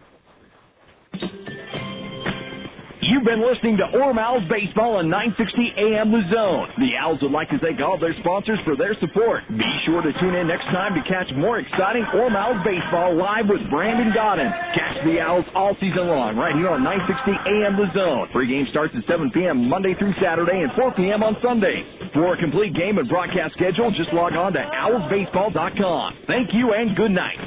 You've been listening to Owlz Baseball on 960 AM The Zone. The Owls would like to thank all their sponsors for their support. Be sure to tune in next time to catch more exciting Owlz Baseball live with Brandon Gaudin. Catch the Owls all season long right here on 960 AM The Zone. Pre-game starts at 7 p.m. Monday through Saturday and 4 p.m. on Sundays. For a complete game and broadcast schedule, just log on to owlsbaseball.com. Thank you and good night.